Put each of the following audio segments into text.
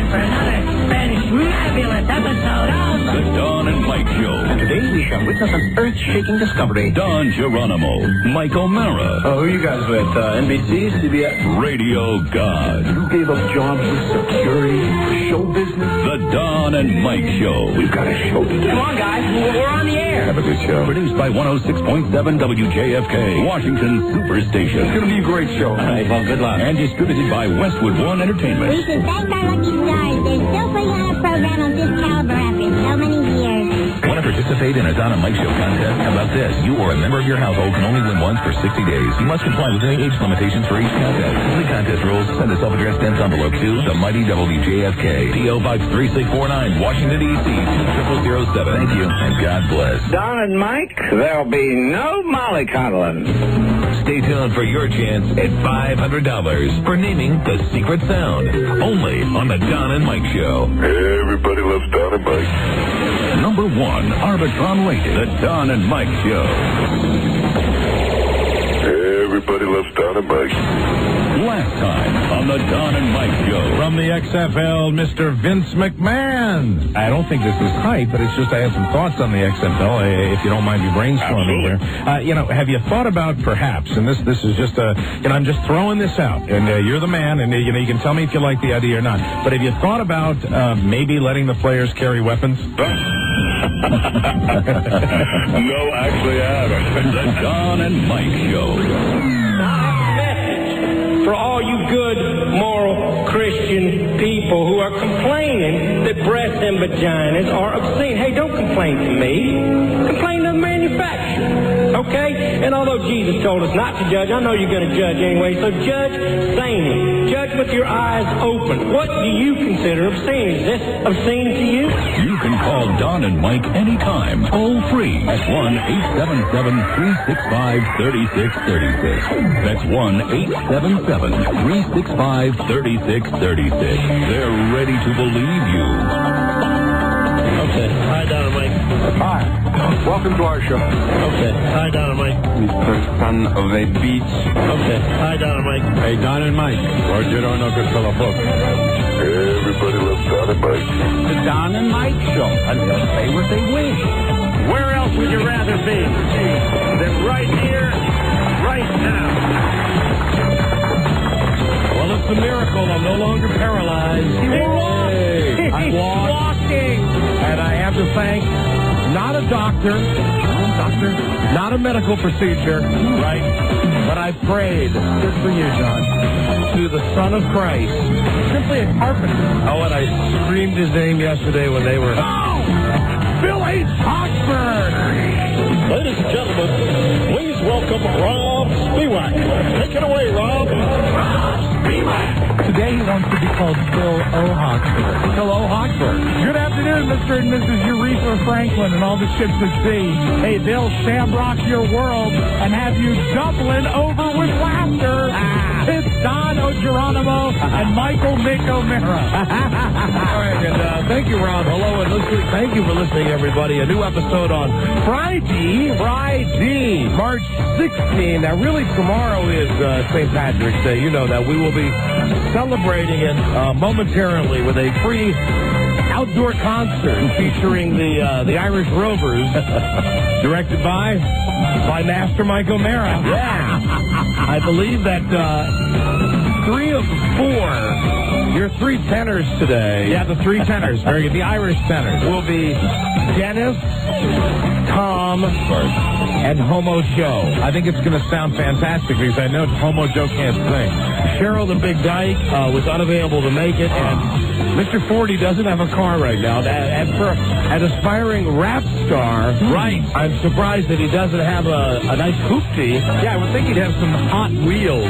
time for another Spanish-fabulous episode of The Don and Mike Show. And today we shall witness an earth-shaking discovery. Don Geronimo, Mike O'Mara. Oh, who are you guys with? NBC, CBS? Radio God. You gave up jobs with security, show business? The Don and Mike Show. We've got a show to do. Come on, guys. We're on the air. Have a good show. Produced by 106.7 WJFK, Washington Superstation. It's going to be a great show. All right, well, good luck. And distributed by Westwood One Entertainment. We should thank our lucky stars. They're still putting on a program of this caliber after so many years. Want to participate in a Don and Mike Show contest? How about this? You or a member of your household can only win once for 60 days. You must comply with any age limitations for each contest. Complete contest rules. Send a self-addressed stamped envelope to the Mighty WJFK, P.O. Box 3649, Washington, D.C. 20007. Thank you, and God bless. Don and Mike, there'll be no mollycoddling. Stay tuned for your chance at $500 for naming the secret sound. Only on the Don and Mike Show. Everybody loves Don and Mike. Number 1, Arbitron rated. The Don and Mike Show. Everybody loves Don and Mike. Last time on the Don and Mike Show. From the XFL, Mr. Vince McMahon. I don't think this is hype, but it's just I have some thoughts on the XFL, if you don't mind me brainstorming here. Have you thought about perhaps, and this is just I'm just throwing this out, and you're the man, and you can tell me if you like the idea or not, but have you thought about maybe letting the players carry weapons? No, actually, I haven't. The Don and Mike Show. For all you good, moral, Christian people who are complaining that breasts and vaginas are obscene. Hey, don't complain to me. Complain to the manufacturer. Okay? And although Jesus told us not to judge, I know you're going to judge anyway, so judge sanely. Judge with your eyes open. What do you consider obscene? Is this obscene to you? You can call Don and Mike anytime, toll free at 1-877-365-3636. That's 1-877-365-3636. They're ready to believe you. Okay. Hi, Don and Mike. Hi. Welcome to our show. Okay. Hi, Don and Mike. Mr. Son of a Beach. Okay. Hi, Don and Mike. Hey, Don and Mike. Roger, don't know good fellow folks. Everybody loves Don and Mike. The Don and Mike Show. And they'll say what they wish. Where else would you rather be than right here, right now? Well, it's a miracle. I'm no longer paralyzed. I'm walking. And I have to thank not a doctor, not a medical procedure, right? But I prayed, good for you, John, to the Son of Christ, simply a carpenter. Oh, and I screamed his name yesterday when they were... Oh! Bill H. Hochberg! Ladies and gentlemen, please welcome Rob Spiewak. Take it away, Rob. Today he wants to be called Bill O. Hochberg. Bill O. Hochberg. Good afternoon, Mr. and Mrs. Aretha Franklin and all the ships at sea. Hey, they'll shamrock your world and have you doubling over with laughter. It's Don Geronimo and Michael Mick O'Mara. All right, and thank you, Rob. Hello, and thank you for listening, everybody. A new episode on Friday, March 16. Now, really, tomorrow is St. Patrick's Day. You know that. We will be celebrating it momentarily with a free outdoor concert featuring the Irish Rovers, directed by Master Mike O'Mara. Yeah. I believe that 3 of 4, your 3 tenors today. Yeah, the 3 tenors. Very good. The Irish tenors will be Dennis, Tom, and Homo Joe. I think it's going to sound fantastic because I know Homo Joe can't sing. Cheryl the Big Dyke was unavailable to make it, and Mr. Forty doesn't have a car right now. And for an aspiring rap star, right, I'm surprised that he doesn't have a nice hoopty. Yeah, I would think he'd have some Hot Wheels.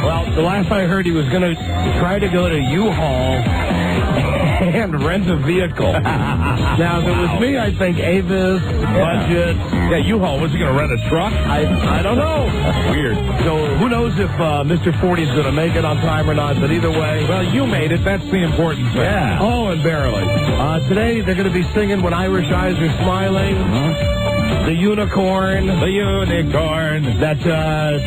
Well, the last I heard, he was going to try to go to U-Haul and rent a vehicle. Now, if it was me, I'd think Avis, budget. Yeah, U-Haul. Was he going to rent a truck? I don't know. Weird. So who knows if Mr. 40's going to make it on time or not, but either way, well, you made it. That's the important thing. Yeah. Oh, and barely. Today, they're going to be singing When Irish Eyes Are Smiling. The unicorn. The unicorn. That,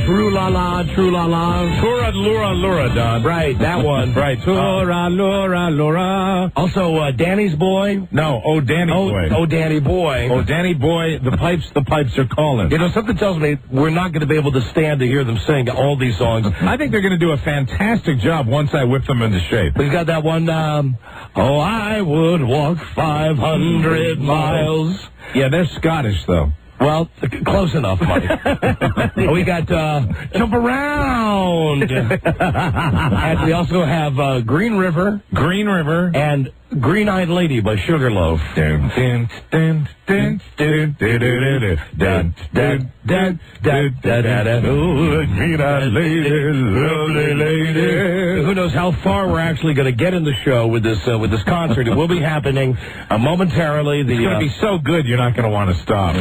true-la-la, true-la-la. Tura Lura Lura, Don. Right, that one. Right. Tura Lura Lura. Also, Danny's Boy. No, Oh Danny Boy. Oh, Danny Boy. Oh Danny Boy, the pipes are calling. You know, something tells me we're not going to be able to stand to hear them sing all these songs. I think they're going to do a fantastic job once I whip them into shape. We've got that one, oh, I would walk 500 miles. Yeah, they're Scottish, though. Well, close enough, Mike. We got Jump Around. And we also have Green River. Green River. And Green-Eyed Lady by Sugarloaf. Dun, dun, dun, dun, dun, dun, dun, dun, dun, dun. Oh, Green-Eyed Lady, lovely lady. Who knows how far we're actually going to get in the show with this concert. It will be happening momentarily. It's going to be so good you're not going to want to stop.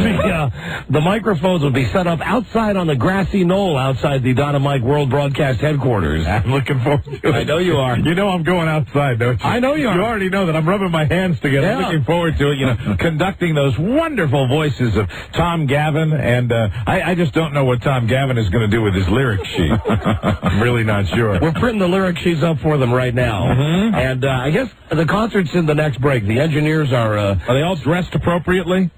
The microphones will be set up outside on the grassy knoll outside the Don and Mike World Broadcast Headquarters. I'm looking forward to it. I know you are. You know I'm going outside, don't you? I know you are. You already know that I'm rubbing my hands together. I'm looking forward to it, you know, conducting those wonderful voices of Tom Gavin, and I just don't know what Tom Gavin is going to do with his lyric sheet. I'm really not sure. We're printing the lyric sheets up for them right now. Mm-hmm. And I guess the concert's in the next break. The engineers are they all dressed appropriately?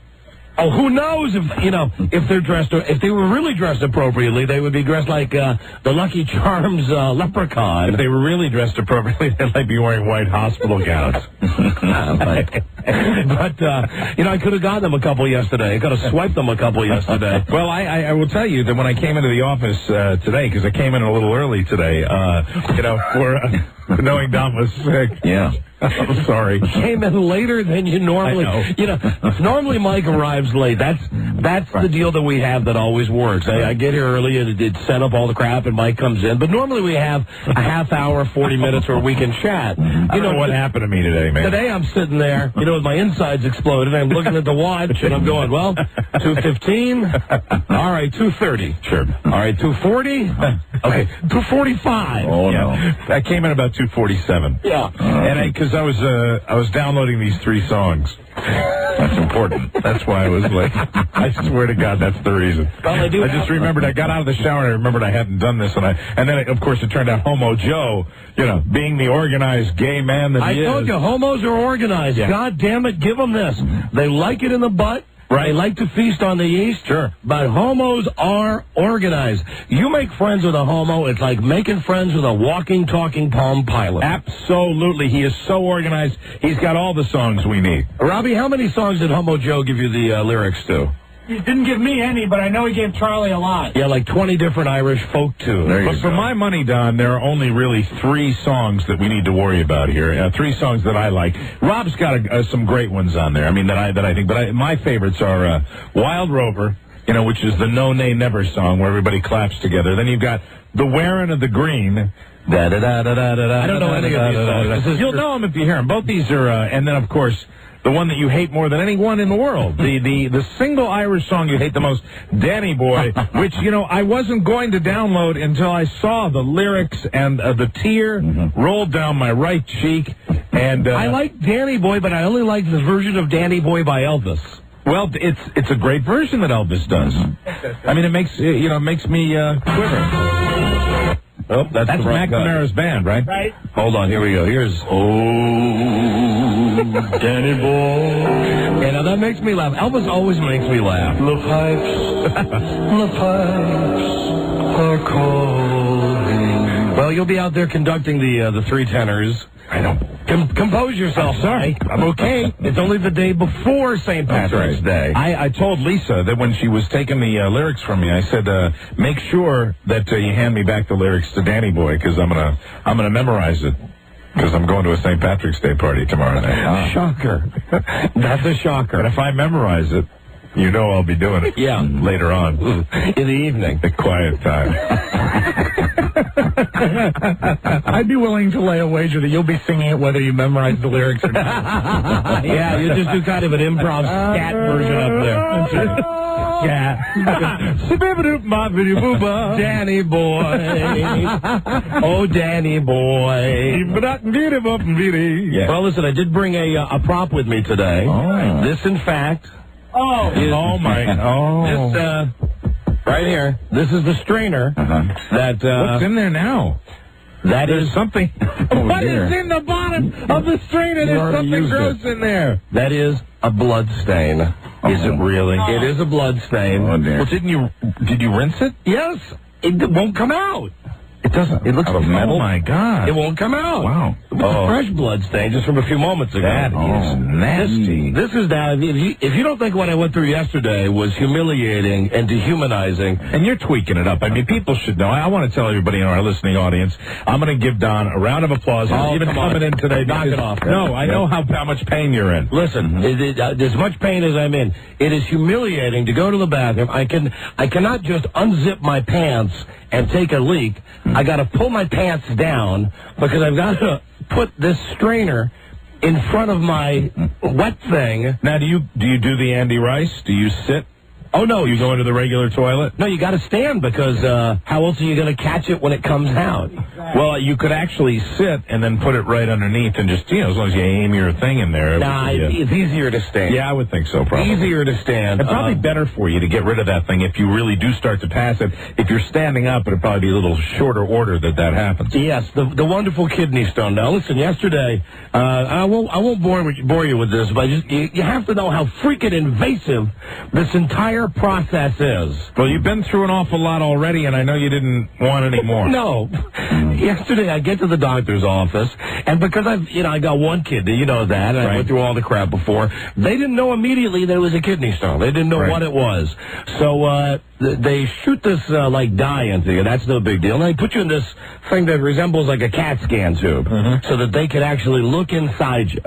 Oh, who knows if they're dressed, if they were really dressed appropriately, they would be dressed like the Lucky Charms leprechaun. If they were really dressed appropriately, they might be wearing white hospital gowns. But I could have gotten them a couple yesterday. I could have swiped them a couple yesterday. Well, I will tell you that when I came into the office today, because I came in a little early today, for knowing Don was sick. Yeah. I'm sorry. Came in later than you normally. I know. Normally Mike arrives late. That's the deal that we have that always works. I get here early and it set up all the crap, and Mike comes in. But normally we have a half hour, 40 minutes where we can chat. I don't know what happened to me today, man. Today I'm sitting there, with my insides exploded. I'm looking at the watch and I'm going, well, 2:15. All right, 2:30. Sure. All right, 2:40. Okay, 2:45. Oh no. I came in about 2:47. Yeah. And because I was downloading these 3 songs. That's important. That's why I was late. I swear to God, that's the reason. Well, I just remembered I got out of the shower and I remembered I hadn't done this, and then of course it turned out Homo Joe, being the organized gay man that he is. I told you, homos are organized. Yeah. God damn it, give them this. They like it in the butt. Right. They like to feast on the yeast. Sure. But homos are organized. You make friends with a homo, it's like making friends with a walking, talking Palm Pilot. Absolutely. He is so organized. He's got all the songs we need. Robbie, how many songs did Homo Joe give you the lyrics to? He didn't give me any, but I know he gave Charlie a lot. Yeah, like 20 different Irish folk tunes. But for my money, Don, there are only really 3 songs that we need to worry about here. 3 songs that I like. Rob's got some great ones on there. I mean, that I think. But my favorites are Wild Rover, which is the No Nay Never song where everybody claps together. Then you've got The Wearing of the Green. I don't know any of these songs. You'll know them if you hear them. Both these are, and then of course, the one that you hate more than anyone in the world. The single Irish song you hate the most, Danny Boy, which, I wasn't going to download until I saw the lyrics and the tear rolled down my right cheek. And I like Danny Boy, but I only like the version of Danny Boy by Elvis. Well, it's a great version that Elvis does. I mean, it makes me quiver. Oh, that's McNamara's band, right? Right. Hold on, here we go. Here's Danny Boy. Yeah, now that makes me laugh. Elvis always makes me laugh. The pipes are calling. Well, you'll be out there conducting the 3 tenors. I know. Compose yourself. I'm sorry. I'm okay. It's only the day before St. Patrick's Day. I told Lisa that when she was taking the lyrics from me, I said, make sure that you hand me back the lyrics to Danny Boy, because I'm gonna memorize it. Because I'm going to a St. Patrick's Day party tomorrow night. Shocker. That's a shocker. But if I memorize it, I'll be doing it later on. In the evening. The quiet time. I'd be willing to lay a wager that you'll be singing it whether you memorize the lyrics or not. Yeah, you just do kind of an improv scat version up there. Danny Boy. Oh, Danny Boy. Yeah. Well, listen, I did bring a prop with me today. Oh. This, in fact, Oh, my. Oh. This, right here. This is the strainer. That. What's in there now? That There's is something. What is in the bottom of the strainer? There's something gross in there. That is a blood stain. Is it really? It is a blood stain. Oh, dear. Well, did you rinse it? Yes. It won't come out. It doesn't. It looks out of metal. Oh, my God. It won't come out. Wow. Fresh blood stain just from a few moments ago. That is nasty. This is now, if you don't think what I went through yesterday was humiliating and dehumanizing. And you're tweaking it up. I mean, people should know. I want to tell everybody in our listening audience, I'm going to give Don a round of applause. Oh, even coming in today. Knock it off. No, I know how much pain you're in. Listen, as much pain as I'm in, it is humiliating to go to the bathroom. I cannot just unzip my pants and take a leak. I got to pull my pants down because I've got to put this strainer in front of my wet thing. Now, do you do the Andy Rice? Do you sit? Oh, no. You go into the regular toilet? No, you got to stand because how else are you going to catch it when it comes out? Well, you could actually sit and then put it right underneath and just, as long as you aim your thing in there. Nah, it's easier to stand. Yeah, I would think so, probably. Easier to stand. It's probably better for you to get rid of that thing if you really do start to pass it. If you're standing up, it'll probably be a little shorter order that happens. Yes, the wonderful kidney stone. Now, listen, yesterday, I won't bore you with this, but you have to know how freaking invasive this entire process is. Well, you've been through an awful lot already, and I know you didn't want any more. No. Yesterday, I get to the doctor's office, and because I got one kidney, you know that, and I went through all the crap before, they didn't know immediately that it was a kidney stone. They didn't know what it was. So, they shoot this, dye into you. That's no big deal. And they put you in this thing that resembles like a CAT scan tube, so that they could actually look inside you.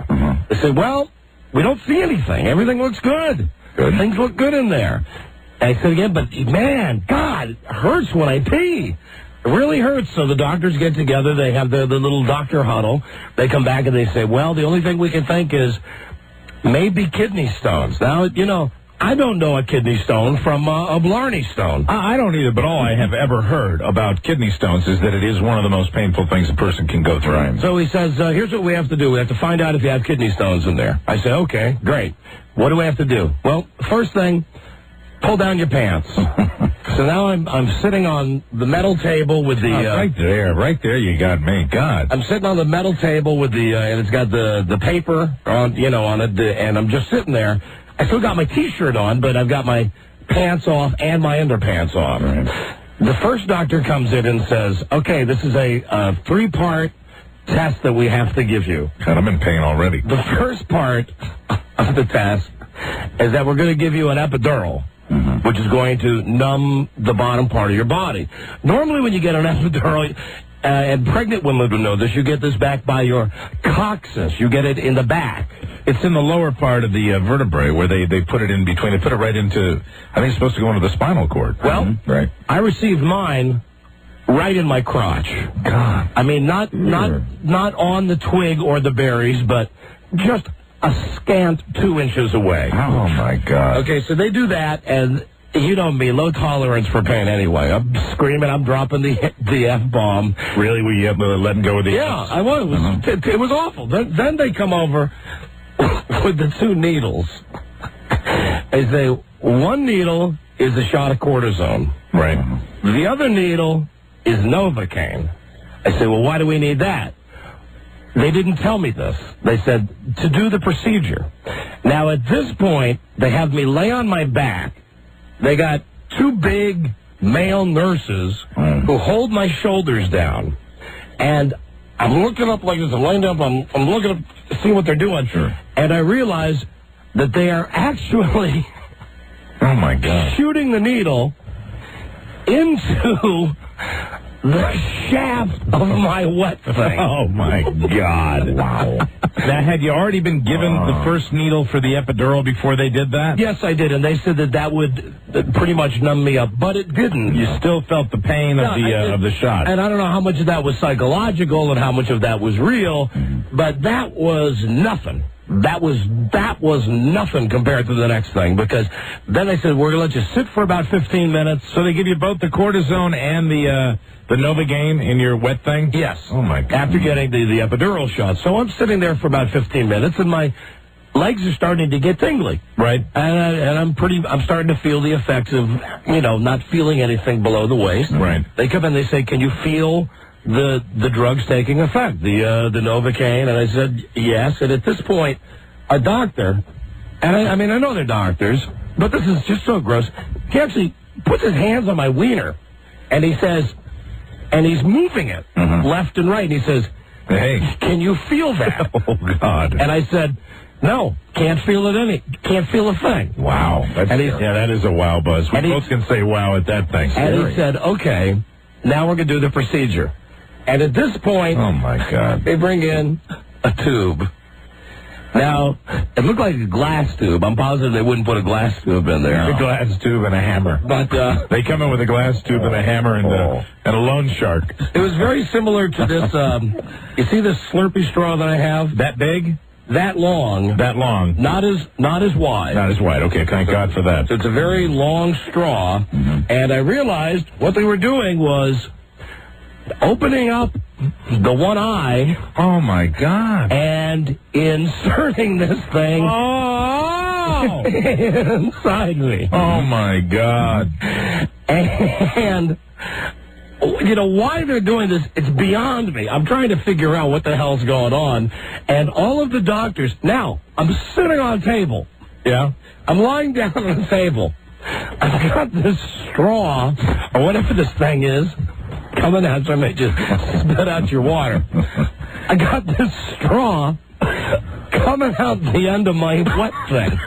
They say, well, we don't see anything. Everything looks good. Things look good in there. And I said again, but man, God, it hurts when I pee. It really hurts. So the doctors get together. They have the little doctor huddle. They come back and they say, well, the only thing we can think is maybe kidney stones. Now, I don't know a kidney stone from a Blarney stone. I don't either, but all I have ever heard about kidney stones is that it is one of the most painful things a person can go through. So he says, here's what we have to do. We have to find out if you have kidney stones in there. I say, okay, great. What do we have to do? Well, first thing, pull down your pants. So now I'm sitting on the metal table with the... right there you got me. God. I'm sitting on the metal table with the... and it's got the paper on it, and I'm just sitting there. I still got my T-shirt on, but I've got my pants off and my underpants off. Right. The first doctor comes in and says, okay, this is a 3-part test that we have to give you. God, I'm in pain already. The first part of the test is that we're going to give you an epidural, which is going to numb the bottom part of your body. Normally when you get an epidural, and pregnant women would know this, you get this back by your coccyx. You get it in the back. It's in the lower part of the vertebrae where they put it in between. They put it right into, I think it's supposed to go into the spinal cord. Well, right. I received mine right in my crotch. God. I mean, not on the twig or the berries, but just a scant 2 inches away. Oh, my God. Okay, so they do that, and you know me, low tolerance for pain anyway. I'm screaming, I'm dropping the F-bomb. Really? Were you letting go of the Yeah, I was. It was awful. Then they come over with the 2 needles. They say, one needle is a shot of cortisone. Right. The other needle is Novocaine. I say, well, why do we need that? They didn't tell me this. They said, to do the procedure. Now, at this point, they have me lay on my back. They got 2 big male nurses who hold my shoulders down. And I'm looking up like this. I'm laying down. I'm looking up to see what they're doing. Sure. And I realize that they are actually oh my God, shooting the needle into the shaft of my wet thing. Oh, my God. Wow. Now, had you already been given the first needle for the epidural before they did that? Yes, I did, and they said that would pretty much numb me up, but it didn't. You still felt the pain of the shot. And I don't know how much of that was psychological and how much of that was real, but that was nothing. That was nothing compared to the next thing, because then they said, we're going to let you sit for about 15 minutes. So they give you both the cortisone and the Novocaine in your wet thing? Yes. Oh, my God. After getting the epidural shot. So I'm sitting there for about 15 minutes, and my legs are starting to get tingly. Right. And I'm starting to feel the effects of, not feeling anything below the waist. Right. They come in, they say, can you feel the drugs taking effect, the Novocaine? And I said, yes. And at this point, a doctor, and I know they're doctors, but this is just so gross. He actually puts his hands on my wiener, and he says, and he's moving it left and right, and he says, hey, can you feel that? Oh, God. And I said, no, can't feel a thing. Wow. That is a wow, Buzz. We both can say wow at that thing. And he said, okay, now we're going to do the procedure. And at this point, oh, my God, they bring in a tube. Now, it looked like a glass tube. I'm positive they wouldn't put a glass tube in there. A glass tube and a hammer. But they come in with a glass tube and a hammer and a loan shark. It was very similar to this, you see this Slurpee straw that I have? That big? That long. That long. Not as wide. Not as wide. Okay, thank God for that. So it's a very long straw. And I realized what they were doing was opening up the one eye. Oh, my God. And inserting this thing inside me. Oh, my God. And, why they're doing this, it's beyond me. I'm trying to figure out what the hell's going on. And all of the doctors, now, I'm sitting on a table. Yeah? I'm lying down on a table. I've got this straw, or whatever this thing is, coming out, so I may just spit out your water. I got this straw coming out the end of my wet thing.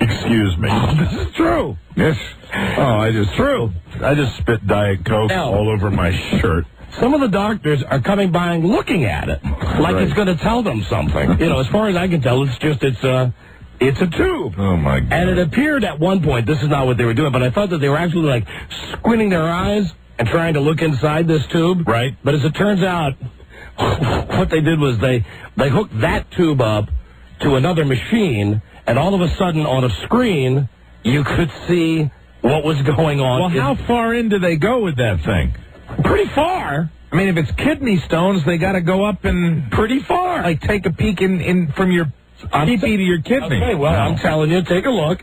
Excuse me. This is true. Yes. Oh, I just spit Diet Coke all over my shirt. Some of the doctors are coming by and looking at it, like it's going to tell them something. As far as I can tell, it's a tube. Oh, my God. And it appeared at one point, this is not what they were doing, but I thought that they were actually, like, squinting their eyes and trying to look inside this tube. Right. But as it turns out, what they did was they hooked that tube up to another machine, and all of a sudden on a screen, you could see what was going on. Well, how far in do they go with that thing? Pretty far. I mean, if it's kidney stones, they got to go up and pretty far. Like take a peek in from your pee-pee to your kidney. Okay, well, I'm telling you, take a look.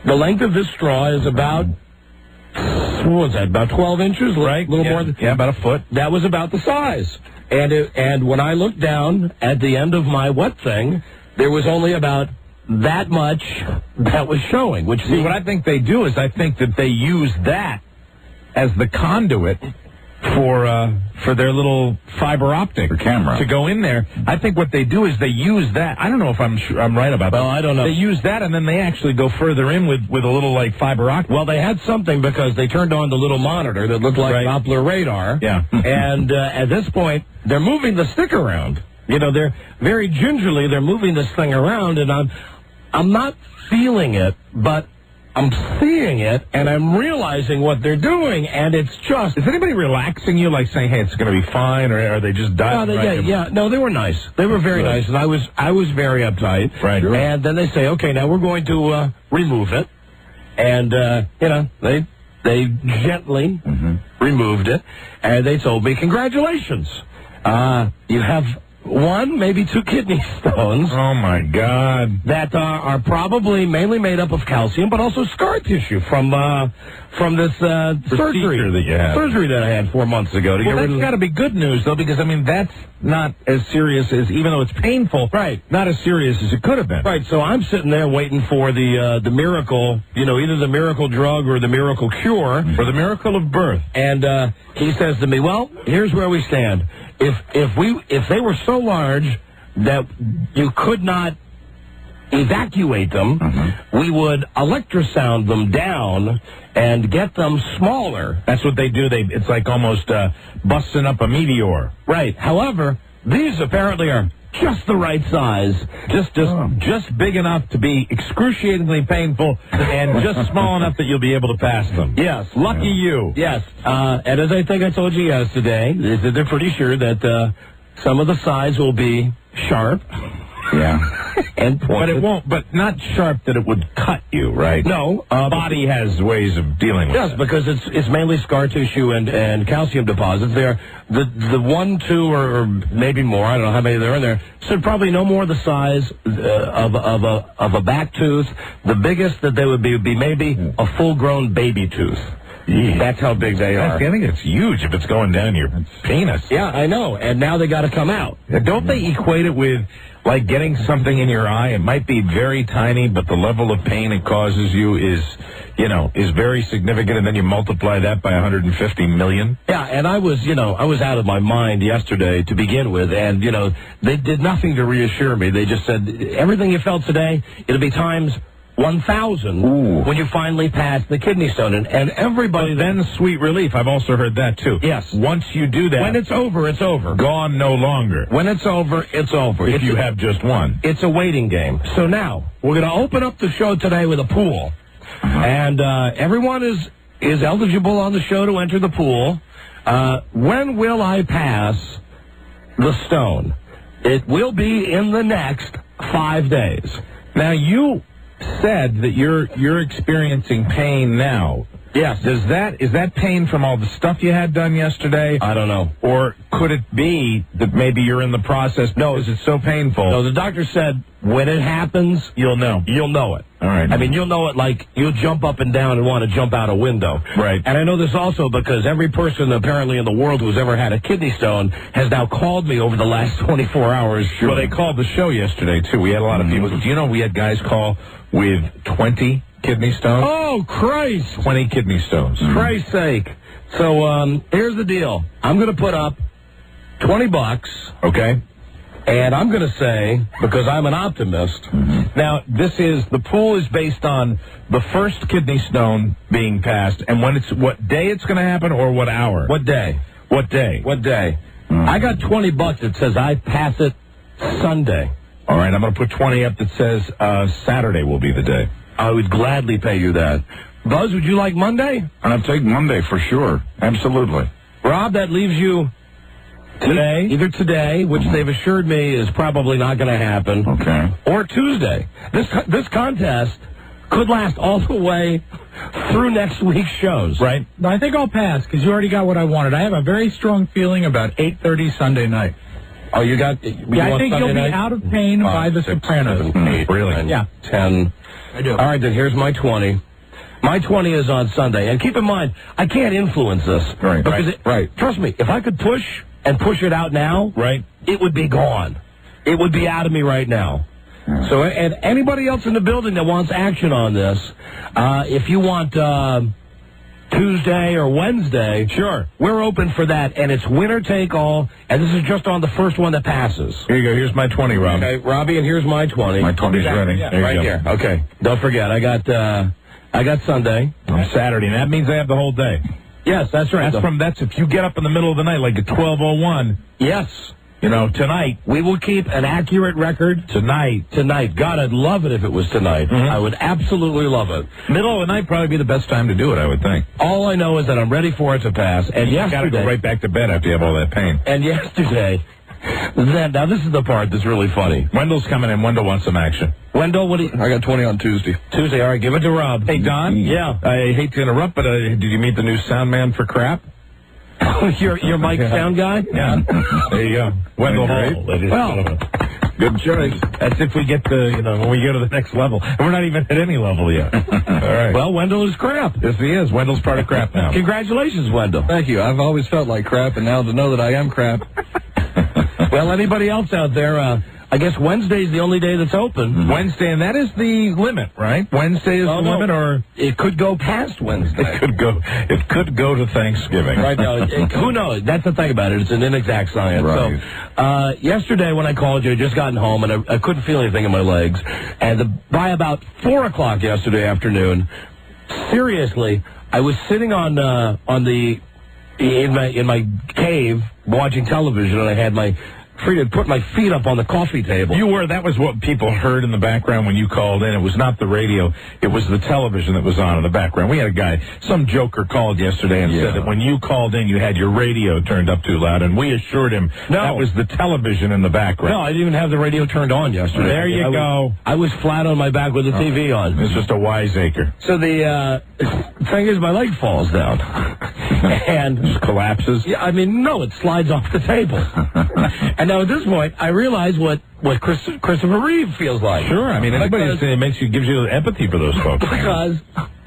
The length of this straw is about, what was that, about 12 inches? Right. A little more than... Yeah, about a foot. That was about the size. And when I looked down at the end of my wet thing, there was only about that much that was showing. Which See, what I think they do is I think that they use that as the conduit for their little fiber optic camera to go in there. I think what they do is they use that. I don't know if I'm right about that. Well, I don't know. They use that and then they actually go further in with a little like fiber optic. Well, they had something because they turned on the little monitor that looked like Doppler radar. Yeah. And at this point, they're moving the stick around. They're very gingerly. They're moving this thing around, and I'm not feeling it, but I'm seeing it, and I'm realizing what they're doing, and it's just... Is anybody relaxing you, like saying, hey, it's going to be fine, or are they just dying? No, they were nice. They were very nice, and I was very uptight. Right. And then they say, okay, now we're going to remove it. And, they gently removed it, and they told me, congratulations. You have... one, maybe two kidney stones. Oh, my God. That are probably mainly made up of calcium, but also scar tissue from this surgery that you had. Surgery that I had 4 months ago. Well, that's got to be good news, though, because, that's not as serious as, even though it's painful, not as serious as it could have been. Right, so I'm sitting there waiting for the miracle, either the miracle drug or the miracle cure. For the miracle of birth. And he says to me, well, here's where we stand. If they were so large that you could not evacuate them, we would electrosound them down and get them smaller. That's what they do. It's like almost busting up a meteor. Right. However, these apparently are just the right size, just big enough to be excruciatingly painful, and just small enough that you'll be able to pass them. Yes. Lucky you. Yes. And as I think I told you yesterday, is that they're pretty sure that some of the sides will be sharp. Yeah. and point. But it won't. But not sharp that it would cut you, right? No. Body has ways of dealing with Yes, it. because it's mainly scar tissue and calcium deposits. There, the 1, 2, or maybe more. I don't know how many there are in there. So probably no more the size of a back tooth. The biggest that they would be maybe a full-grown baby tooth. Yeah. That's how big they are. I think it's huge if it's going down your penis. Yeah, I know. And now they got to come out. Don't they equate it with, like, getting something in your eye? It might be very tiny, but the level of pain it causes you is very significant, and then you multiply that by 150 million? Yeah, and I was out of my mind yesterday to begin with, and, they did nothing to reassure me. They just said, everything you felt today, it'll be times 1,000 when you finally pass the kidney stone. And everybody... But then sweet relief. I've also heard that, too. Yes. Once you do that... When it's over, it's over. Gone no longer. When it's over, it's over. If you have just one. It's a waiting game. So now, we're going to open up the show today with a pool. And everyone is eligible on the show to enter the pool. When will I pass the stone? It will be in the next 5 days. Now, you said that you're experiencing pain now. Yes. Is that pain from all the stuff you had done yesterday? I don't know. Or could it be that maybe you're in the process? No, is it so painful? No, the doctor said when it happens, you'll know. You'll know it. All right. I mean, you'll know it like you'll jump up and down and want to jump out a window. Right. And I know this also because every person apparently in the world who's ever had a kidney stone has now called me over the last 24 hours. Sure. Well, they called the show yesterday, too. We had a lot of people. Do you know we had guys call with 20 kidney stones? Oh, Christ. 20 kidney stones. Christ's sake. So, here's the deal. I'm going to put up $20. Okay. And I'm going to say, because I'm an optimist. Now, the pool is based on the first kidney stone being passed, and what day it's going to happen, or what hour? What day? What day? What day? I got $20 that says I pass it Sunday. All right, I'm going to put 20 up that says Saturday will be the day. I would gladly pay you that. Buzz, would you like Monday? I'll take Monday for sure. Absolutely. Rob, that leaves you today. Either today, which they've assured me is probably not going to happen. Okay. Or Tuesday. This contest could last all the way through next week's shows. Right. No, I think I'll pass because you already got what I wanted. I have a very strong feeling about 8:30 Sunday night. Oh, you got... Yeah, I think you'll be out of pain by the Sopranos. 7, 8, really? 9, Yeah. 10. I do. All right, then here's my 20. My 20 is on Sunday. And keep in mind, I can't influence this. Right, because right. Trust me, if I could push it out now, right, it would be gone. It would be out of me right now. So, and anybody else in the building that wants action on this, if you want Tuesday or Wednesday, sure, we're open for that, and it's winner take all, and this is just on the first one that passes. Here you go. Here's my 20, Rob. Okay, Robbie, and here's my 20. My 20's ready. Yeah, There right you go. here. Okay. Don't forget, I got Sunday. On Saturday, and that means I have the whole day. Yes, that's right. That's if you get up in the middle of the night, like at 12:01. Yes. Tonight. We will keep an accurate record. Tonight. God, I'd love it if it was tonight. I would absolutely love it. Middle of the night probably be the best time to do it, I would think. All I know is that I'm ready for it to pass. And you got to yesterday... go right back to bed after you have all that pain. And yesterday... now, this is the part that's really funny. Wendell's coming in. Wendell wants some action. Wendell, what do you... I got 20 on Tuesday. Tuesday, all right, give it to Rob. Hey, Don? Yeah. I hate to interrupt, but did you meet the new sound man for crap? Your Mike sound guy? Yeah. There you go. Wendell Hall, ladies and gentlemen. Good choice. That's if we get to, when we go to the next level. And we're not even at any level yet. All right. Well, Wendell is crap. Yes, he is. Wendell's part of crap now. Congratulations, Wendell. Thank you. I've always felt like crap, and now to know that I am crap. Well, anybody else out there, I guess Wednesday's the only day that's open. Wednesday, and that is the limit, right? Wednesday is the limit, or it could go past Wednesday. It could go to Thanksgiving. Right now, who knows? That's the thing about it. It's an inexact science. Right. So, yesterday when I called you, I just gotten home and I couldn't feel anything in my legs. And by about 4 o'clock yesterday afternoon, seriously, I was sitting in my cave watching television, and I had my Frida had put my feet up on the coffee table. That was what people heard in the background when you called in. It was not the radio. It was the television that was on in the background. We had a guy, some joker called yesterday and said that when you called in, you had your radio turned up too loud, and we assured him that was the television in the background. No, I didn't even have the radio turned on yesterday. There you go. I was flat on my back with the TV on. It's just a wiseacre. So the thing is, my leg falls down. And just collapses? Yeah, I mean, no, it slides off the table. And now at this point, I realize what Christopher Reeve feels like. Sure, I mean, anybody gives you empathy for those folks. Because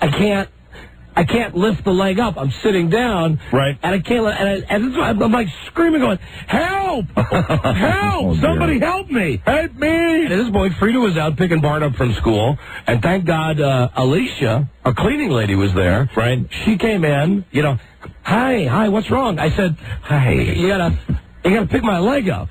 I can't lift the leg up. I'm sitting down. Right. And I can't, and I'm like screaming, going, help! Help! Somebody help me! Help me! And at this point, Frida was out picking Bart up from school, and thank God, Alicia, our cleaning lady, was there. Right. She came in, hi, what's wrong? I said, hi, you gotta pick my leg up.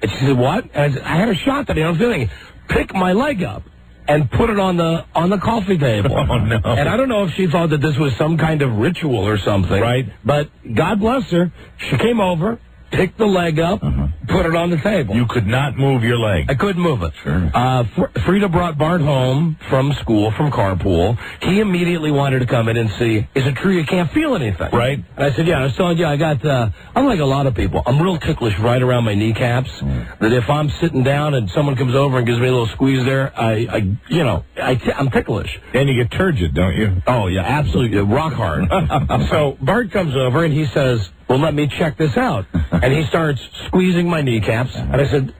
And she said, what? And I had a shot that I was feeling. Pick my leg up and put it on the coffee table. Oh, no. And I don't know if she thought that this was some kind of ritual or something. Right. But God bless her. She came over, picked the leg up, put it on the table. You could not move your leg. I couldn't move it. Sure. Frida brought Bart home from school, from carpool. He immediately wanted to come in and see, is it true you can't feel anything? Right. And I said, yeah, I was telling you, I got, I'm like a lot of people. I'm real ticklish right around my kneecaps, that if I'm sitting down and someone comes over and gives me a little squeeze there, I'm ticklish. And you get turgid, don't you? Oh, yeah, absolutely. Rock hard. So Bart comes over and he says, well, let me check this out. And he starts squeezing my kneecaps. And I said,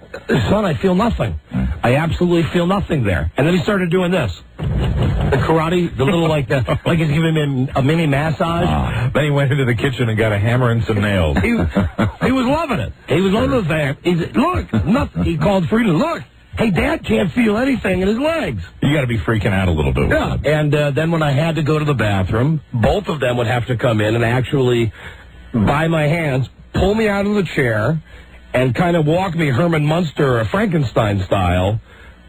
son, I feel nothing. I absolutely feel nothing there. And then he started doing this. The karate, the little like he's giving me a mini massage. Then he went into the kitchen and got a hammer and some nails. He was loving it. He was loving the fact. He said, look, nothing. He called Frida, look. Hey, Dad can't feel anything in his legs. You got to be freaking out a little bit. Yeah. And then when I had to go to the bathroom, both of them would have to come in and actually, by my hands, pull me out of the chair and kind of walk me Herman Munster or Frankenstein style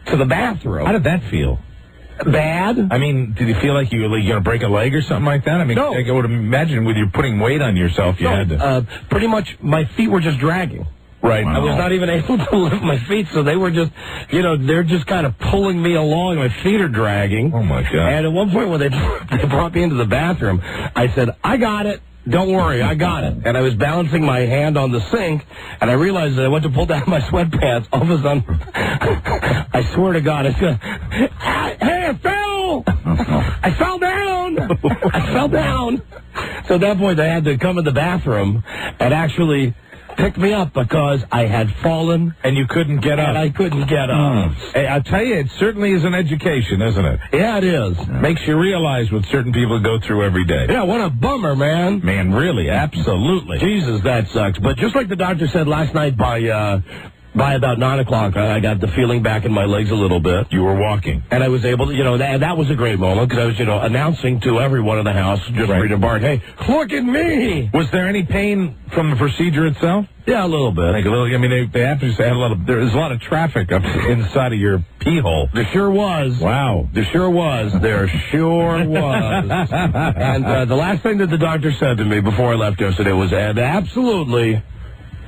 to the bathroom. How did that feel? Bad. I mean, did you feel like you were going to break a leg or something like that? I mean, no. I would imagine with you putting weight on yourself, you had to. Pretty much my feet were just dragging. Right. Wow. I was not even able to lift my feet, so they were just, they're just kind of pulling me along. My feet are dragging. Oh, my God. And at one point when they brought me into the bathroom, I said, I got it. Don't worry, I got it. And I was balancing my hand on the sink, and I realized that I went to pull down my sweatpants. All of a sudden, I swear to God, I said, hey, I fell! I fell down! I fell down! So at that point, they had to come in the bathroom and actually picked me up because I had fallen. And you couldn't get up. And I couldn't get up. Hey, I'll tell you, it certainly is an education, isn't it? Yeah, it is. Makes you realize what certain people go through every day. Yeah, what a bummer, man. Man, really, absolutely. Jesus, that sucks. But just like the doctor said last night by about 9 o'clock, I got the feeling back in my legs a little bit. You were walking. And I was able to, that was a great moment because I was, announcing to everyone in the house, just reading Bart, hey, look at me. Was there any pain from the procedure itself? Yeah, a little bit. Like they have to say there's a lot of traffic up inside of your pee hole. There sure was. Wow. There sure was. There sure was. And the last thing that the doctor said to me before I left yesterday was, and absolutely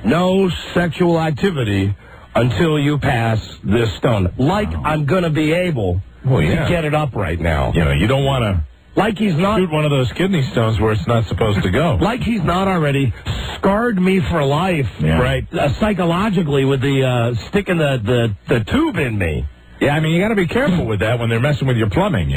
no sexual activity until you pass this stone. Like I'm going to be able to get it up right now. You don't want to shoot one of those kidney stones where it's not supposed to go. Like he's not already scarred me for life, right? Psychologically with the sticking the tube in me. Yeah, I mean, you got to be careful with that when they're messing with your plumbing,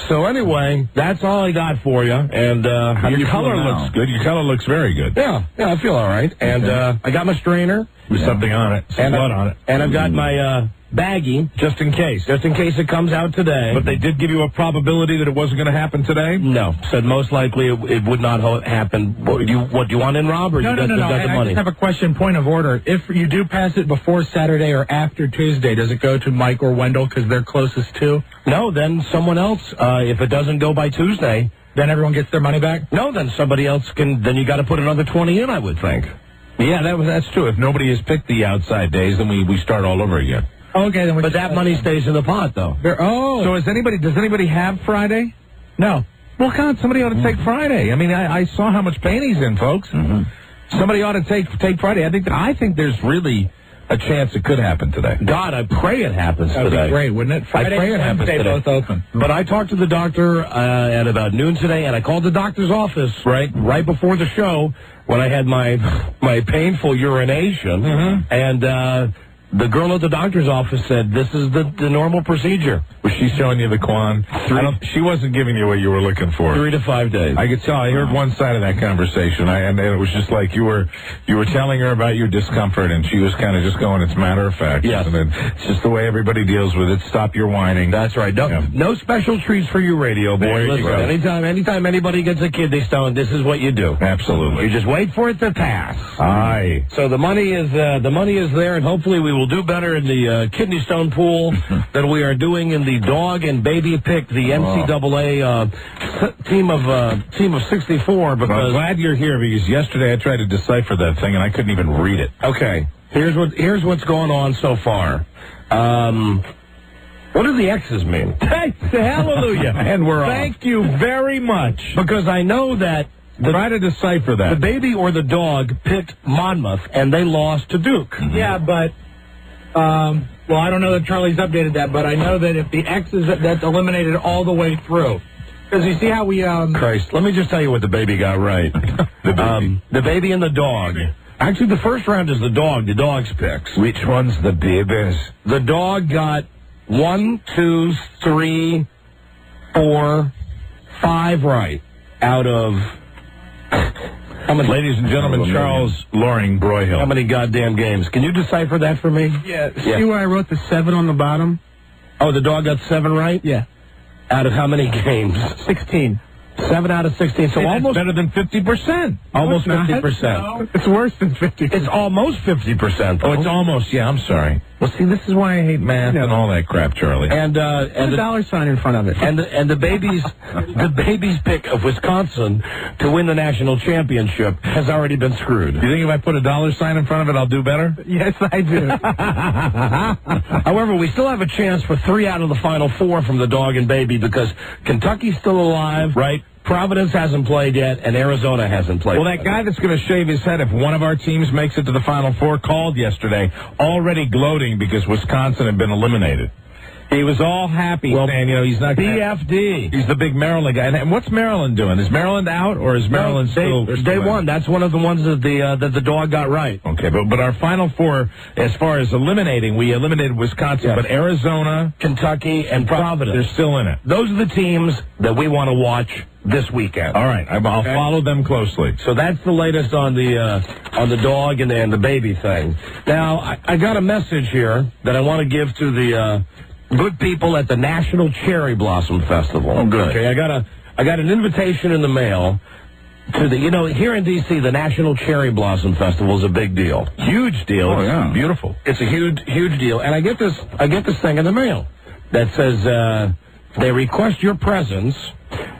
So anyway, that's all I got for you. And your color looks good. Your color looks very good. Yeah, I feel all right. And I got my strainer. There's something on it. Some blood on it. And I've got my baggie. Just in case it comes out today. But they did give you a probability that it wasn't going to happen today? No. Said most likely it would not happen. What do you want in, Rob? Or No. The money? I just have a question, point of order. If you do pass it before Saturday or after Tuesday, does it go to Mike or Wendell because they're closest to? No, then someone else. If it doesn't go by Tuesday, then everyone gets their money back? No, then somebody else can. Then you got to put another 20 in, I would think. Yeah, that's true. If nobody has picked the outside days, then we start all over again. Okay, then but that money stays in the pot, though. So does anybody have Friday? No. Well, God, somebody ought to take Friday. I mean, I saw how much pain he's in, folks. Somebody ought to take Friday. I think there's really a chance it could happen today. God, I pray it happens That'd today. be great, wouldn't it? Friday I pray it and happens Wednesday today. both open. But I talked to the doctor at about noon today, and I called the doctor's office right before the show when I had my painful urination, and the girl at the doctor's office said, this is the normal procedure. Was she showing you the Quan? She wasn't giving you what you were looking for. 3 to 5 days. I could tell. I heard one side of that conversation, and it was just like you were telling her about your discomfort, and she was kind of just going, it's matter of fact. Yes. And it's just the way everybody deals with it. Stop your whining. That's right. No special treats for you, radio boy. There you Listen, go. anytime anybody gets a kidney stone, this is what you do. Absolutely. You just wait for it to pass. Aye. So the money is there, and hopefully we will do better in the kidney stone pool than we are doing in the dog and baby pick, the NCAA team of 64. Because I'm glad you're here, because yesterday I tried to decipher that thing and I couldn't even read it. Okay, here's what's going on so far. What do the X's mean? Hallelujah. And we're Thank you very much. Because I know that try to decipher that. The baby or the dog picked Monmouth, and they lost to Duke. Yeah, but, well, I don't know that Charlie's updated that, but I know that if the X is, that's eliminated all the way through. Because you see how we, Christ, let me just tell you what the baby got right. The baby and the dog. Actually, the first round is the dog's picks. Which one's the babies? The dog got 1, 2, 3, 4, 5 right out of... Ladies and gentlemen, Charles Loring Broyhill. How many goddamn games? Can you decipher that for me? Yeah. See where I wrote the 7 on the bottom? Oh, the dog got 7 right? Yeah. Out of how many games? 16. 7 out of 16. So almost better than 50%. Almost 50%. No, it's worse than 50%. It's almost 50%. Oh, it's almost. Yeah, I'm sorry. Well, see, this is why I hate math and all that crap, Charlie. And the dollar sign in front of it. And the baby's pick of Wisconsin to win the national championship has already been screwed. You think if I put a dollar sign in front of it, I'll do better? Yes, I do. However, we still have a chance for 3 out of the final 4 from the dog and baby because Kentucky's still alive, right? Providence hasn't played yet, and Arizona hasn't played. Well, that guy that's going to shave his head if one of our teams makes it to the Final Four called yesterday, already gloating because Wisconsin had been eliminated. He was all happy, saying, he's not BFD. He's the big Maryland guy. And what's Maryland doing? Is Maryland out, or is Maryland still? They won. That's one of the ones that the dog got right. Okay, but our Final Four, as far as eliminating, we eliminated Wisconsin, but Arizona, Kentucky, and Providence, they're still in it. Those are the teams that we want to watch this weekend. All right, I'll follow them closely. So that's the latest on the dog and the baby thing. Now I got a message here that I want to give to the good people at the National Cherry Blossom Festival. Oh, good. Okay, I got an invitation in the mail to the here in D.C. the National Cherry Blossom Festival is a big deal, huge deal. Oh yeah, beautiful. It's a huge deal, and I get this thing in the mail that says they request your presence.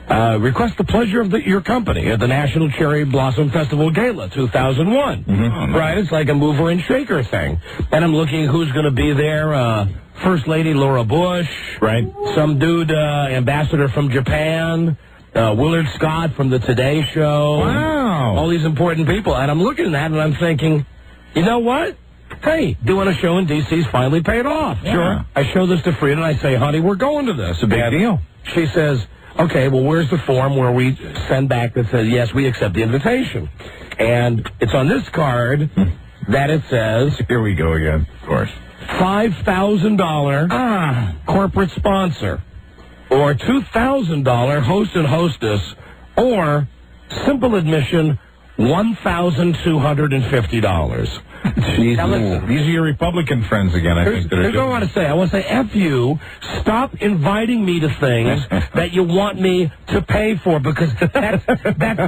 Request the pleasure of your company at the National Cherry Blossom Festival Gala 2001. Mm-hmm. Right, it's like a mover and shaker thing. And I'm looking who's going to be there. First Lady Laura Bush. Right. Some dude, ambassador from Japan. Willard Scott from the Today Show. Wow. All these important people. And I'm looking at that and I'm thinking, you know what? Hey, doing a show in D.C.'s finally paid off. Yeah. Sure. I show this to Frida and I say, honey, we're going to this. It's a big deal. She says, okay, well, where's the form where we send back that says, yes, we accept the invitation? And it's on this card that it says... Here we go again, of course. $5,000 corporate sponsor, or $2,000 host and hostess, or simple admission, $1,250. Jeez, these are your Republican friends again, I think. Here's what I want to say. I want to say, F you, stop inviting me to things that you want me to pay for, because that's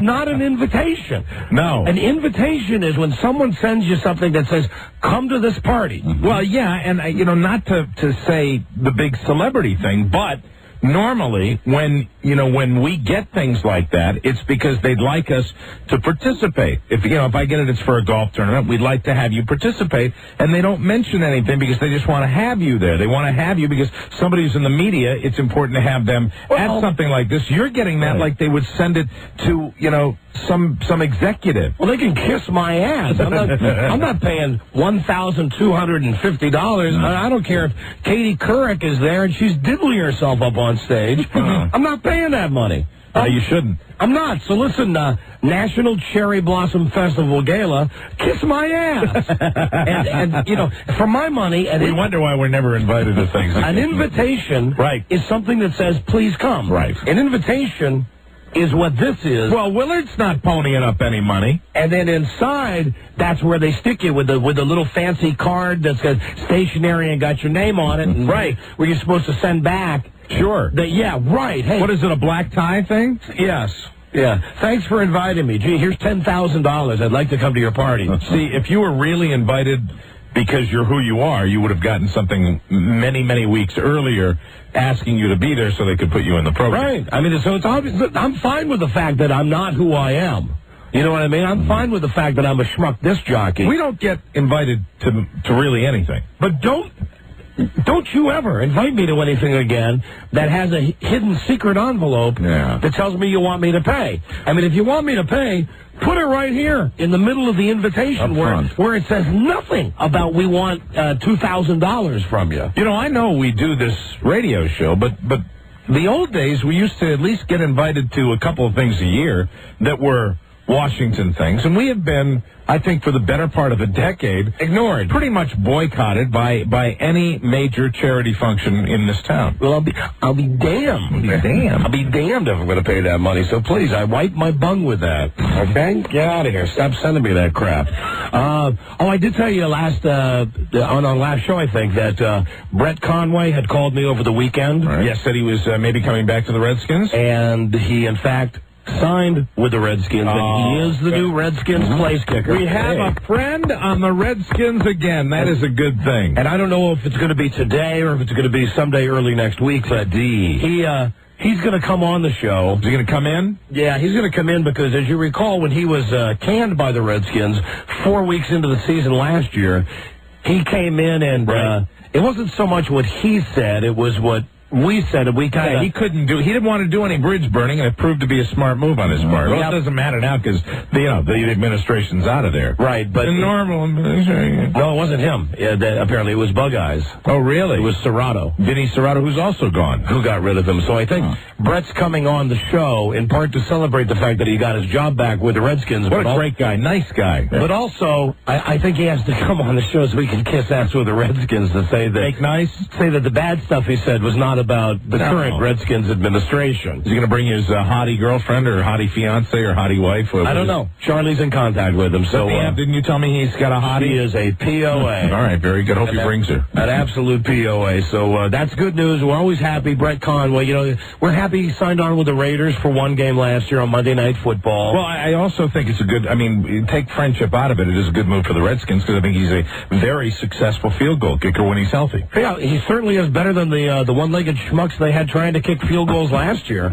not an invitation. No. An invitation is when someone sends you something that says, come to this party. Mm-hmm. Well, yeah, and, not to say the big celebrity thing, but... Normally, when we get things like that, it's because they'd like us to participate. If I get it, it's for a golf tournament. We'd like to have you participate, and they don't mention anything because they just want to have you there. They want to have you because somebody who's in the media, it's important to have them at something like this. You're getting that like they would send it to, some executive. Well, they can kiss my ass. I'm not paying $1,250. I don't care if Katie Couric is there and she's diddling herself up on stage. I'm not paying that money. You shouldn't. I'm not. So listen, National Cherry Blossom Festival Gala, kiss my ass. and, you know, for my money... We wonder why we're never invited to things. An invitation is something that says, please come. Right. An invitation is what this is. Well, Willard's not ponying up any money. And then inside, that's where they stick you with the little fancy card that's got stationery and got your name on it. And where you're supposed to send back. Sure. Hey. What is it, a black tie thing? Yes. Yeah. Thanks for inviting me. Gee, here's $10,000. I'd like to come to your party. See, if you were really invited because you're who you are, you would have gotten something many, many weeks earlier asking you to be there so they could put you in the program. Right. I mean, so it's obvious. I'm fine with the fact that I'm not who I am. You know what I mean? I'm fine with the fact that I'm a schmuck disc jockey. We don't get invited to really anything. But don't you ever invite me to anything again that has a hidden secret envelope that tells me you want me to pay. I mean, if you want me to pay, put it right here in the middle of the invitation where it says nothing about we want $2,000 from you. You know, I know we do this radio show, but the old days we used to at least get invited to a couple of things a year that were Washington things, and we have been, I think, for the better part of a decade, ignored, pretty much boycotted by any major charity function in this town. Well, I'll be damned. I'll be damned if I'm going to pay that money. So please, I wipe my bung with that. Okay, get out of here. Stop sending me that crap. I did tell you on our last show, I think, that Brett Conway had called me over the weekend. Right. Yes, said he was maybe coming back to the Redskins, and he, in fact, signed with the Redskins, and he is the new Redskins place kicker. We have a friend on the Redskins again. That is a good thing. And I don't know if it's going to be today or if it's going to be someday early next week, but he's going to come on the show. Is he going to come in? Yeah, he's going to come in because, as you recall, when he was canned by the Redskins 4 weeks into the season last year, he came in and it wasn't so much what he said, it was what we said. We kind of... he didn't want to do any bridge burning, and it proved to be a smart move on his part. Well, it doesn't matter now because, the administration's out of there. Right, but... The normal administration. No, it wasn't him. Apparently, it was Bug Eyes. Oh, really? It was Serrato. Vinny Serrato, who's also gone. Who got rid of him. So I think Brett's coming on the show in part to celebrate the fact that he got his job back with the Redskins. What a great guy. Nice guy. But also, I think he has to come on the show so we can kiss ass with the Redskins to say that... Make nice? Say that the bad stuff he said was not about the current Redskins administration. Is he going to bring his hottie girlfriend or hottie fiance or hottie wife? I don't know. Charlie's in contact with him. So didn't you tell me he's got a hottie? He is a POA. All right, very good. Hope he brings her. An absolute POA. So that's good news. We're always happy. Brett Conway, we're happy he signed on with the Raiders for one game last year on Monday Night Football. Well, I also think it's a good, take friendship out of it. It is a good move for the Redskins because I think he's a very successful field goal kicker when he's healthy. Yeah, he certainly is better than the one-legged schmucks they had trying to kick field goals last year.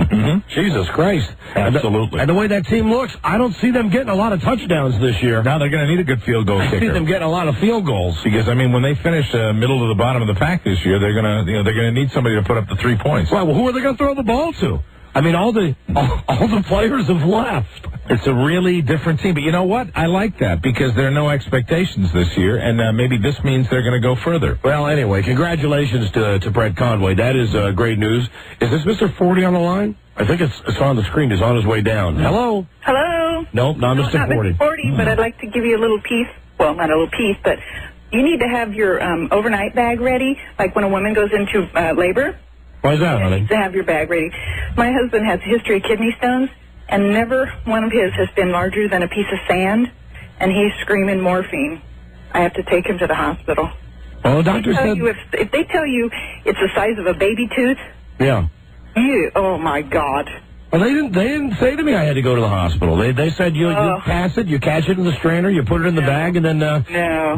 Jesus Christ. Absolutely. And the way that team looks, I don't see them getting a lot of touchdowns this year. Now they're going to need a good field goal kicker. I see them getting a lot of field goals. Because, when they finish middle to the bottom of the pack this year, they're going to need somebody to put up the 3 points. Well, who are they going to throw the ball to? All the players have left. It's a really different team. But you know what? I like that because there are no expectations this year, and maybe this means they're going to go further. Well, anyway, congratulations to Brett Conway. That is great news. Is this Mr. 40 on the line? I think it's on the screen. He's on his way down. Hello? Hello? Nope, not Mr. 40. Not Mr. 40, but I'd like to give you a little piece. Well, not a little piece, but you need to have your overnight bag ready, like when a woman goes into labor. Why is that, honey? To have your bag ready. My husband has a history of kidney stones, and never one of his has been larger than a piece of sand, and he's screaming morphine. I have to take him to the hospital. Well, the doctor said... If they tell you it's the size of a baby tooth... Yeah. Oh, my God. Well, they didn't say to me I had to go to the hospital. They said you pass it, you catch it in the strainer, you put it in the bag, and then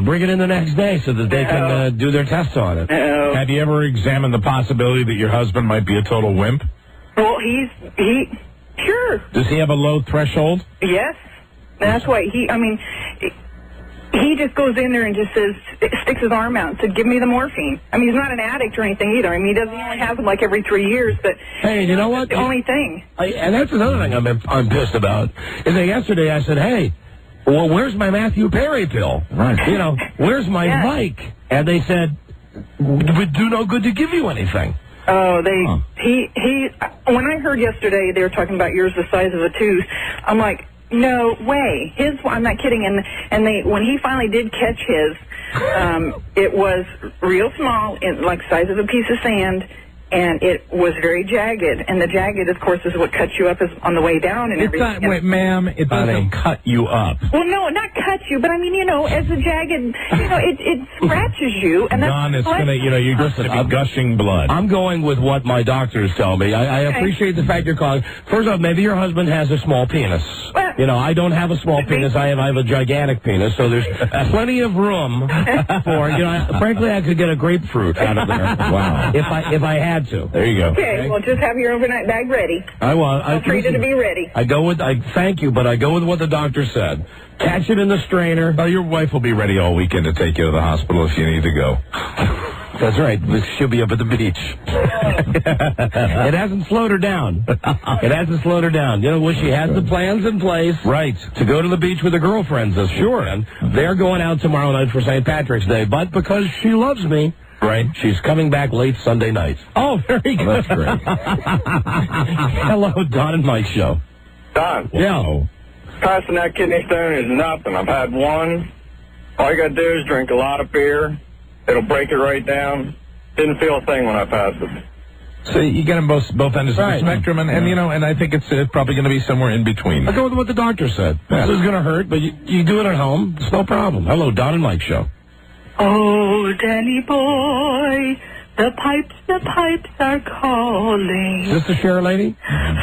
bring it in the next day so that they can do their tests on it. No. Have you ever examined the possibility that your husband might be a total wimp? Well, sure. Does he have a low threshold? Yes. That's why he he just goes in there and just sticks his arm out and said, give me the morphine. I mean, he's not an addict or anything either. I mean, he only has them like every 3 years, but hey, you know what? That's the only thing. And that's another thing I'm pissed about. Is that yesterday I said, hey, well, where's my Matthew Perry pill? Right. You know, where's my Mike? And they said, would do no good to give you anything. Oh, when I heard yesterday they were talking about yours the size of a tooth, I'm like, no way. I'm not kidding. And when he finally did catch his, it was real small, like size of a piece of sand, and it was very jagged. And the jagged, of course, is what cuts you up on the way down and everything. Wait, ma'am, it doesn't cut you up. Well, no, not cut you, but I mean, as a jagged, it scratches you. And Don is going to, you're just going to be gushing blood. I'm going with what my doctors tell me. I appreciate the fact you're calling. First off, maybe your husband has a small penis. Well, I don't have a small penis. I have a gigantic penis, so there's plenty of room for, frankly, I could get a grapefruit out of there. Wow. If I had to. There you go. Okay, well, just have your overnight bag ready. I will. I'll treat it to be ready. Thank you, but I go with what the doctor said. Catch it in the strainer. Well, your wife will be ready all weekend to take you to the hospital if you need to go. That's right. She'll be up at the beach. It hasn't slowed her down. It hasn't slowed her down. She has the plans in place. Right. To go to the beach with her girlfriends this weekend. They're going out tomorrow night for St. Patrick's Day. But because she loves me, right, she's coming back late Sunday night. Oh, very good. That's great. Hello, Don and Mike Show. Don. Yeah. Passing that kidney stone is nothing. I've had one. All you got to do is drink a lot of beer. It'll break it right down. Didn't feel a thing when I passed it. So you get them both ends of the spectrum, and I think it's probably going to be somewhere in between. I'll go with what the doctor said. Yeah. This is going to hurt, but you do it at home. It's no problem. Hello, Don and Mike Show. Oh, Danny boy, the pipes are calling. Is this the Cheryl lady?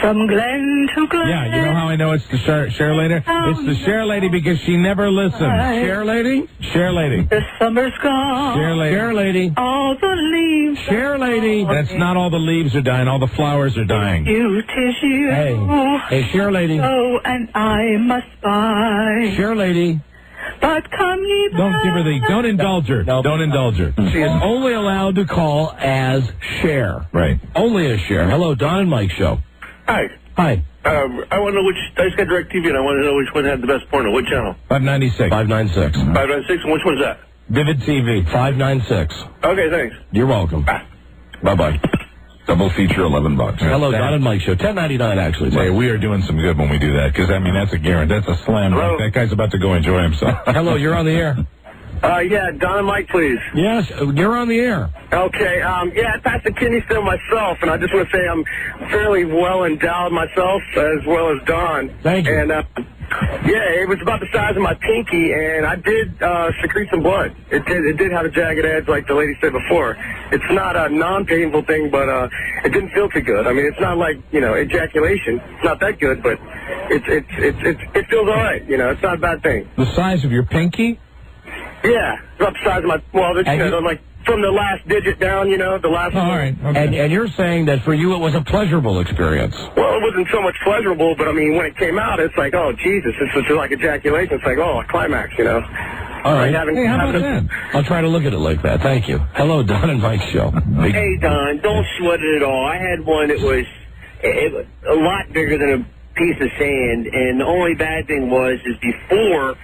From Glen to Glen. Yeah, you know how I know it's the Cheryl lady? It's the Cheryl lady because she never listens. Cheryl lady? Cheryl lady. The summer's gone. Cheryl lady. All the leaves. Cheryl lady. That's not all the leaves are dying. All the flowers are dying. Tis you. Hey, Cheryl lady. Oh, and I must buy. Cheryl lady. But come ye back. Don't give her don't indulge her. No. Don't indulge her. She is only allowed to call as Cher. Right. Only as Cher. Hello, Don and Mike Show. Hi. Hi. I want to know I just got DirecTV, and I want to know which one had the best porno. What channel? 596. 596. 596, and which one's that? Vivid TV. 596. Okay, thanks. You're welcome. Bye-bye. Double feature, $11. Hello, Don and Mike Show. $10.99, actually. Hey, we are doing some good when we do that, because, that's a guarantee. That's a slam. Hello? That guy's about to go enjoy himself. Hello, you're on the air. Yeah, Don and Mike, please. Yes, you're on the air. Okay, I passed the kidney stone myself, and I just want to say I'm fairly well endowed myself, as well as Don. Thank you. And, it was about the size of my pinky, and I did secrete some blood. It did have a jagged edge, like the lady said before. It's not a non-painful thing, but it didn't feel too good. I mean, it's not like ejaculation. It's not that good, but it feels all right. It's not a bad thing. The size of your pinky? Yeah, it's about the size of my like from the last digit down. The last. All right. Okay. And you're saying that for you it was a pleasurable experience. Well, it wasn't so much pleasurable, but I mean, when it came out, it's like, oh Jesus, it's like ejaculation. It's like, oh, a climax. All right. Hey, how about that? I'll try to look at it like that. Thank you. Hello, Don and Mike Show. Hey, Don, don't sweat it at all. I had one that was a lot bigger than a piece of sand, and the only bad thing is before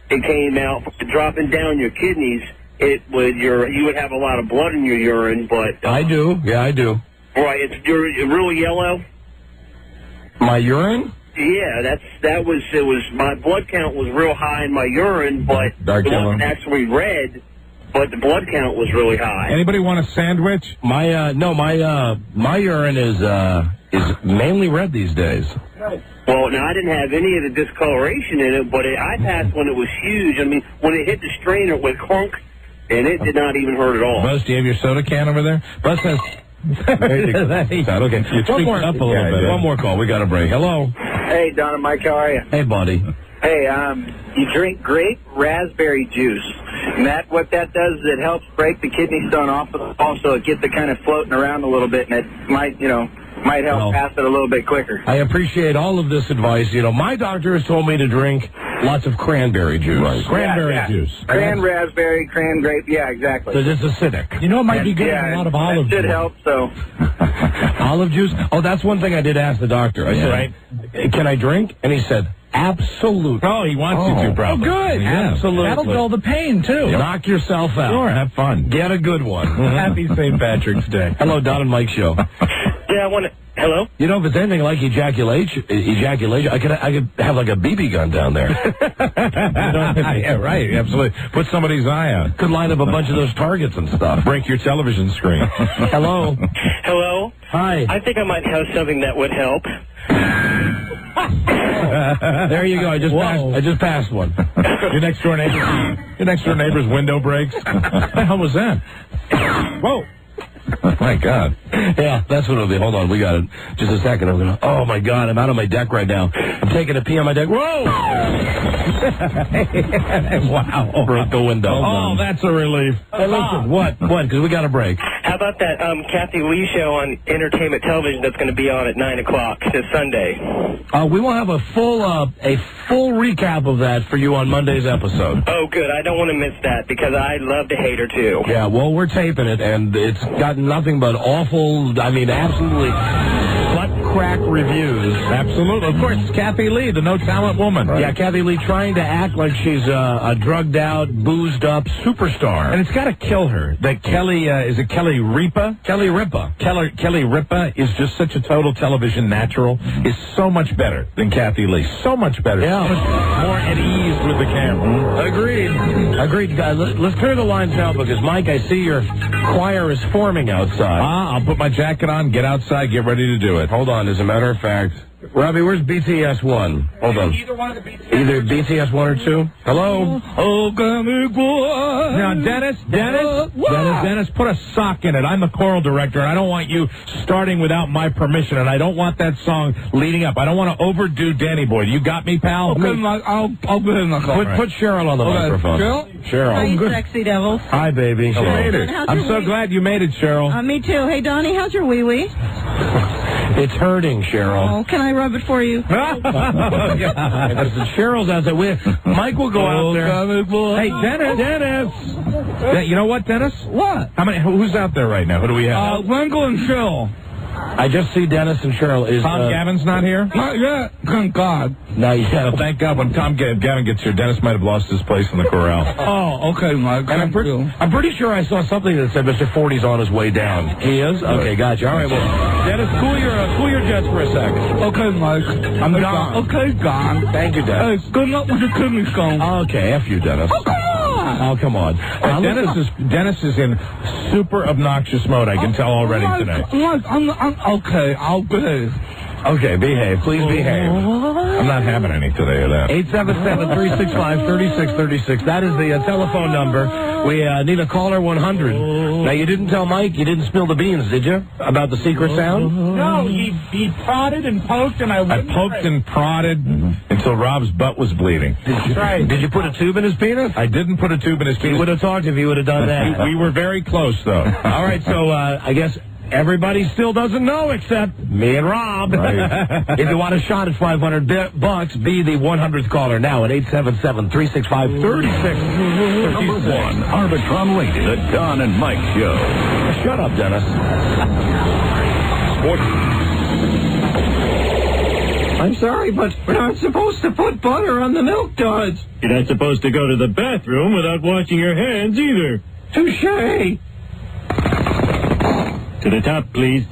it came out, dropping down your kidneys, you would have a lot of blood in your urine, but... I do. Yeah, I do. Right, you're real yellow? My urine? Yeah, it was my blood count was real high in my urine, but Dark it yellow. wasn't actually red, but the blood count was really high. Anybody want a sandwich? My urine is mainly red these days. Well, now, I didn't have any of the discoloration in it, but I passed when it was huge. I mean, when it hit the strainer, it went clunk, and it did not even hurt at all. Buzz, do you have your soda can over there? Buzz says... Okay, you tweaked it up a little bit. One more call. We got a break. Hello. Hey, Don and Mike, how are you? Hey, buddy. Hey, you drink grape raspberry juice. And what that does is it helps break the kidney stone off, but also it gets it kind of floating around a little bit, and it might, might help pass it a little bit quicker. I appreciate all of this advice. You know, my doctor has told me to drink lots of cranberry juice. Right. Cranberry juice. Cran raspberry, cran grape. Yeah, exactly. Because it's acidic. You know, it might be good in a lot of olive juice. It should help, so. Olive juice? Oh, that's one thing I did ask the doctor. I said, can I drink? And he said, absolutely. Oh, he wants you to, probably. Oh, good. Yeah. Absolutely. That'll dull the pain, too. Knock yourself out. Sure, have fun. Get a good one. Happy St. Patrick's Day. Hello, Don and Mike Show. Yeah, I want to... Hello? You know, if it's anything like ejaculation, I could have like a BB gun down there. Yeah, right, absolutely. Put somebody's eye out. Could line up a bunch of those targets and stuff. Break your television screen. Hello? Hello? Hi. I think I might have something that would help. There you go. I just passed one. Your next door neighbor's window breaks. What the hell was that? Whoa. Oh, my God. Yeah, that's what it'll be. Hold on, we got it. Just a second. I'm gonna. Oh my God, I'm out on my deck right now. I'm taking a pee on my deck. Whoa! Wow! Broke the window. Oh, that's a relief. Hey, listen, what? Because we got a break. How about that Kathy Lee show on entertainment television that's going to be on at 9 o'clock this Sunday? We will have a full recap of that for you on Monday's episode. Oh, good. I don't want to miss that because I love to hate her, too. Yeah, well, we're taping it, and it's got nothing but awful, I mean, absolutely butt-crack reviews. Absolutely. Of course, it's Kathy Lee, the no-talent woman. Right. Yeah, Kathy Lee trying to act like she's a drugged-out, boozed-up superstar. And it's got to kill her. That Kelly, is it Kelly Ripa? Kelly Ripa. Kelly Ripa is just such a total television natural. Is so much better than Kathy Lee. So much better. Yeah. So much more at ease with the camera. Agreed, guys. Let's clear the lines now because, Mike, I see your choir is forming outside. I'll put my jacket on, get outside, get ready to do it. Hold on. As a matter of fact, Robbie, where's BTS 1? Hold on. Either one of the BTS. Either BTS 1 or 2? Hello? Now, Dennis, put a sock in it. I'm the choral director, and I don't want you starting without my permission, and I don't want that song leading up. I don't want to overdo Danny Boy. You got me, pal? Okay, I'll put it in the car. Put Cheryl on the microphone. Cheryl? Hey, sexy devils. Hi, baby. She made it. I'm so glad you made it, Cheryl. Me too. Hey, Donnie, how's your wee-wee? It's hurting, Cheryl. Oh, can I rub it for you? Cheryl's out there. Mike will go out there. Hey, Dennis. You know what, Dennis? What? Who's out there right now? Who do we have? Wendell and Cheryl. I just see Dennis and Cheryl. Is Tom Gavin's not here? Not yet. Thank God. Not yet. Well, thank God when Tom Gavin gets here, Dennis might have lost his place in the corral. Oh, okay, Mike. And I'm pretty sure I saw something that said Mr. 40's on his way down. He is? Okay, gotcha. All right, well, Dennis, cool your jets for a sec. Okay, Mike. I'm gone. Okay, gone. Thank you, Dennis. Hey, good luck with your kidney stone. Okay, F you, Dennis. Oh, come on. Dennis is in super obnoxious mode, I can tell already today. Okay, I'll behave. Okay, behave. Please behave. I'm not having any today of that. 877-365-3636. That is the telephone number. We need a caller 100. Now, you didn't tell Mike, you didn't spill the beans, did you? About the secret sound? No, he prodded and poked, and I poked and prodded until Rob's butt was bleeding. Did you put a tube in his penis? I didn't put a tube in his penis. He would have talked if he would have done that. We were very close, though. All right, so I guess everybody still doesn't know except me and Rob. Right. If you want a shot at $500, be the 100th caller now at 877-365-3636. Number 1, Arbitron Radio, the Don and Mike Show. Shut up, Dennis. I'm sorry, but we're not supposed to put butter on the milk duds. You're not supposed to go to the bathroom without washing your hands either. Touché. To the top, please.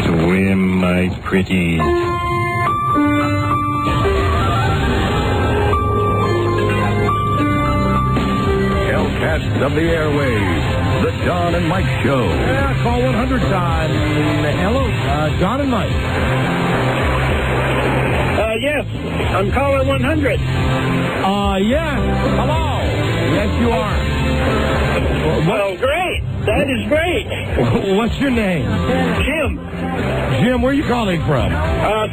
Swim, my pretty. Hellcats of the airwaves, the Don and Mike Show. Yeah, call 100 time. Hello, Don and Mike. Yes, I'm caller 100. Yes. Hello. Yes, you are. Well, great. That is great. What's your name? Jim. Jim, where are you calling from?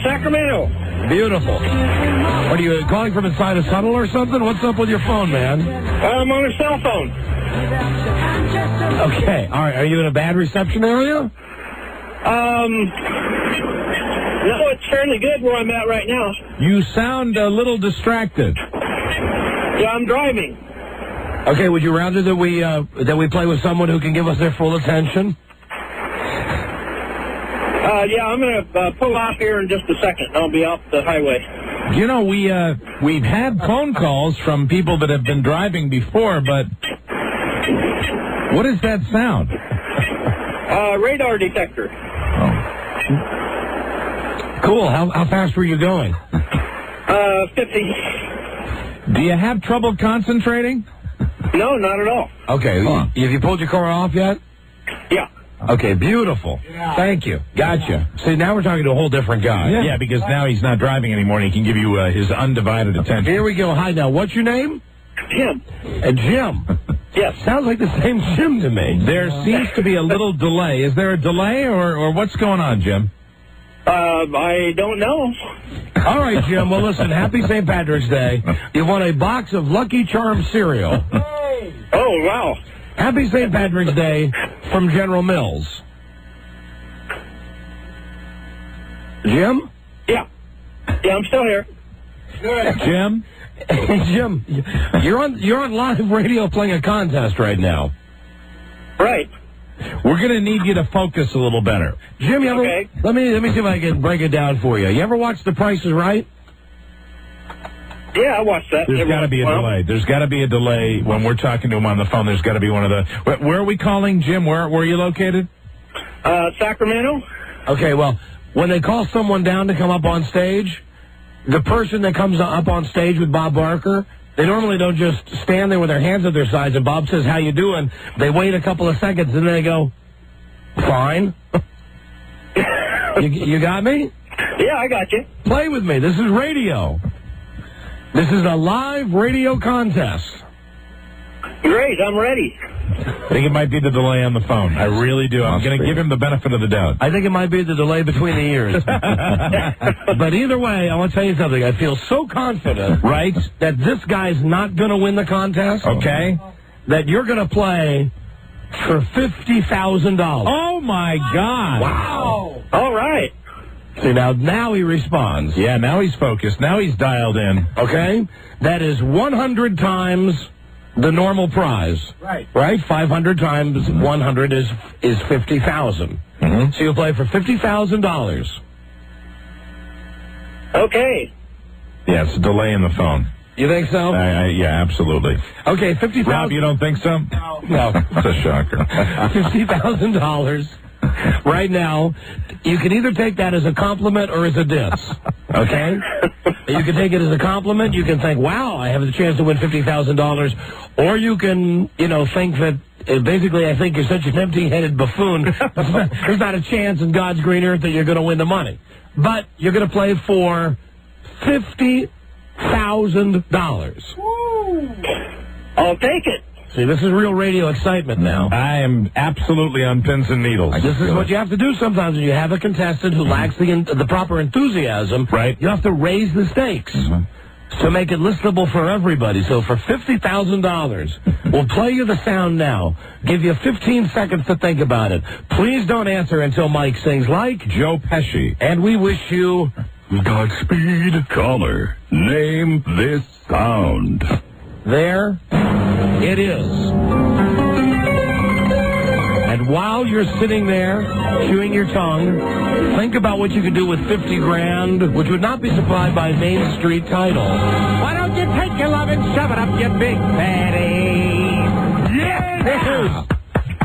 Sacramento. Beautiful. What are you calling from inside a tunnel or something? What's up with your phone, man? I'm on a cell phone. Okay. All right. Are you in a bad reception area? No, it's fairly good where I'm at right now. You sound a little distracted. Yeah, I'm driving. Okay, would you rather that we play with someone who can give us their full attention? Yeah, I'm going to pull off here in just a second. I'll be off the highway. You know, we've had phone calls from people that have been driving before, but what does that sound? Radar detector. Cool. How fast were you going? 50. Do you have trouble concentrating? No, not at all. Okay. Have you pulled your car off yet? Yeah. Okay, beautiful. Yeah. Thank you. Gotcha. See, now we're talking to a whole different guy. Yeah, because now he's not driving anymore, and he can give you his undivided attention. Here we go. Hi, now, what's your name? Jim. Jim? Yes. Sounds like the same Jim to me. There seems to be a little delay. Is there a delay, or what's going on, Jim? I don't know. All right, Jim. Well, listen, happy St. Patrick's Day. You won a box of Lucky Charms cereal. Hey. Oh, wow. Happy St. Patrick's Day from General Mills. Jim? Yeah. Yeah, I'm still here. Good. Jim? Jim, you're on live radio playing a contest right now. Right. We're going to need you to focus a little better. Jim, you ever, okay. Let me see if I can break it down for you. You ever watch The Price is Right? Yeah, I watched that. There's got to be a delay. There's got to be a delay when we're talking to him on the phone. There's got to be one of the... Where are we calling, Jim? Where are you located? Sacramento. Okay, well, when they call someone down to come up on stage, the person that comes up on stage with Bob Barker, they normally don't just stand there with their hands at their sides and Bob says, how you doing? They wait a couple of seconds and then they go, fine. you got me? Yeah, I got you. Play with me. This is radio. This is a live radio contest. Great, I'm ready. I think it might be the delay on the phone. I really do. I'm going to give him the benefit of the doubt. I think it might be the delay between the ears. But either way, I want to tell you something. I feel so confident, right, that this guy's not going to win the contest. Okay. That you're going to play for $50,000. Oh, my God. Wow. All right. See, now he responds. Yeah, now he's focused. Now he's dialed in. Okay? That is 100 times the normal prize. Right. Right? 500 times 100 is 50,000. Mm-hmm. So you'll play for $50,000. Okay. Yeah, it's a delay in the phone. You think so? Yeah, absolutely. Okay, $50,000. Rob, you don't think so? No. It's a shocker. $50,000 right now. You can either take that as a compliment or as a diss. Okay? You can take it as a compliment. You can think, wow, I have the chance to win $50,000. Or you can, think that, basically, I think you're such an empty-headed buffoon. There's not a chance in God's green earth that you're going to win the money. But you're going to play for $50,000. I'll take it. See, this is real radio excitement now. I am absolutely on pins and needles. This is what you have to do sometimes when you have a contestant who lacks the proper enthusiasm. Right. You have to raise the stakes to make it listenable for everybody. So for $50,000, we'll play you the sound now. Give you 15 seconds to think about it. Please don't answer until Mike sings like Joe Pesci. And we wish you Godspeed. Caller, name this sound. There it is. And while you're sitting there, chewing your tongue, think about what you could do with $50,000, which would not be supplied by Main Street Title. Why don't you take your love and shove it up, you big fatty? Yeah!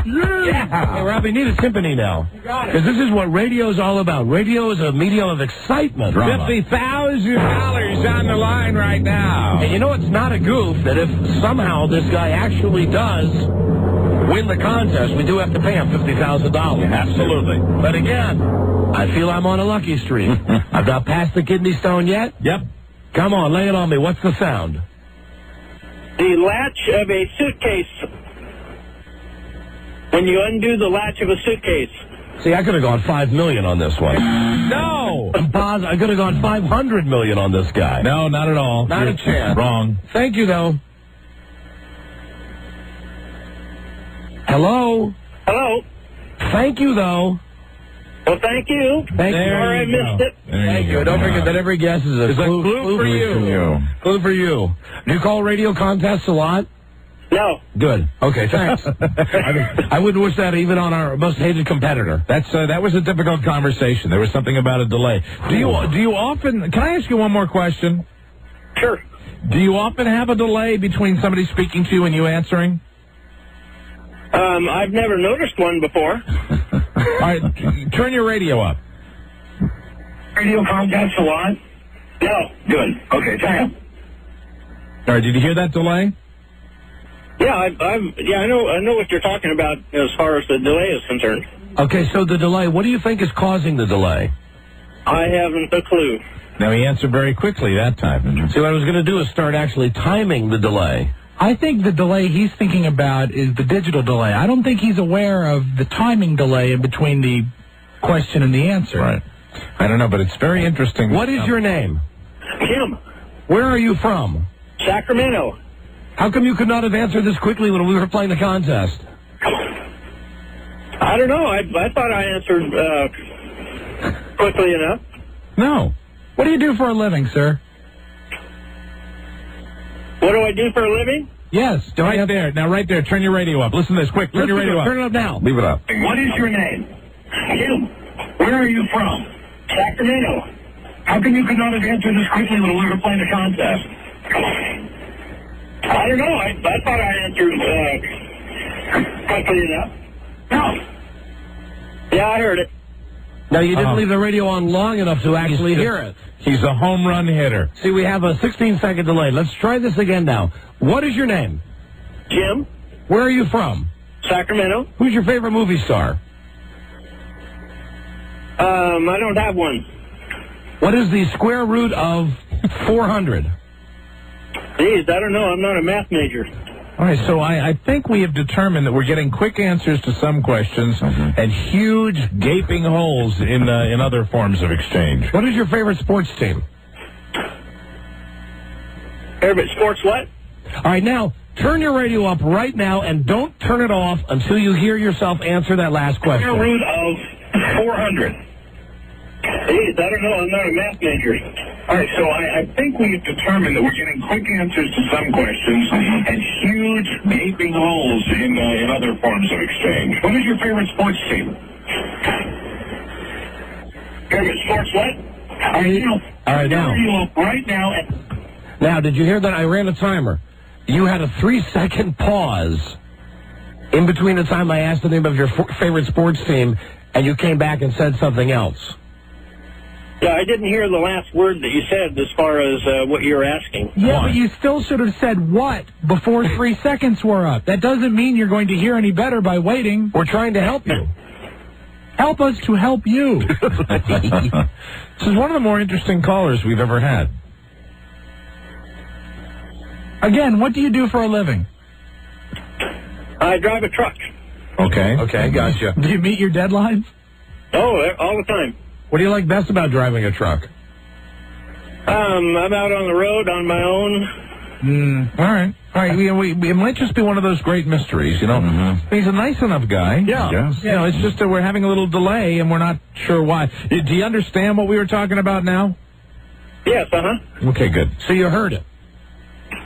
Yeah! Hey, Rob, we need a symphony now. Because this is what radio is all about. Radio is a medium of excitement. $50,000 on the line right now. And you know it's not a goof that if somehow this guy actually does win the contest, we do have to pay him $50,000. Absolutely. But again, I feel I'm on a lucky streak. I've not passed the kidney stone yet. Yep. Come on, lay it on me. What's the sound? The latch of a suitcase. When you undo the latch of a suitcase. See, I could have gone $5 million on this one. No! I could have gone $500 million on this guy. No, not at all. Not a chance. Wrong. Thank you, though. Hello? Hello? Thank you, though. Well, thank you. Thank you. Sorry I missed it. Thank you. Don't forget that every guess is a clue for you. Clue for you. Do you call radio contests a lot? No. Good. Okay, thanks. I wouldn't wish that even on our most hated competitor. That was a difficult conversation. There was something about a delay. Do you often? Can I ask you one more question? Sure. Do you often have a delay between somebody speaking to you and you answering? I've never noticed one before. All right, turn your radio up. Radio contacts a lot? No. Good. Okay, thanks. All right, did you hear that delay? Yeah, I know what you're talking about as far as the delay is concerned. Okay, so the delay, what do you think is causing the delay? I haven't a clue. Now, he answered very quickly that time. See, what I was going to do is start actually timing the delay. I think the delay he's thinking about is the digital delay. I don't think he's aware of the timing delay in between the question and the answer. Right. I don't know, but it's very interesting. What is your name? Jim. Where are you from? Sacramento. How come you could not have answered this quickly when we were playing the contest? I don't know. I thought I answered quickly enough. No. What do you do for a living, sir? What do I do for a living? Yes. Right there. Now, right there. Turn your radio up. Listen to this. Quick. Turn your radio up. Turn it up now. Leave it up. What is your name? Jim. Where are you from? Sacramento. How come you could not have answered this quickly when we were playing the contest? I don't know. I thought I answered quickly enough. No. Yeah, I heard it. Now, you didn't leave the radio on long enough to actually hear it. He's a home run hitter. See, we have a 16-second delay. Let's try this again now. What is your name? Jim. Where are you from? Sacramento. Who's your favorite movie star? I don't have one. What is the square root of 400? Geez, I don't know. I'm not a math major. All right, so I think we have determined that we're getting quick answers to some questions and huge gaping holes in other forms of exchange. What is your favorite sports team? Favorite sports what? All right, now, turn your radio up right now and don't turn it off until you hear yourself answer that last question. Square root of 400. Geez, I don't know. I'm not a math major. All right, so I think we've determined that we're getting quick answers to some questions and huge gaping holes in other forms of exchange. What is your favorite sports team? Favorite sports what? All right, now. Right now. Now, did you hear that? I ran a timer. You had a 3-second pause in between the time I asked the name of your favorite sports team and you came back and said something else. Yeah, I didn't hear the last word that you said as far as what you were asking. Yeah, but you still should have said what before 3 seconds were up. That doesn't mean you're going to hear any better by waiting. We're trying to help you. Help us to help you. This is one of the more interesting callers we've ever had. Again, what do you do for a living? I drive a truck. Okay. Okay, gotcha. Do you meet your deadlines? Oh, all the time. What do you like best about driving a truck? I'm out on the road on my own. All right. It might just be one of those great mysteries, you know. He's a nice enough guy. Yeah. Yes. You know, it's just that we're having a little delay, and we're not sure why. Do you understand what we were talking about now? Yes, uh-huh. Okay, good. So you heard it.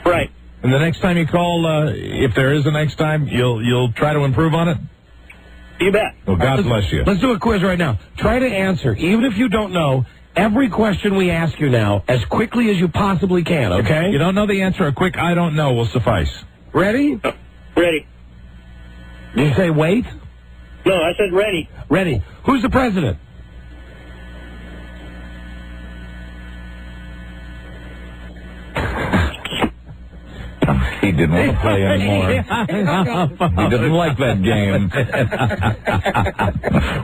Right. And the next time you call, if there is a next time, you'll try to improve on it? You bet. Well, God bless you. Let's do a quiz right now. Try to answer, even if you don't know, every question we ask you now as quickly as you possibly can, okay? If you don't know the answer, a quick I don't know will suffice. Ready? Ready. Did you say wait? No, I said ready. Ready. Who's the president? He didn't want to play anymore. He didn't like that game.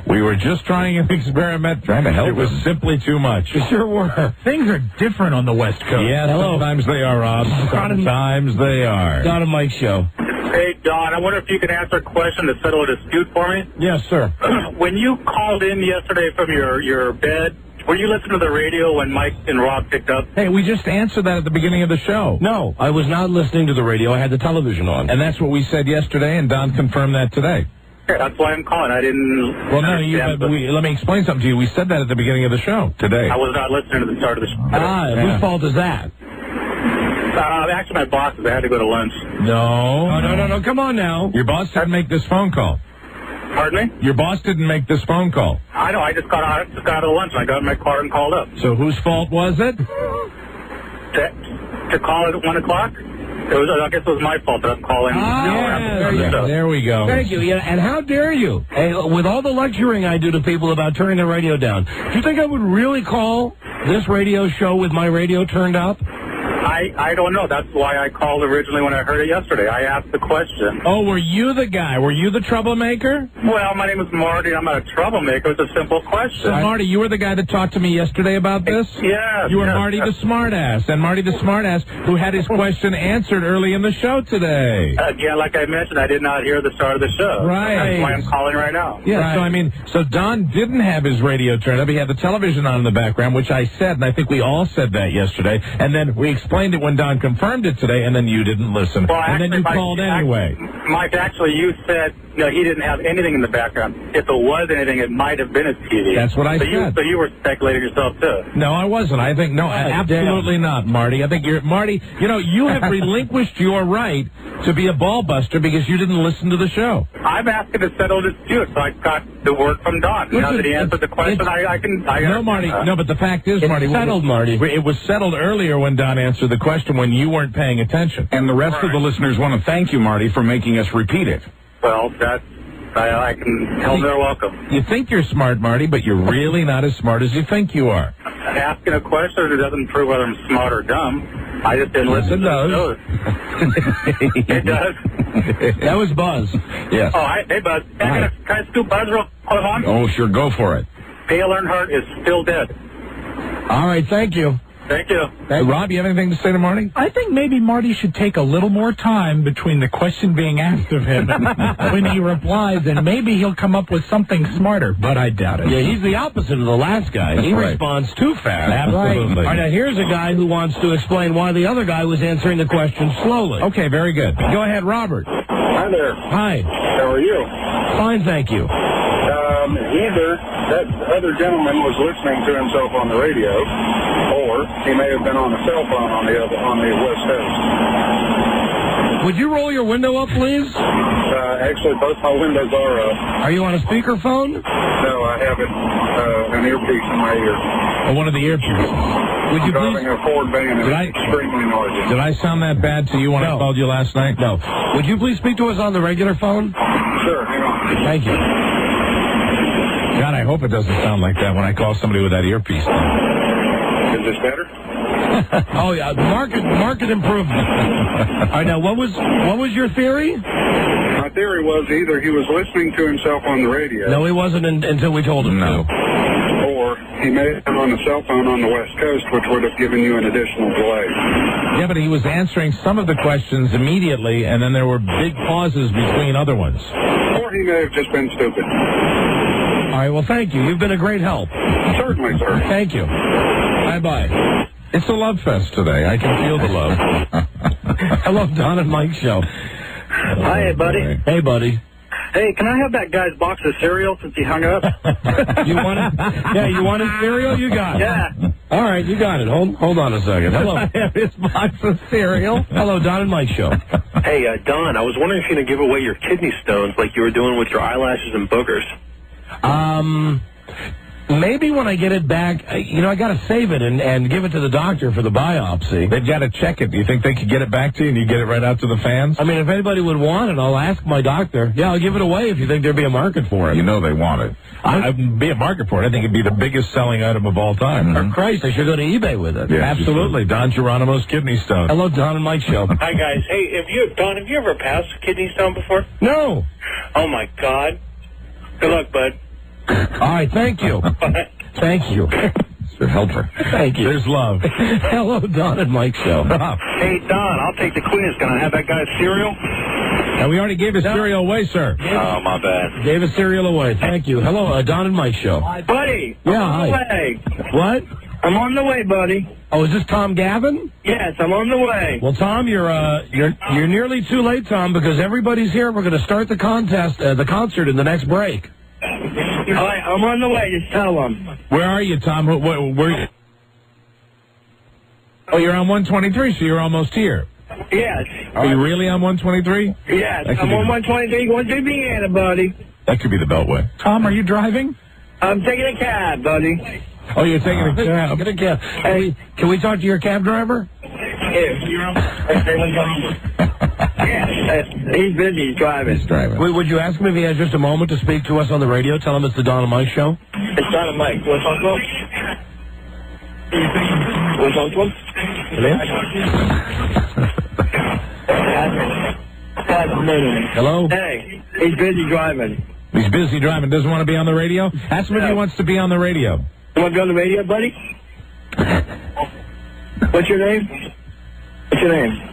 We were just trying an experiment. Trying to help. It was simply too much. You sure were. Things are different on the West Coast. Yeah, sometimes they are, Rob. Sometimes they are. Don and Mike show. Hey, Don, I wonder if you can answer a question to settle a dispute for me? Yes, sir. When you called in yesterday from your bed, were you listening to the radio when Mike and Rob picked up? Hey, we just answered that at the beginning of the show. No, I was not listening to the radio. I had the television on. And that's what we said yesterday, and Don confirmed that today. That's why I'm calling. I didn't. Well, no, let me explain something to you. We said that at the beginning of the show today. I was not listening to the start of the show. Whose fault is that? Actually, my boss's. I had to go to lunch. No. Come on now. Your boss didn't make this phone call. Pardon me? Your boss didn't make this phone call. I know. I just got out of the lunch, and I got in my car and called up. So whose fault was it? To call it at 1 o'clock? I guess it was my fault that I'm calling. There we go. Thank you. Yeah, and how dare you? Hey, with all the lecturing I do to people about turning the radio down, do you think I would really call this radio show with my radio turned up? I don't know. That's why I called originally when I heard it yesterday. I asked the question. Oh, were you the guy? Were you the troublemaker? Well, my name is Marty. I'm not a troublemaker. It's a simple question. So, Marty, you were the guy that talked to me yesterday about this? Yes. You were Marty the smartass. And Marty the smartass who had his question answered early in the show today. Again, like I mentioned, I did not hear the start of the show. Right. That's why I'm calling right now. Yeah, Right. So Don didn't have his radio turned up. He had the television on in the background, which I said, and I think we all said that yesterday. And then we explained it when Don confirmed it today, and then you didn't listen. Well, and then you called anyway. Mike, actually, you said he didn't have anything in the background. If it was anything, it might have been his TV. That's what I said. So you were speculating yourself, too. No, I wasn't. I think, absolutely not, Marty. I think Marty, you have relinquished your right to be a ball buster because you didn't listen to the show. I'm asking to settle a dispute, so I got the word from Don. Now that he answered the question, I can... No, Marty, but the fact is, Marty... It's settled, Marty. It was settled earlier when Don answered the question when you weren't paying attention. And the rest of the listeners want to thank you, Marty, for making us repeat it. Well, I can tell them they're welcome. You think you're smart, Marty, but you're really not as smart as you think you are. Asking a question it doesn't prove whether I'm smart or dumb. I just didn't listen to the show. It does. That was Buzz. Yes. Oh, hey, Buzz. Can I scoop Buzz real quick on? Oh, sure, go for it. Dale Earnhardt is still dead. All right, thank you. Thank you. Rob, you have anything to say to Marty? I think maybe Marty should take a little more time between the question being asked of him when he replies, and maybe he'll come up with something smarter, but I doubt it. Yeah, he's the opposite of the last guy. He responds too fast. Absolutely. All right, now here's a guy who wants to explain why the other guy was answering the question slowly. Okay, very good. Go ahead, Robert. Hi there. Hi. How are you? Fine, thank you. Either that other gentleman was listening to himself on the radio, or he may have been on a cell phone on the West Coast. Would you roll your window up, please? Actually, both my windows are up. Are you on a speakerphone? No, I haven't. An earpiece in my ear. Oh, one of the earpieces. Would you driving a Ford van and it's extremely noisy. Did I sound that bad to you when I called you last night? No. Would you please speak to us on the regular phone? Sure, hang on. Thank you. God, I hope it doesn't sound like that when I call somebody with that earpiece. Is this better? Oh yeah, market improvement. All right, now what was your theory? My theory was either he was listening to himself on the radio. No, he wasn't until we told him to. Or he may have been on a cell phone on the West Coast, which would have given you an additional delay. Yeah, but he was answering some of the questions immediately, and then there were big pauses between other ones. Or he may have just been stupid. All right, well, thank you. You've been a great help. Certainly, sir. Thank you. Bye-bye. It's a love fest today. I can feel the love. Hello, Don and Mike Show. Hi, buddy. Hey, buddy. Hey, can I have that guy's box of cereal since he hung up? You want it? Yeah, you want his cereal? You got it. Yeah. All right, you got it. Hold on a second. Hello. I have his box of cereal. Hello, Don and Mike Show. Hey, Don, I was wondering if you're going to give away your kidney stones like you were doing with your eyelashes and boogers. Maybe when I get it back, I got to save it and give it to the doctor for the biopsy. They've got to check it. Do you think they could get it back to you and you get it right out to the fans? I mean, if anybody would want it, I'll ask my doctor. Yeah, I'll give it away if you think there'd be a market for it. You know they want it. I'd be a market for it. I think it'd be the biggest selling item of all time. For Christ, I should go to eBay with it. Yeah, absolutely. Don Geronimo's kidney stone. Hello, Don and Mike Show. Hi, guys. Hey, Don, have you ever passed a kidney stone before? No. Oh, my God. Good luck, bud. All right, thank you. Thank you. Mr. Helper. Thank you. There's love. Hello, Don and Mike Show. Hey, Don, I'll take the quiz. Can I have that guy's cereal? And we already gave his cereal away, sir. Oh, my bad. Gave his cereal away. Thank you. Hello, Don and Mike Show. Buddy. Yeah, hi. Away. What? I'm on the way, buddy. Oh, is this Tom Gavin? Yes, I'm on the way. Well, Tom, you're nearly too late, Tom, because everybody's here. We're going to start the concert in the next break. All right, I'm on the way. Just tell them. Where are you, Tom? Where? Oh, you're on 123, so you're almost here. Yes. Are you really on 123? Yes, I'm on 123 going to Indiana, buddy. That could be the Beltway. Tom, are you driving? I'm taking a cab, buddy. Oh, you're taking a cab. Get a cab. Hey, can we talk to your cab driver? Yes, you're on. Yes, he's busy. He's driving. He's driving. Would you ask him if he has just a moment to speak to us on the radio? Tell him it's the Don and Mike show. It's Don and Mike. What's on to him? What's on to him? Hello? Hey, he's busy driving. He's busy driving. Doesn't want to be on the radio? Ask him if he wants to be on the radio. You want to be on the radio, buddy? What's your name? What's your name?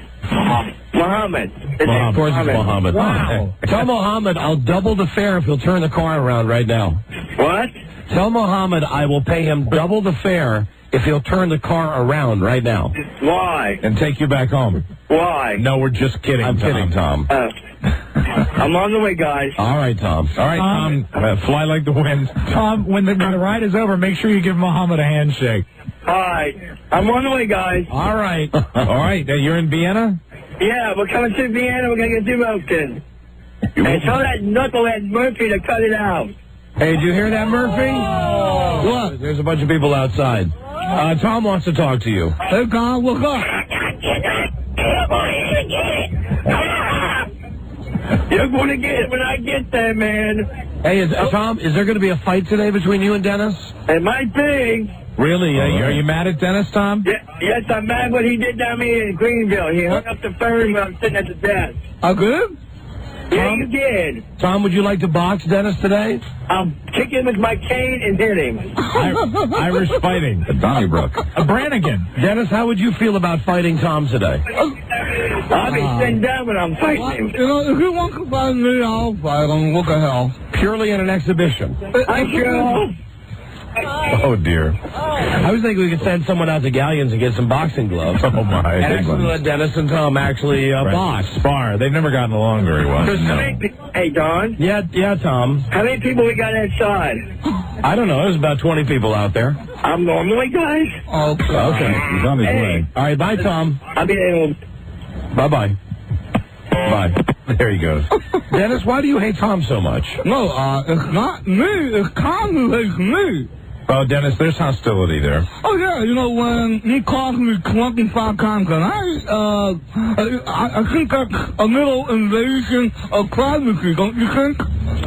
Mohammed. Of course it's Mohammed. Wow. Tell Mohammed I'll double the fare if he'll turn the car around right now. What? Tell Mohammed I will pay him double the fare if he'll turn the car around right now. Why? And take you back home. Why? No, we're just kidding. I'm kidding, Tom. I'm on the way, guys. All right, Tom. All right, Tom. Fly like the wind. Tom, when the ride is over, make sure you give Mohammed a handshake. All right. I'm on the way, guys. All right. All right. You're in Vienna? Yeah, we're coming to Vienna. We're going to get Dumokin. And tell that knucklehead Murphy to cut it out. Hey, did you hear that, Murphy? Look, there's a bunch of people outside. Tom wants to talk to you. Hey, Tom, look up. You're going to get it when I get there, man. Hey, Tom, is there going to be a fight today between you and Dennis? It might be. Really? Are you mad at Dennis, Tom? Yes, I'm mad what he did down here in Greenville. He hung up the phone when I'm sitting at the desk. Oh, good? Yeah, you did. Tom, would you like to box Dennis today? I'll kick him with my cane and hit him. Irish fighting. Donnybrook. Brannigan. Dennis, how would you feel about fighting Tom today? I'll be sitting down when I'm fighting him. You know, if he wants to fight me, I'll fight him. What the hell? Purely in an exhibition. Hi, Cheryl. Oh, dear. I was thinking we could send someone out to Galleons and get some boxing gloves. Oh, my. And actually let Dennis and Tom actually box. Spar. They've never gotten along very well. Hey, Don. Yeah, Tom. How many people we got outside? I don't know. There's about 20 people out there. I'm on the way, guys. Okay. He's on his way. All right, bye, Tom. I'll be able. Bye-bye. Bye. There he goes. Dennis, why do you hate Tom so much? No, it's not me. It's Tom who hates me. Oh, Dennis, there's hostility there. Oh, yeah, you know, when he calls me 25 times a night, I think that's a little invasion of privacy, don't you think?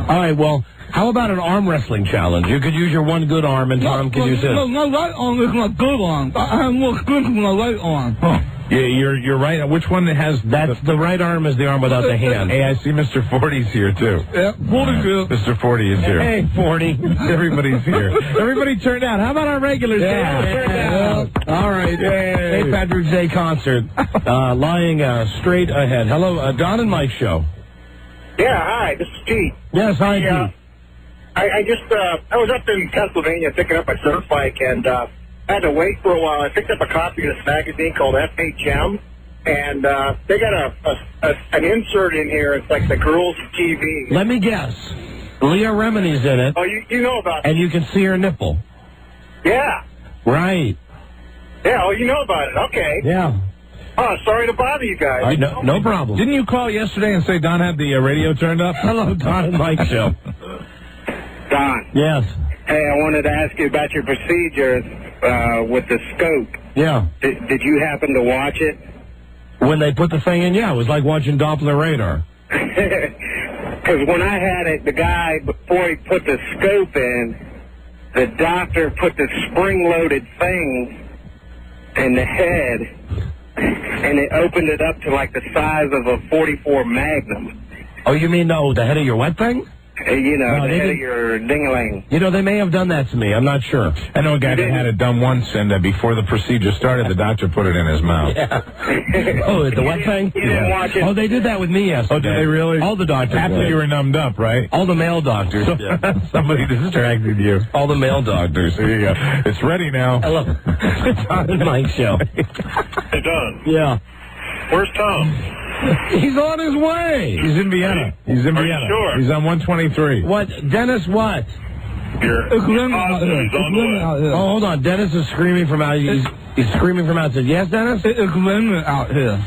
All right, well, how about an arm wrestling challenge? You could use your one good arm and Tom could use his. No, my right arm is my good arm. I have more strength with my right arm. Huh. Yeah, you're right. Which one has... That's the right arm is the arm without the hand. Hey, I see Mr. 40's here, too. Yeah, 40's here. Mr. 40 is here. Hey, 40. Everybody's here. Everybody turned out. How about our regulars? Yeah. All right. St. Patrick's Day concert. Lying straight ahead. Hello, Don and Mike show. Yeah, hi, this is Pete. Yes, hi, Pete. I was up in Pennsylvania picking up a surf bike, and I had to wait for a while. I picked up a copy of this magazine called FHM, and they got an insert in here. It's like the girls' TV. Let me guess. Leah Remini's in it. Oh, you know about it. And you can see her nipple. Yeah. Right. Yeah, oh, you know about it. Okay. Yeah. Oh, sorry to bother you guys. No problem. Didn't you call yesterday and say Don had the radio turned up? Hello, Don and Mike show. Don. Yes. Hey, I wanted to ask you about your procedure with the scope. Yeah. Did you happen to watch it? When they put the thing in, yeah, it was like watching Doppler radar. Because when I had it, the guy, before he put the scope in, the doctor put the spring-loaded thing in the head, and it opened it up to like the size of a .44 Magnum. Oh, you mean the head of your wet thing? You know, No, the they head of didn't- your ding-a-ling. You know, they may have done that to me. I'm not sure. I know a guy that had it done once, and before the procedure started, the doctor put it in his mouth. Oh, the what thing? You didn't watch it. Oh, they did that with me yesterday. Oh, did they really? All the doctors. After did. you were numbed up, right? All the male doctors. Somebody distracted you. All the male doctors. There you go. It's ready now. Hello. It's Tom and Mike show. Hey, Don. Yeah. Where's Tom? He's on his way. He's in Vienna. He's in Are you Vienna. sure? He's on 123. What? Dennis, what? You're It's raining out positive here. he's It's on the raining way. out here. Oh, hold on. Dennis is screaming from out. He's screaming from outside. Yes, Dennis? It's raining out here.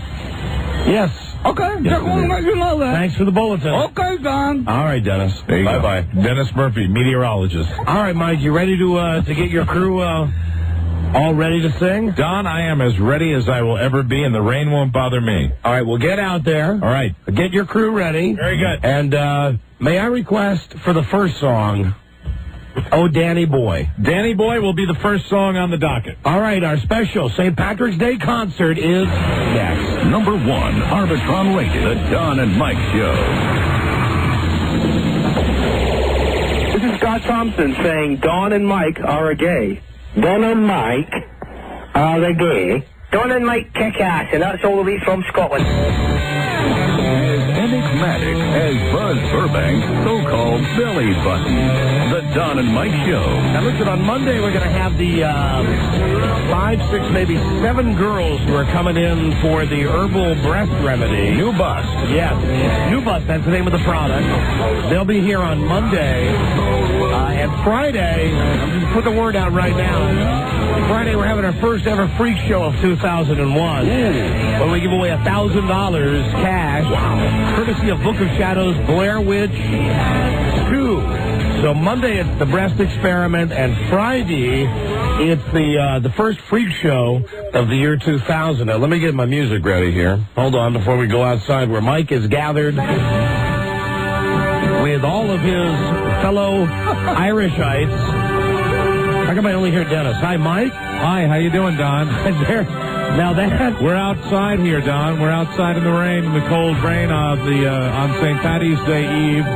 Yes. Okay, just want to let you know that. Thanks for the bulletin. Okay, Don. All right, Dennis. There you go. Bye-bye. Dennis Murphy, meteorologist. All right, Mike, you ready to get your crew all ready to sing? Don, I am as ready as I will ever be, and the rain won't bother me. All right, well, get out there. All right. Get your crew ready. Very good. And may I request for the first song, Oh, Danny Boy. Danny Boy will be the first song on the docket. All right, our special St. Patrick's Day concert is next. Number 1, Arbitron Radio, the Don and Mike Show. This is Scott Thompson saying Don and Mike are gay. Don and Mike are they gay? Don and Mike kick ass, and that's all the way from Scotland. As enigmatic as Buzz Burbank's so-called belly button. The Don and Mike Show. Now listen, on Monday we're going to have the 5, 6, maybe 7 girls who are coming in for the herbal breast remedy. New bust. Yes, New Bust, that's the name of the product. They'll be here on Monday. And Friday, I'm just put the word out right now. Friday we're having our first ever freak show of 2001. Where we give away $1,000 cash. Courtesy of Book of Shadows, Blair Witch 2. So Monday it's the breast experiment, and Friday it's the first freak show of the year 2000. Now let me get my music ready here. Hold on before we go outside where Mike is gathered with all of his fellow Irishites. How come I only hear Dennis? Hi, Mike. Hi, how you doing, Don? Now that we're outside here, Don. We're outside in the rain, in the cold rain of the on St. Patty's Day Eve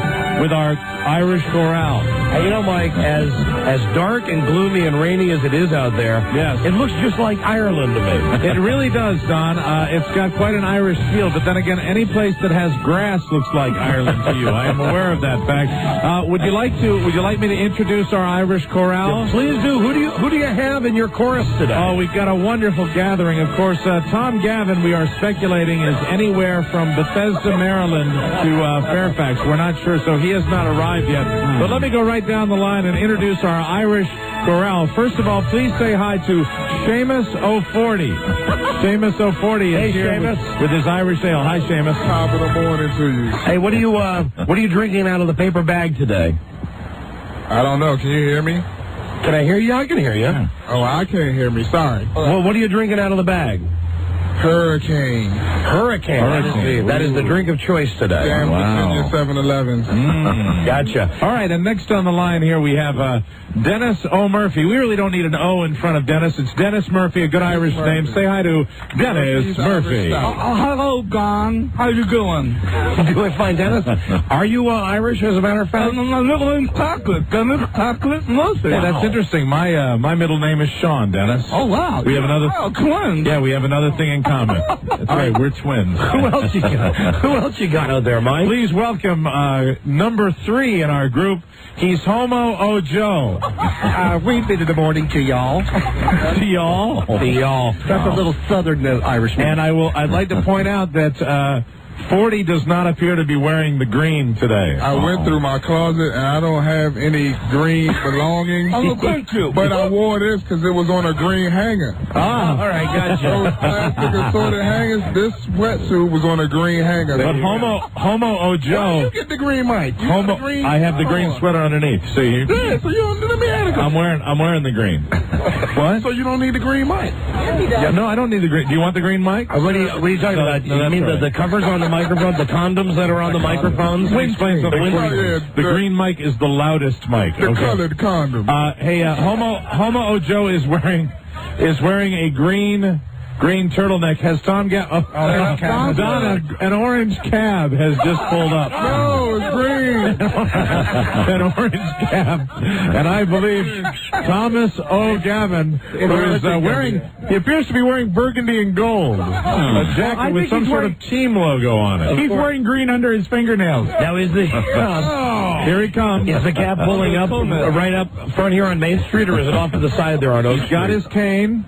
with our Irish chorale. Hey, you know, Mike, as dark and gloomy and rainy as it is out there, yes, it looks just like Ireland to me. It really does, Don. It's got quite an Irish feel, but then again, any place that has grass looks like Ireland to you. I am aware of that fact. Would you like me to introduce our Irish chorale? Yeah, please do. Who do you have in your chorus today? Oh, we've got a wonderful gathering. Of course, Tom Gavin, we are speculating, is anywhere from Bethesda, Maryland to Fairfax. We're not sure, so he has not arrived yet. But let me go right down the line and introduce our Irish chorale. First of all, please say hi to Seamus O'Forty. Seamus O'Forty is here with his Irish ale. Hi, Seamus. Top of the morning to you. Hey, what are you drinking out of the paper bag today? I don't know. Can you hear me? Can I hear you? I can hear you. Oh, I can't hear me. Sorry. Well, what are you drinking out of the bag? Hurricane. Hurricane. That is the drink of choice today. Damn, wow. Virginia 7-Elevens. Gotcha. All right, and next on the line here we have Dennis O'Murphy. We really don't need an O in front of Dennis. It's Dennis Murphy, a good Irish name. Say hi to Dennis Murphy. Hello, Don. How you doing? Doing fine, Dennis. Are you Irish, as a matter of fact? My middle name's Chocolate. Dennis Chocolate Murphy. Yeah, that's interesting. My middle name is Sean, Dennis. Oh, wow. We have another... Oh, twins. Yeah, we have another thing in common. That's right, we're twins. Who else you got? Who else you got out there, Mike? Please welcome number 3 in our group. He's Homo O'Joe. We bid in the morning to y'all. To y'all? To y'all. That's a little southern Irishman. And I'd like to point out that 40 does not appear to be wearing the green today. I went through my closet and I don't have any green belongings. But I wore this because it was on a green hanger. Ah, all right, gotcha. Those plastic assorted hangers, this sweatsuit was on a green hanger. But Homo O'Joe. You get the green mic. I have the green sweater underneath. See you. Yeah, so you don't let me add it. I'm wearing the green. What? So you don't need the green mic. Yeah, no, I don't need the green. Do you want the green mic? What are you talking about? No, you mean right. the covers on the microphone, the condoms that are on the microphones? Explain something. The green mic is the loudest mic. The colored condom. Hey, Homo O'Joe is wearing a green green turtleneck. Has Tom Don, an orange cab has just pulled up. No, it's green. An orange cab. And I believe Thomas O'Gavin, who is wearing, he appears to be wearing burgundy and gold. A jacket with some sort of team logo on it. He's wearing green under his fingernails. Now is the here he comes. Is the cab pulling up right up front here on Main Street, or is it off to the side there on Oak Street? He's got his cane.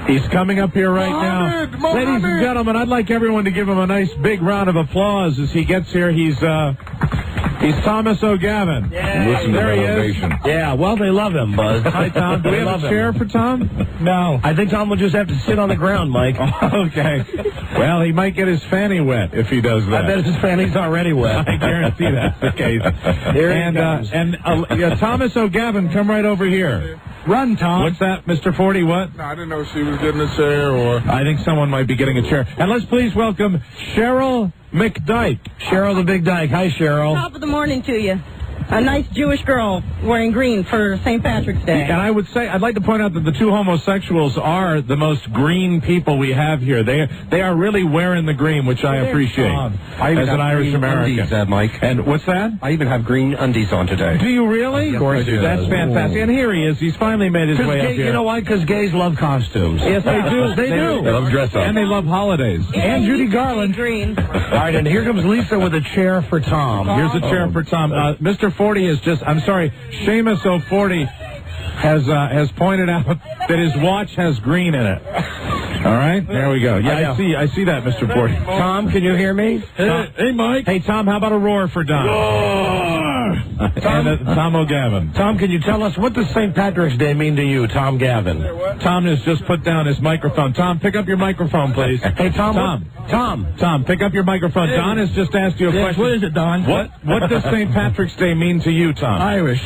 He's coming up here right now. Ladies and gentlemen, I'd like everyone to give him a nice big round of applause as he gets here. He's Thomas O'Gavin. Listen there he is. Yeah, well, they love him, Buzz. Hi, Tom. Do we have a chair for Tom? No. I think Tom will just have to sit on the ground, Mike. Okay. Well, he might get his fanny wet if he does that. I bet his fanny's already wet. I guarantee that's the case. Thomas O'Gavin, come right over here. Run, Tom. What's that, Mr. 40? What? No, I didn't know she was getting a chair or... I think someone might be getting a chair. And let's please welcome Cheryl McDyke. Cheryl the Big Dyke. Hi, Cheryl. Top of the morning to you. A nice Jewish girl wearing green for St. Patrick's Day. And I would say, I'd like to point out that the two homosexuals are the most green people we have here. They are really wearing the green, which I appreciate as an Irish American. Undies, Mike. And what's that? I even have green undies on today. Do you really? Of course I do. That's fantastic. And here he is. He's finally made his way up here. You know why? Because gays love costumes. Yes, they do. They do. They love dress up. And they love holidays. And Judy Garland. Green. All right, and here comes Lisa with a chair for Tom. Here's a chair for Tom. Mr. 40 is just... I'm sorry, Seamus O'Forty has pointed out that his watch has green in it. All right, there we go. Yeah, I see that, Mr. 40. Tom, can you hear me? Hey, Mike. Hey, Tom, how about a roar for Don? Tom O'Gavin. Tom, can you tell us, what does St. Patrick's Day mean to you, Tom Gavin? Tom has just put down his microphone. Tom, pick up your microphone, please. Hey, Tom. Tom, pick up your microphone. Don has just asked you a question. What is it, Don? What does St. Patrick's Day mean to you, Tom? Irish.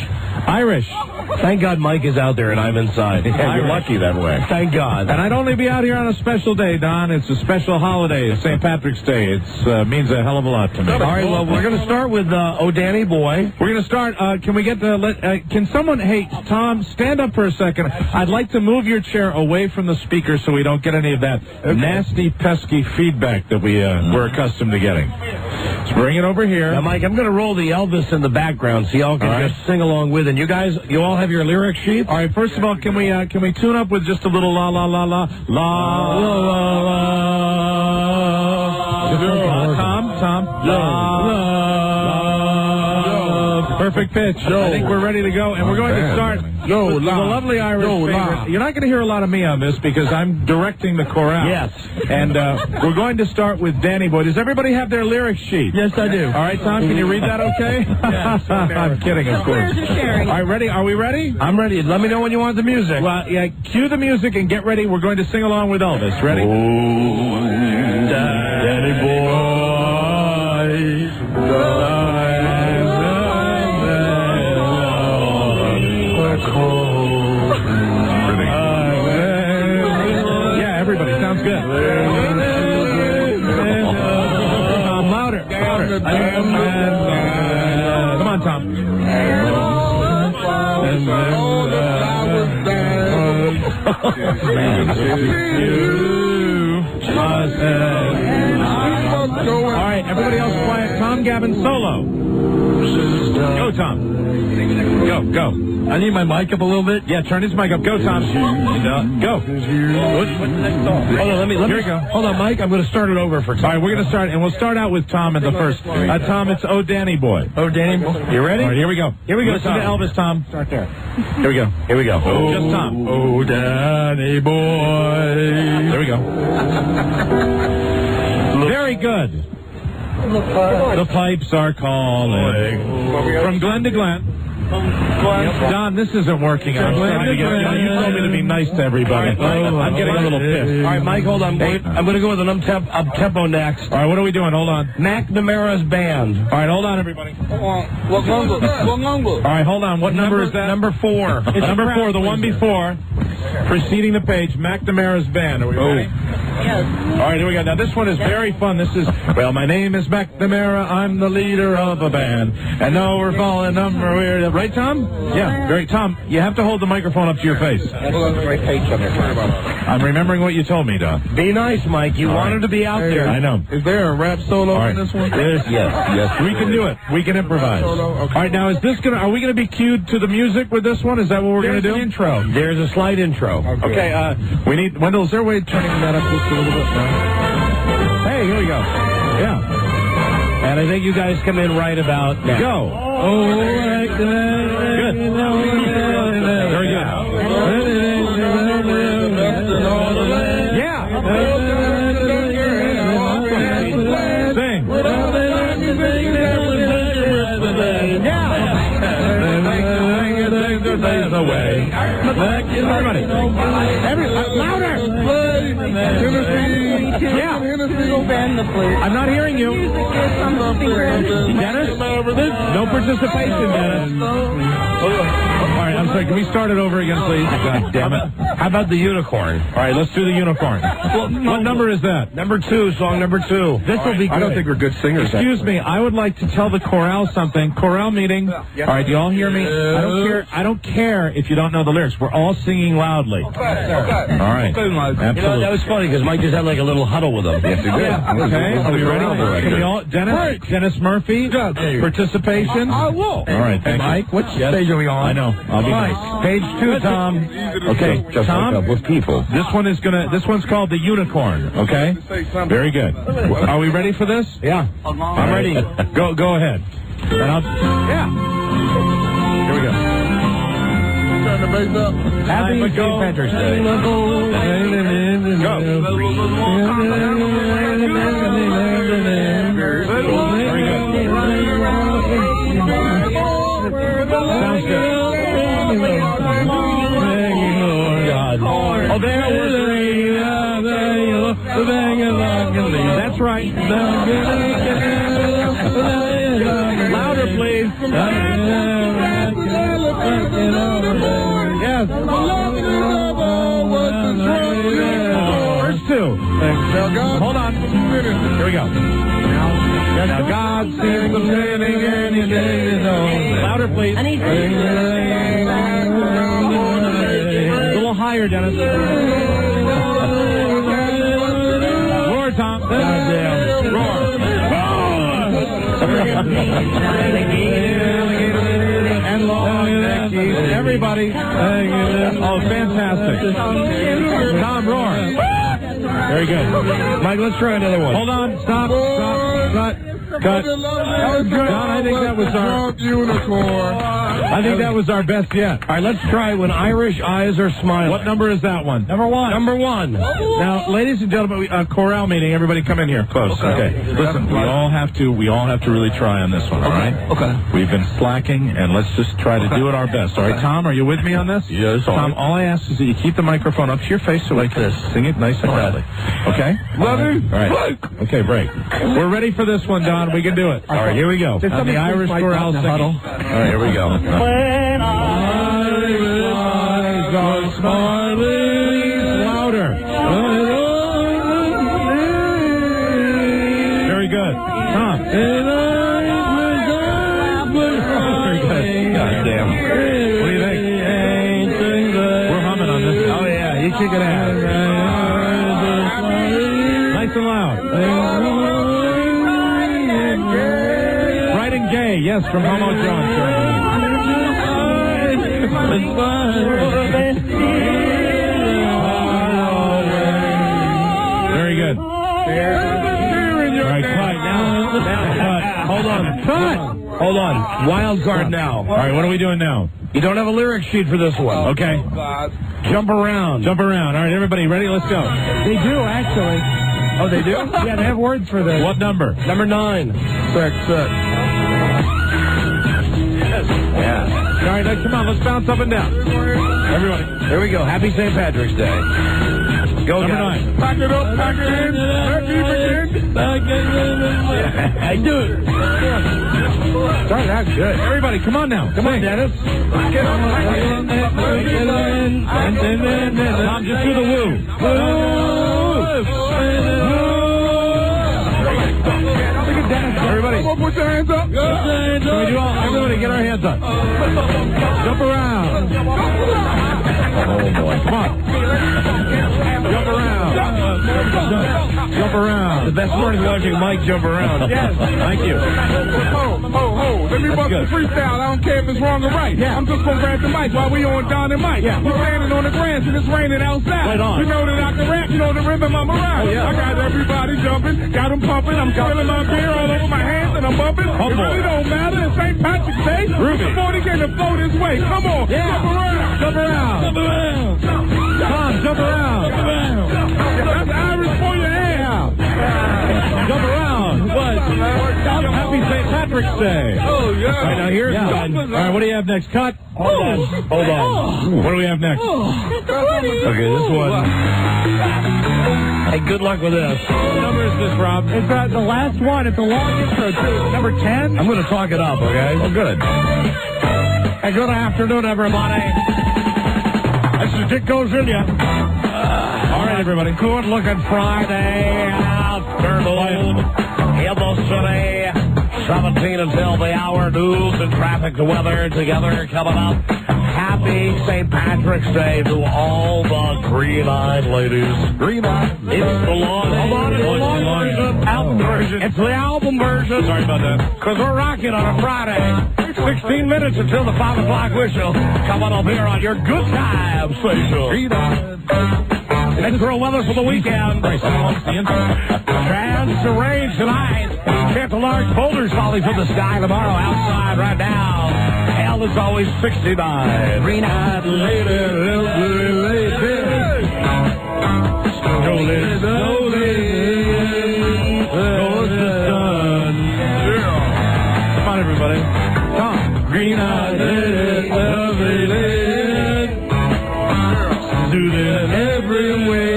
Thank God Mike is out there and I'm inside. Yeah, you're lucky that way. Thank God. And I'd only be out here on a special day, Don. It's a special holiday. It's St. Patrick's Day. It means a hell of a lot to me. All right, well, we're going to start with O'Danny Boy. We're going to start. Can we get can someone, hey, Tom, stand up for a second. I'd like to move your chair away from the speaker so we don't get any of that nasty, pesky feedback that we're accustomed to getting. Let's bring it over here. Now, Mike, I'm going to roll the Elvis in the background so y'all can just sing along with it. And you guys, you all have your lyric sheets? All right, first of all, can we tune up with just a little la la la la la la la? Tom, la. Perfect pitch. I think we're ready to go, and we're going to start with the lovely Irish favorite. You're not going to hear a lot of me on this because I'm directing the chorale. Yes. And we're going to start with Danny Boy. Does everybody have their lyric sheet? Yes, I do. All right, Tom, can you read that okay? Yes. I'm kidding, of course. All right, ready? Are we ready? I'm ready. Let me know when you want the music. Well, yeah, cue the music and get ready. We're going to sing along with Elvis. Ready? Oh, Danny Boy. Yeah, everybody. Sounds good. Louder. Come on, Tom. All right, everybody else quiet. Tom Gavin solo. Go, Tom. Go. I need my mic up a little bit. Yeah, turn his mic up. Go, Tom. Go. What's the next song? Hold on, Here we go. Hold on, Mike. I'm going to start it over for Tom. All right, we're going to start, and we'll start out with Tom at the first. Tom, it's Oh Danny Boy. Oh Danny Boy. You ready? All right, here we go. Listen to Elvis, Tom. Start there. Here we go. Oh, just Tom. Oh Danny Boy. There we go. Very good. The pipes are calling. From Glen to Glen. Don, this isn't working. I'm trying to get. You told me to be nice to everybody. I'm getting a little pissed. All right, Mike, hold on. I'm going to go with an up-tempo next. All right, what are we doing? Hold on. McNamara's Band. All right, hold on, everybody. What number? All right, hold on. What number is that? Number 4. It's number 4, the one before. preceding the page, McNamara's band. Are we ready? Yes. All right, here we go. Now, this one is very fun. This is, well, my name is McNamara. I'm the leader of a band. And no, we're falling number. Right, Tom? Yeah, very. Tom, you have to hold the microphone up to your face. That's the right page on there. I'm remembering what you told me, Don. Be nice, Mike. You wanted to be out there. I know. Is there a rap solo in this one? Yes. We can do it. We can improvise. Okay. All right, now, are we going to be cued to the music with this one? Is that what we're going to do? There's an intro. There's a slight intro. Okay, we need, Wendell, is there a way of turning that up just a little bit? Hey, here we go. Yeah. And I think you guys come in right about now. Go. Good. Very good. Yeah. Sing. Everybody. Louder. Yeah. I'm not hearing you. Dennis? No participation, Dennis. All right, I'm sorry. Can we start it over again, please? God damn it. How about the unicorn? All right, let's do the unicorn. What number is that? Number 2, song number 2. This will be good. I don't think we're good singers. Excuse me, I would like to tell the chorale something. Chorale meeting. All right, do you all hear me? I don't care if you don't know the lyrics. We're all singing loudly. Okay. All right. Absolutely. You know, that was funny because Mike just had like a little huddle with them. Yes, he did. Okay, are we ready? Can we all, Dennis Murphy, participation? I will. All right, thank you. Mike, which page are we on? I know. I'll be nice. Page 2, Tom. Okay, Tom. With people. This one's called the unicorn. Okay. Very good. Are we ready for this? Yeah. I'm ready. Go ahead. Yeah. Here we go. Turn the bass up. Happy St. Patrick's Day. Go. Very good. Sounds good. Oh, there was that's right. Louder, please. Yes. Verse 2. Hold on. Here we go. Now God sees the living and he days louder, please. A little higher, Dennis. Roar, Tom. Goddamn. Roar. And long everybody. Oh, fantastic. Tom, roar. Very good. Mike, let's try another one. Hold on. Stop. Cut. That was good. Don, I think that was our unicorn. I think that was our best yet. All right, let's try When Irish Eyes Are Smiling. What number is that one? Number 1. Number 1. Now, ladies and gentlemen, chorale meeting. Everybody, come in here close. Okay. Listen, we all have to really try on this one. All right. Okay. We've been slacking, and let's just try to do it our best. All right, Tom, are you with me on this? Yes. Tom, all I ask is that you keep the microphone up to your face so like this. Sing it nice and loudly. Okay. Ready? All right. Okay, break. We're ready for this one, Don. We can do it. All right, here we go. The Irish chorale singing. All right, here we go. When Irish eyes are smiling. Louder. Very good. Tom. Very good. God damn. What do you think? We're humming on this. Oh, yeah. You kick it out. Nice and loud. Right and gay. Yes, from Homo John. Very good. All right, cut. Now, cut. Hold on. Cut. Hold on. Wild card now. All right, what are we doing now? You don't have a lyric sheet for this one. Okay. Jump around. Jump around. All right, everybody ready? Let's go. They do, actually. Oh, they do? Yeah, they have words for this. What number? Number 9. Check. Yeah. All right, come on, let's bounce up and down. Everybody. Here we go. Happy St. Patrick's Day. Go, Number guys. 9. Pack it up, pack it in. Let's begin. I do it. Sorry, that's good. Everybody, come on now. Come on, Dennis. Get on, Tom, just do the woo. Look at Dennis. Everybody. Come on, put your hands up. Everybody, get our hands up. Jump around. Oh, boy. Come on. Jump around. Jump around. The best part is watching Mike jump around. Yes. Thank you. Ho. Let me bust the freestyle. I don't care if it's wrong or right. Yeah. I'm just going to grab the mic while we on Don and Mike. Yeah. We're landing on the grass and it's raining outside. Right on. You know that I can rap. You know the rhythm I'm around. Oh, yeah. I got everybody jumping. Got them pumping. I'm spilling my beer all over my hands and I'm bumping. It really don't matter. It's St. Patrick's Day. Ruby. The 40 came to flow this way. Come on. Yeah. Jump around. Jump around. Jump around. Tom, jump around. Jump around. That's Irish for your hand. Jump around. What? Happy St. Patrick's Day. Oh, yeah. All right, now here's one. All right, what do you have next? Cut. Hold on. What do we have next? Okay, this one. Hey, good luck with this. What number is this, Rob? It's the last one. It's the long intro, too. Number 10. I'm going to talk it up, okay? Oh, good. Hey, good afternoon, everybody. This is Dick Goes In Ya. All right, everybody. Good looking Friday afternoon in the city. 17 until the hour. News and traffic, the weather together coming up. Happy St. Patrick's Day to all the green-eyed ladies. Green-eyed. It's the long. Hold on, it's the long version. Album version. It's the album version. Sorry about that. Because we're rocking on a Friday. 16 minutes until the 5 o'clock whistle. Coming up here on your good time station. Green-eyed. Next real weather for the weekend. Chance to rain tonight. Chance of large boulders falling from the sky tomorrow. Outside right now. Hell is always 69. Green-eyed lady, lovely lady. Slowly, slowly, goes the sun. Come on, everybody. Tom. Green-eyed lady, lovely lady. Soothing every way.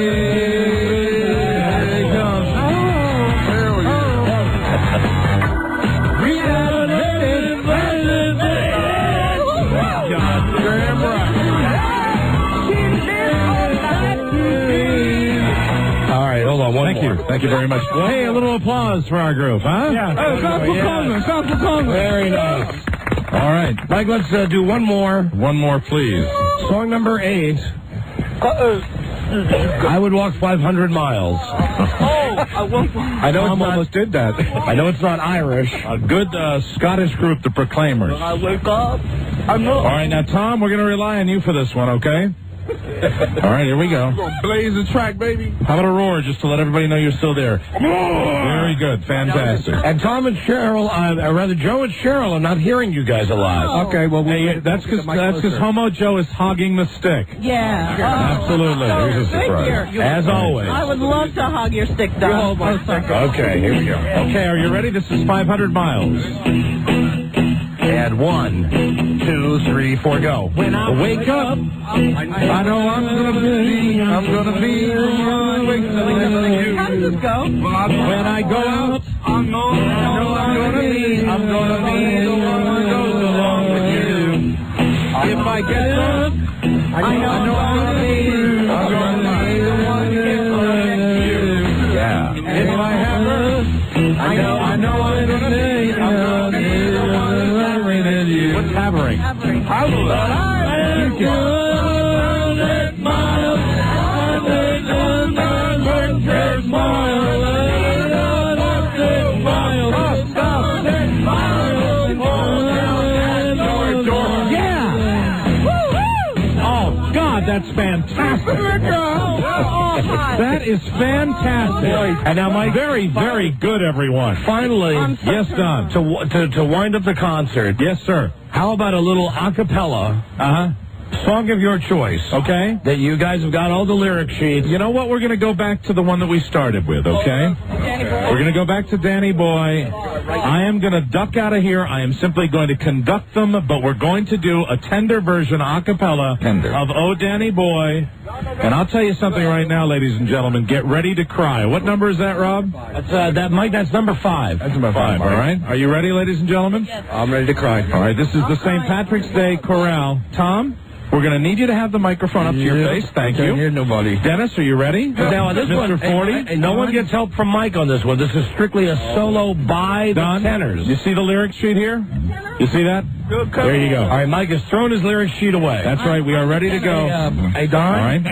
Thank you very much. Well, hey, a little applause for our group, huh? Yeah. Stop for Congress. Very nice. All right. Mike, let's do one more. One more, please. Song number 8. I would walk 500 miles. I know Tom almost did that. I know it's not Irish. A good Scottish group, the Proclaimers. I wake up. All right, now, Tom, we're going to rely on you for this one, okay? All right, here we go. We're going to blaze the track, baby. How about a roar just to let everybody know you're still there? Very good. Fantastic. And Tom and Cheryl, or rather Joe and Cheryl, are not hearing you guys alive. Okay, well, that's because Homo Joe is hogging the stick. Yeah. Absolutely. Here's a surprise. As always. I would love to hug your stick, Don. Okay, here we go. Okay, are you ready? This is 500 miles. And 1, 2, 3, 4, go. When I wake up, I know I'm gonna be How does this go? When I go out, I know I'm gonna be the one who goes along with you. If I get drunk, I know I'm gonna be the one who gets along with you. Yeah. If I have her, I know I'm gonna be the one with you. What's hammering? How will I? That's fantastic. That is fantastic. And now, Mike, very, very good, everyone. Finally, yes, Don. To wind up the concert. Yes, sir. How about a little a cappella? Song of your choice. Okay. That you guys have got all the lyric sheets. You know what? We're going to go back to the one that we started with, okay? Danny Boy. We're going to go back to Danny Boy. I am going to duck out of here. I am simply going to conduct them, but we're going to do a tender version a cappella of Oh Danny Boy. And I'll tell you something right now, ladies and gentlemen. Get ready to cry. What number is that, Rob? That's Mike. That's number 5. That's number 5. All right. Are you ready, ladies and gentlemen? Yes. I'm ready to cry. All right. This is the St. Patrick's Day chorale. Tom, we're going to need you to have the microphone up to your face. Thank you. Hear nobody. Dennis, are you ready? Now on this Mr. one, 40. no one gets help from Mike on this one. This is strictly a solo by the tenors. You see the lyric sheet here? You see that? There you go. All right, Mike has thrown his lyric sheet away. That's right. We are ready to go. Hey, Don. All right.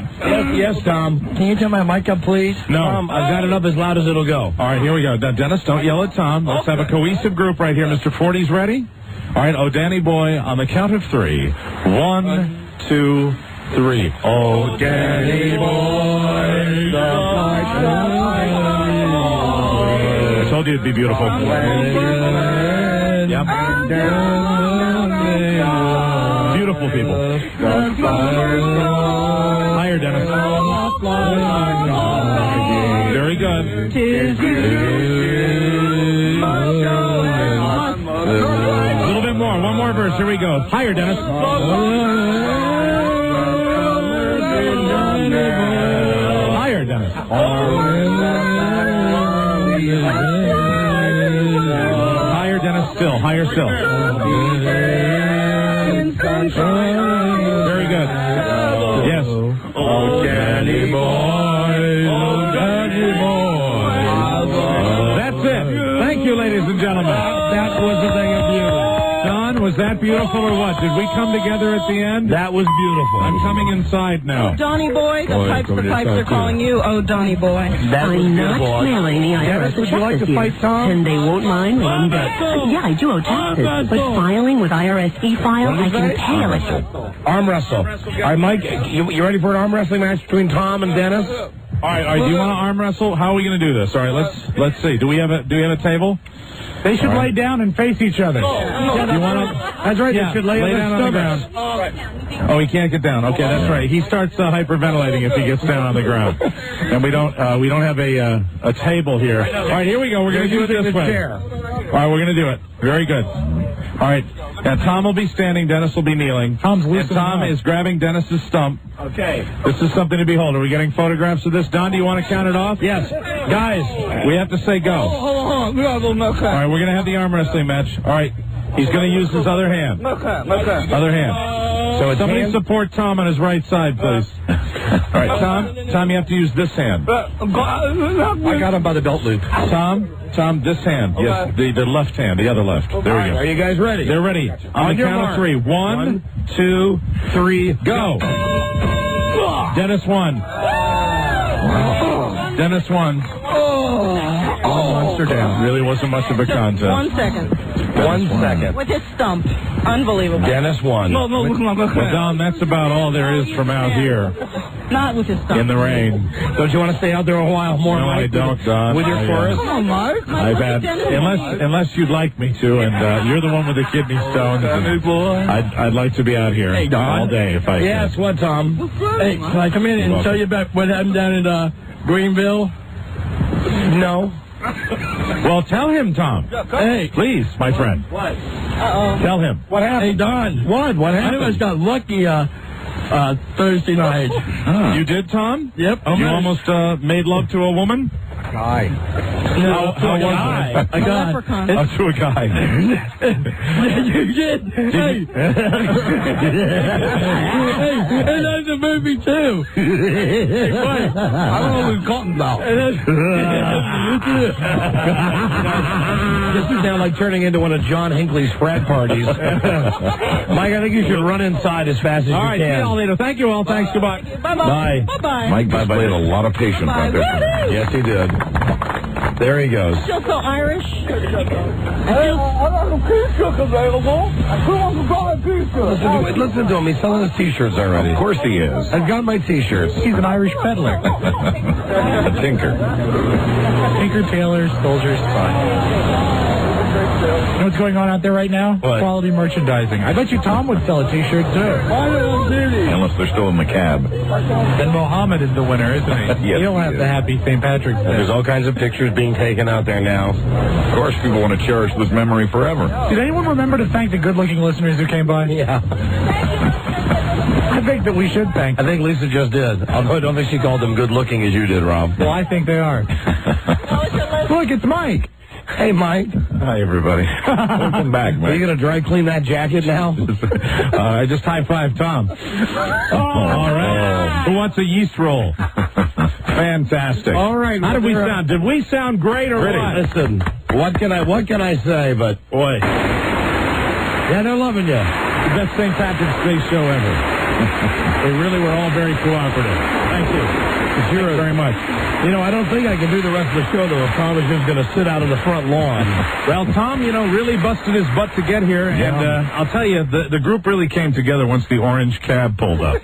Yes, Tom. Can you turn my mic up, please? No. Tom, I've got it up as loud as it'll go. All right, here we go. Now, Dennis, don't yell at Tom. Let's have a cohesive group right here. Mr. 40's ready? All right, Oh Danny Boy, on the count of 3. 1, 2, 3. Oh Danny Boy, the I told you it'd be beautiful. Yep. Beautiful people. Higher, Dennis. Very good. A little bit more. One more verse. Here we go. Higher, Dennis. Higher, Dennis. Higher, Dennis. Still. Higher still. Very good. Yes. Oh, Danny Boy. Oh, Danny Boy. That's it. Thank you, ladies and gentlemen. That was the thing of beauty. Don, was that beautiful or what? Did we come together at the end? That was beautiful. I'm coming inside now. Oh, Donny Boy, the pipes are calling you. Oh, Donny Boy. That was I'm good, not boy. mailing the IRS Would you like to fight Tom? And they won't mind me. Yeah, I do owe taxes. But filing with IRS e-file, I can pay a little. Arm wrestle. All right, Mike, you ready for an arm wrestling match between Tom and Dennis? All right. Do you want to arm wrestle? How are we going to do this? All right, let's see. Do we have a table? They should lay down and face each other. You want to? That's right. Yeah, They should lay down on the ground. Oh, he can't get down. Okay, that's right. He starts hyperventilating if he gets down on the ground. And we don't have a table here. All right, here we go. We're going to do it this way. All right, we're going to do it. Very good. All right. Now, Tom will be standing. Dennis will be kneeling. Tom is grabbing Dennis's stump. Okay. This is something to behold. Are we getting photographs of this? Don, do you want to count it off? Yes. Guys, we have to say go. Hold on. All right, we're going to have the arm wrestling match. All right. He's going to use his other hand. Other hand. So somebody support Tom on his right side, please. All right, Tom, you have to use this hand. I got him by the belt loop. Tom, this hand. Yes, the left hand, the other left. There we go. Are you guys ready? They're ready. On the count of 3. 1, 2, 3, go. Dennis won. Dennis won. Monster down. Really wasn't much of a contest. 1 second. 1 second. With his stump. Unbelievable. Dennis won. Well, Don, that's about all there is from out here Not with his stump. in the rain. Don't you want to stay out there a while more? No, I Mike, don't, Don. With your forest? Come on, Mark. I've had, unless you'd like me to, and you're the one with the kidney stones. I'd like to be out here all day if I could. Yes, what, Tom? Hey, can I come in and tell you about what happened down in Greenville? No. Well, tell him, Tom. Hey. Please, my friend. What? Tell him. What happened? Hey, Don. What happened? I just got lucky Thursday night. You did, Tom? Yep. You almost made love to a woman? Guy. No, how was it? A guy. Oh, to a guy. You did. Hey. Hey, that's a movie, too. Hey, wait. I don't know what we're talking about. This is now like turning into one of John Hinckley's frat parties. Mike, I think you should run inside as fast as you can. All right, see you all later. Thank you all. Thanks. Goodbye. Bye-bye. Bye-bye. Mike displayed a lot of patience out there. Yes, he did. There he goes. I feel so Irish. Listen to him. He's selling his T-shirts already. Of course he is. I've got my T-shirts. He's an Irish peddler. A tinker. Tinker, tailor, soldiers, fine. know what's going on out there right now? What? Quality merchandising. I bet you Tom would sell a T-shirt, too. Unless they're still in the cab. Then Mohammed is the winner, isn't he? Yes, He'll have the happy St. Patrick's Day. There's all kinds of pictures being taken out there now. Of course, people want to cherish this memory forever. Did anyone remember to thank the good-looking listeners who came by? Yeah. I think that we should thank them. I think Lisa just did. Although I don't think she called them good looking as you did, Rob. Well, I think they are. Look, it's Mike. Hey, Mike. Hi, everybody. Welcome back, Mike. Are you going to dry clean that jacket now? I just high-fived Tom. All right. Who wants a yeast roll? Fantastic. All right. How did we sound? Did we sound great or what? Listen, what can I say, but... Boy. Yeah, they're loving you. The best St. Patrick's Day show ever. We really were all very cooperative. Thank you. Thanks very much. You know, I don't think I can do the rest of the show, though, if Tom is just going to sit out on the front lawn. Well, Tom, really busted his butt to get here, and I'll tell you, the group really came together once the orange cab pulled up.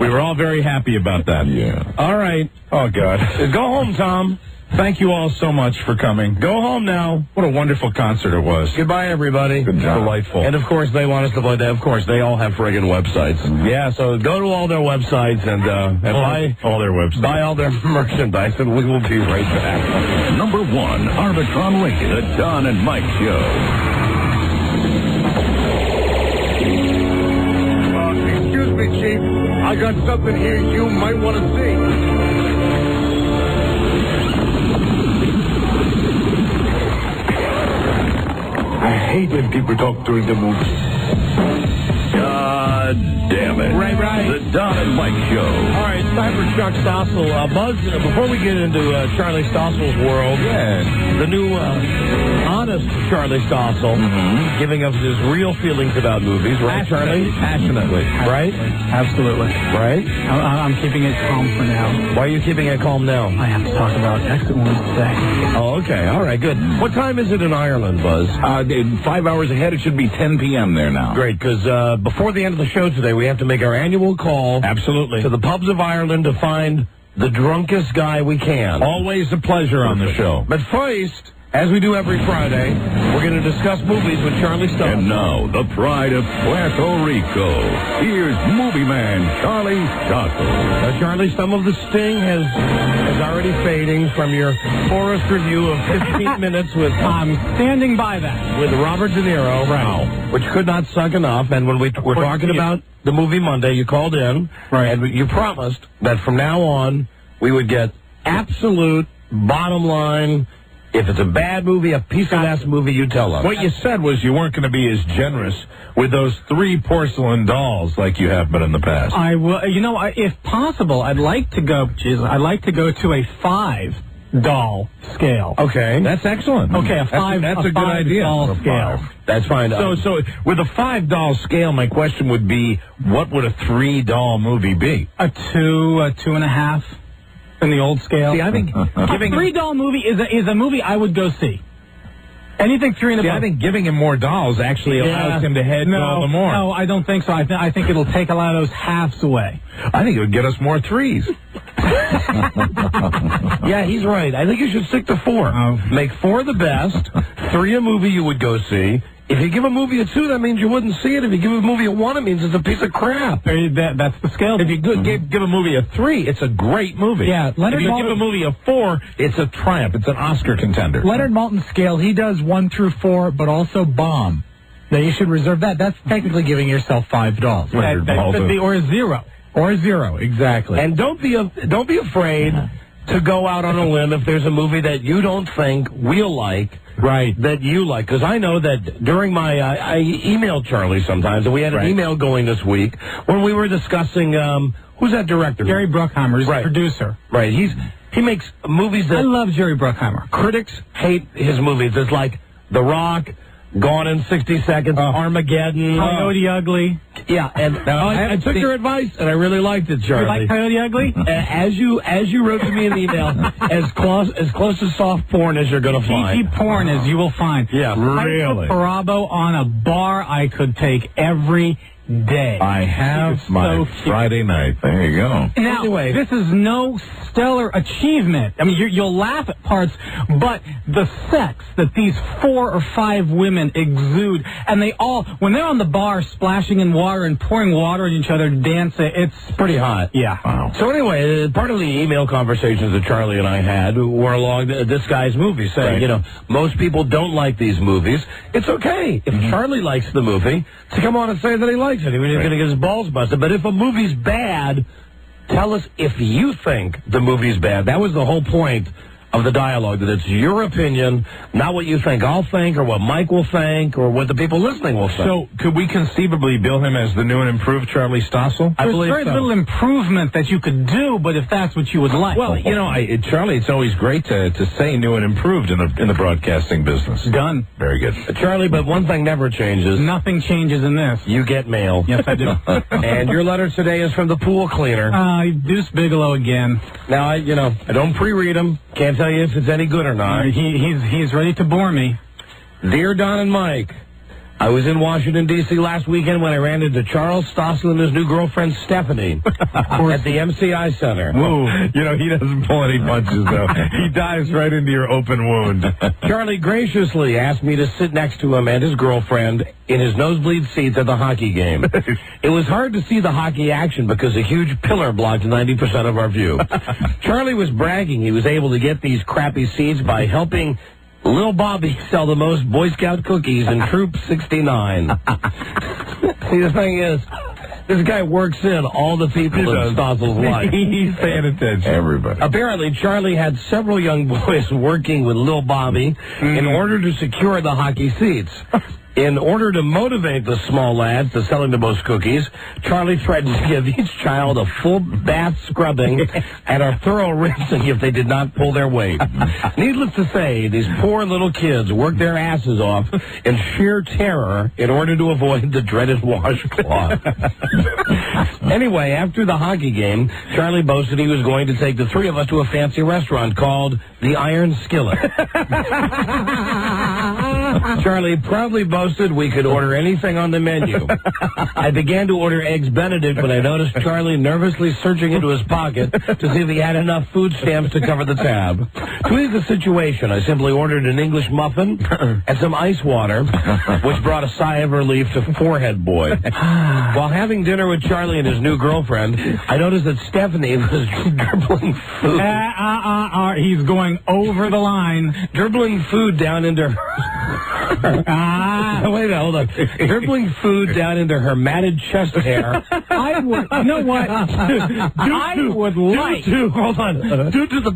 We were all very happy about that. Yeah. All right. Oh, God. Go home, Tom. Thank you all so much for coming. Go home now. What a wonderful concert it was. Goodbye, everybody. Good job. Delightful. And, of course, they want us to play that. Of course, they all have friggin' websites. Yeah, So go to all their websites and buy all their websites. Buy all their merchandise, and we will be right back. Number 1, Arbitron Radio, the Don and Mike Show. Excuse me, Chief. I got something here you might want to see. I hate when people talk during the movie. God damn it. Right. The Don and Mike Show. All right, it's time for Chuck Stossel. Buzz, before we get into Charlie Stossel's world, the new honest Charlie Stossel giving us his real feelings about movies, right, Charlie? Passionately. Right? Absolutely. Right? I'm keeping it calm for now. Why are you keeping it calm now? I have to talk about Exit Wounds today. Oh, okay. All right, good. What time is it in Ireland, Buzz? 5 hours ahead, it should be 10 p.m. there now. Great, because before the end of the show today, we have to make our annual call. Absolutely. To the pubs of Ireland to find the drunkest guy we can. Always a pleasure on the show. But first, as we do every Friday, we're going to discuss movies with Charlie Stossel. And now, the pride of Puerto Rico. Here's movie man Charlie Stossel. Now, Charlie, some of the sting is already fading from your Forrest review of 15 minutes with... I'm standing by that. With Robert De Niro. Right. Which could not suck enough. And when we're talking about the movie Monday, you called in. Right. And you promised that from now on, we would get absolute bottom line... If it's a bad movie, a piece of ass movie, you tell us. What you said was you weren't going to be as generous with those 3 porcelain dolls like you have been in the past. I will. If possible, I'd like to go to a 5 doll scale. Okay, that's excellent. Okay, a 5. That's a good idea. Doll scale. That's fine. So with a 5 doll scale, my question would be, what would a 3 doll movie be? A 2, a 2.5. In the old scale. See, I think giving a 3 doll movie is a movie I would go see. Anything 3 and above. I think giving him more dolls actually allows him to head all the more. No, I don't think so. I think it'll take a lot of those halves away. I think it would get us more 3s. Yeah, he's right. I think you should stick to 4. Make 4 the best. 3 a movie you would go see. If you give a movie a 2, that means you wouldn't see it. If you give a movie a 1, it means it's a piece of crap. That's the scale. If you give a movie a 3, it's a great movie. Yeah, if you give a movie a 4, it's a triumph. It's an Oscar contender. Leonard Maltin's scale, he does 1 through 4, but also bomb. Now, you should reserve that. That's technically giving yourself 5 dolls. Or a 0. Or a 0, exactly. And don't be afraid to go out on a limb if there's a movie that you don't think we'll like. Right. That you like. Because I know that during my... I emailed Charlie sometimes, and we had an email going this week when we were discussing... who's that director? Jerry Bruckheimer. He's the producer. Right. He makes movies that... I love Jerry Bruckheimer. Critics hate his movies. It's like The Rock... Gone in 60 Seconds, Armageddon, Coyote Ugly. Yeah, and I took your advice, and I really liked it, Charlie. You like Coyote Ugly? As you wrote to me in the email, as close to soft porn as you're going to find. Cheesy porn as you will find. Yeah, really. I put Bravo on a bar I could take every day. I have my Friday night. There you go. Now, anyway, this is no stellar achievement. I mean, you'll laugh at parts, but the sex that these 4 or 5 women exude, and they all, when they're on the bar splashing in water and pouring water at each other, dancing, it's pretty hot. Yeah. Wow. So anyway, part of the email conversations that Charlie and I had were along this guy's movie, saying, you know, most people don't like these movies. It's okay. If Charlie likes the movie, to come on and say that he likes it. He's going to get his balls busted. But if a movie's bad, tell us if you think the movie's bad. That was the whole point of the dialogue, that it's your opinion, not what you think I'll think or what Mike will think or what the people listening will think. So, could we conceivably bill him as the new and improved Charlie Stossel? There's very little improvement that you could do, but if that's what you would like. Well, you know, Charlie, it's always great to say new and improved in the broadcasting business. Done. Very good. Charlie, but one thing never changes. Nothing changes in this. You get mail. Yes, I do. And your letter today is from the pool cleaner. Deuce Bigelow again. Now, I don't pre-read them. Can't tell you if it's any good or not. He's ready to bore me. Dear Don and Mike, I was in Washington, D.C. last weekend when I ran into Charles Stossel and his new girlfriend, Stephanie, at the MCI Center. Whoa. You know, he doesn't pull any punches, though. He dives right into your open wound. Charlie graciously asked me to sit next to him and his girlfriend in his nosebleed seats at the hockey game. It was hard to see the hockey action because a huge pillar blocked 90% of our view. Charlie was bragging he was able to get these crappy seats by helping Lil Bobby sell the most Boy Scout cookies in Troop 69. See, the thing is, this guy works in all the people in Stossel's life. He's paying attention. Everybody. Apparently, Charlie had several young boys working with Lil Bobby in order to secure the hockey seats. In order to motivate the small lads to selling the most cookies, Charlie threatened to give each child a full bath scrubbing and a thorough rinsing if they did not pull their weight. Needless to say, these poor little kids worked their asses off in sheer terror in order to avoid the dreaded washcloth. Anyway, after the hockey game, Charlie boasted he was going to take the 3 of us to a fancy restaurant called the Iron Skillet. Charlie proudly boasted we could order anything on the menu. I began to order Eggs Benedict when I noticed Charlie nervously searching into his pocket to see if he had enough food stamps to cover the tab. To ease the situation, I simply ordered an English muffin and some ice water, which brought a sigh of relief to Forehead Boy. While having dinner with Charlie and his new girlfriend, I noticed that Stephanie was dribbling food. He's going over the line. Dribbling food down into wait, hold on. Dribbling food down into her matted chest hair. I would, you know what? Hold on. Due to the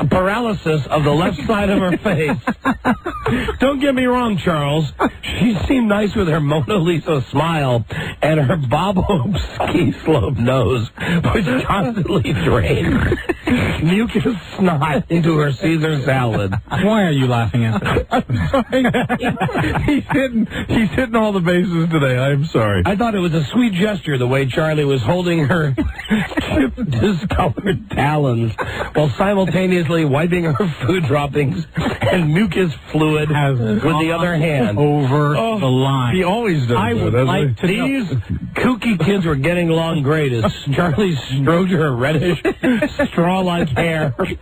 paralysis of the left side of her face. Don't get me wrong, Charles. She seemed nice with her Mona Lisa smile and her Bob Hope ski slope nose, which constantly drained mucus snot into her Caesar salad. Why are you laughing at that? He's hitting all the bases today. I'm sorry. I thought it was a sweet gesture the way Charlie was holding her chipped, discolored talons while simultaneously wiping her food droppings and mucus fluid with the other hand. Over the line. He always does. I would like to These kooky kids were getting along great as Charlie stroked her reddish, straw-like hair, which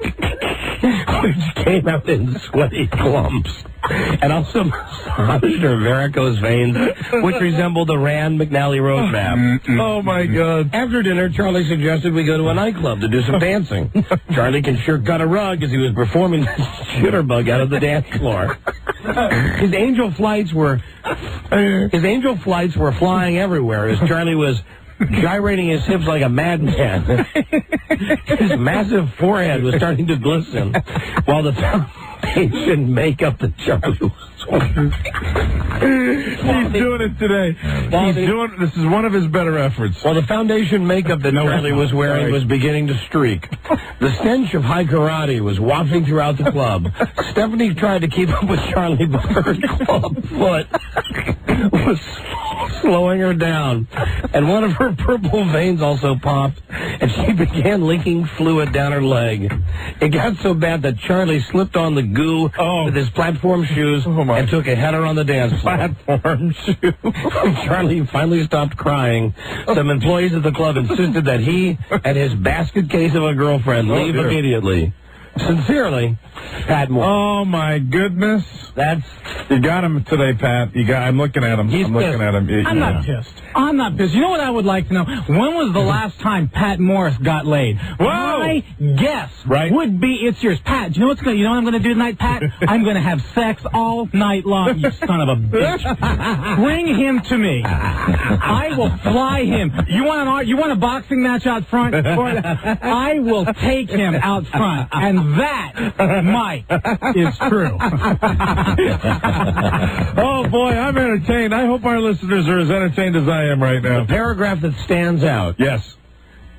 came out in sweaty clumps, and also massaged her varicose veins, which resembled the Rand McNally road map. Oh, my God. After dinner, Charlie suggested we go to a nightclub to do some dancing. Charlie can sure cut a rug as he was performing the jitterbug out of the dance floor. His angel flights were flying everywhere as Charlie was gyrating his hips like a madman. His massive forehead was starting to glisten, while the foundation makeup that Charlie was wearing. He's doing it today. This is one of his better efforts. While the foundation makeup that Charlie was wearing was beginning to streak. The stench of high karate was wafting throughout the club. Stephanie tried to keep up with Charlie, but her club foot was slowing her down. And one of her purple veins also popped, and she began leaking fluid down her leg. It got so bad that Charlie slipped on the goo with his platform shoes and took a header on the dance floor. Platform shoes. Charlie finally stopped crying. Some employees at the club insisted that he and his basket case of a girlfriend leave immediately. Sincerely, Pat Moore. Oh, my goodness. You got him today, Pat. I'm looking at him. He's I'm looking pissed. at him. I'm not pissed. I'm not pissed. You know what I would like to know? When was the last time Pat Morris got laid? Whoa! My guess would be it's yours. Pat, do you know what I'm going to do tonight, Pat? I'm going to have sex all night long, you son of a bitch. Bring him to me. I will fly him. You want a boxing match out front? I will take him out front. And that, Mike, is true. Oh, boy, I'm entertained. I hope our listeners are as entertained as I am right now. The paragraph that stands out. Yes.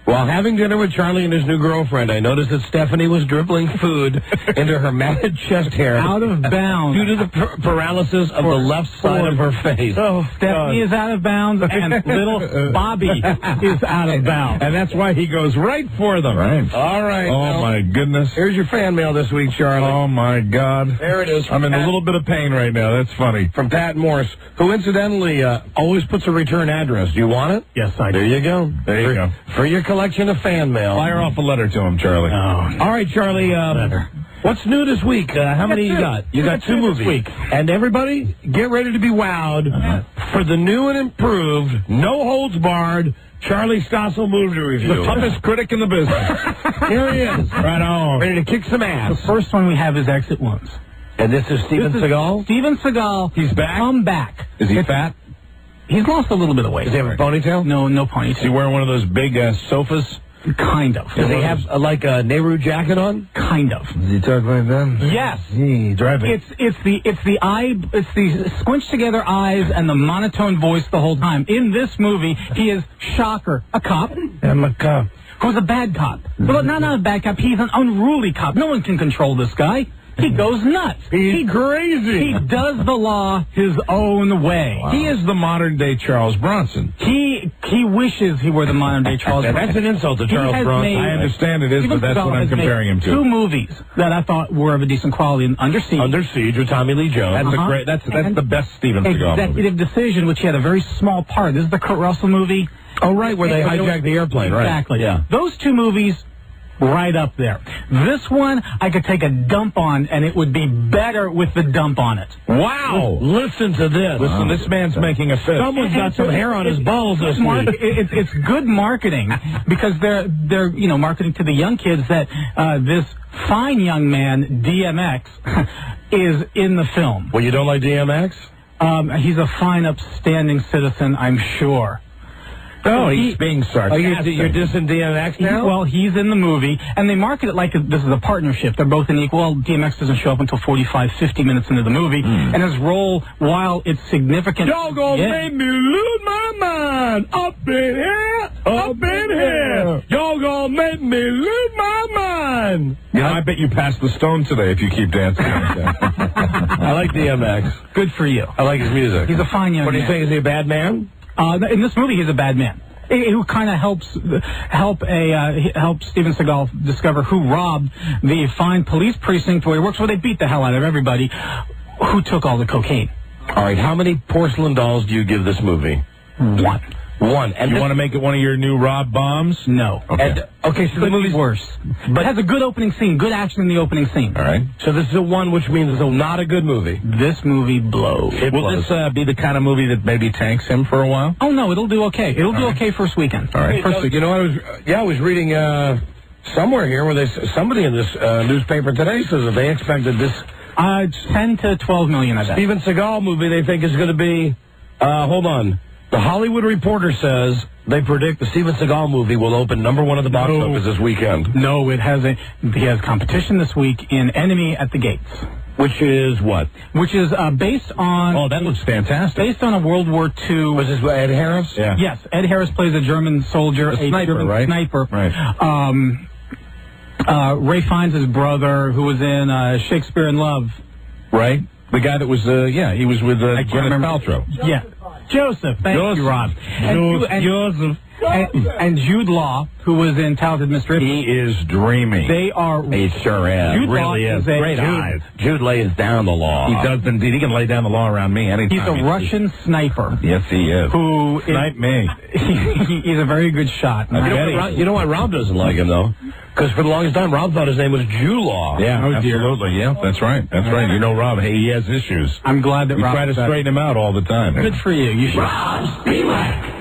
While having dinner with Charlie and his new girlfriend, I noticed that Stephanie was dribbling food into her matted chest hair. Out of bounds. Due to the paralysis of the left side of her face. Oh, Stephanie is out of bounds, and little Bobby is out of bounds. And that's why he goes right for them. Right. All right. Oh, my goodness. Here's your fan mail this week, Charlie. Oh, my God. There it is. I'm in a little bit of pain right now. That's funny. From Pat Morris, who incidentally always puts a return address. Do you want it? Yes, I do. There you go. There you go. For your collection of fan mail. Fire off a letter to him, Charlie. Oh. All right, Charlie. What's new this week? How many you got? You got 2 movies. This week. And everybody, get ready to be wowed for the new and improved, no holds barred Charlie Stossel movie review. The toughest critic in the business. Here he is. Right on. Ready to kick some ass. The first one we have is Exit Wounds. And this is Steven Seagal? Steven Seagal. He's back? Come back. Is he fat? He's lost a little bit of weight. Does he have a ponytail? No ponytail. Is he wearing one of those big sofas? Kind of. Does he have like a Nehru jacket on? Kind of. Does he talk like that? Yes. Driving. It's the squinched together eyes and the monotone voice the whole time. In this movie, he is shocker, a cop. I'm a cop. Who's a bad cop? Well, not a bad cop. He's an unruly cop. No one can control this guy. He goes nuts. He's crazy. He does the law his own way. Wow. He is the modern-day Charles Bronson. He wishes he were the modern-day Charles Bronson. That's an insult to Charles Bronson. I understand it is, but that's what I'm comparing him to. 2 movies that I thought were of a decent quality. Under Siege. Under Siege with Tommy Lee Jones. That's a great. That's the best Steven Seagal movie. Executive Decision, which he had a very small part. This is the Kurt Russell movie. Oh, right, where they hijacked the airplane, right? Exactly. Yeah. Those 2 movies, right up there. This one, I could take a dump on, and it would be better with the dump on it. Wow! Listen to this. Listen, this man's making a fist. Someone's got some hair on his balls this week. It's good marketing because they're marketing to the young kids that this fine young man, DMX, is in the film. Well, you don't like DMX? He's a fine, upstanding citizen, I'm sure. No, he's being sarcastic. You're dissing DMX now? Well, he's in the movie, and they market it like this is a partnership. They're both in equal. Well, DMX doesn't show up until 45, 50 minutes into the movie, and his role, while it's significant... Y'all gonna make me lose my mind. Up in here, up in here. Y'all gonna make me lose my mind. Yeah, I bet you passed the stone today if you keep dancing like that. I like DMX. Good for you. I like his music. He's a fine young man. What do you think? Is he a bad man? In this movie, he's a bad man. Who kind of helps Steven Seagal discover who robbed the fine police precinct where he works, where they beat the hell out of everybody, who took all the cocaine. All right, how many porcelain dolls do you give this movie? 1. And you want to make it one of your new Rob bombs? No. Okay. So the movie's worse. But it has a good opening scene, good action in the opening scene. All right. So this is a 1, which means it's not a good movie. This movie blows. Will this be the kind of movie that maybe tanks him for a while? Oh, no, it'll do okay. It'll do okay first weekend. All right. First week. You know, I was reading somewhere here where somebody in this newspaper today says that they expected this 10 to 12 million, I bet. Steven Seagal movie they think is going to be, hold on. The Hollywood Reporter says they predict the Steven Seagal movie will open #1 at the box office this weekend. No, he has competition this week in Enemy at the Gates. Which is what? Which is based on... Oh, that looks fantastic. Based on a World War II... Was this Ed Harris? Yeah. Yes, Ed Harris plays a German soldier. A sniper, German right? Sniper. Right. Ray Fiennes' his brother, who was in Shakespeare in Love. Right. The guy that was, he was with Gwyneth Paltrow. Yeah. Joseph. Thank you, Rob. Joseph. And Jude Law, who was in Talented Mr. He is dreamy. They are. He sure is. Jude really Law is. Great eyes. Jude lays down the law. He does indeed. He can lay down the law around me anytime. He's a Russian sniper. Yes, he is. Who Snipe me. He's a very good shot. You know why Rob doesn't like him, though? Because for the longest time, Rob thought his name was Jew Law. Yeah, absolutely. Yeah, that's right. That's right. You know, Rob, hey, he has issues. I'm glad that we Rob try to straighten him out all the time. Good for you. You should. Rob's B-Mac.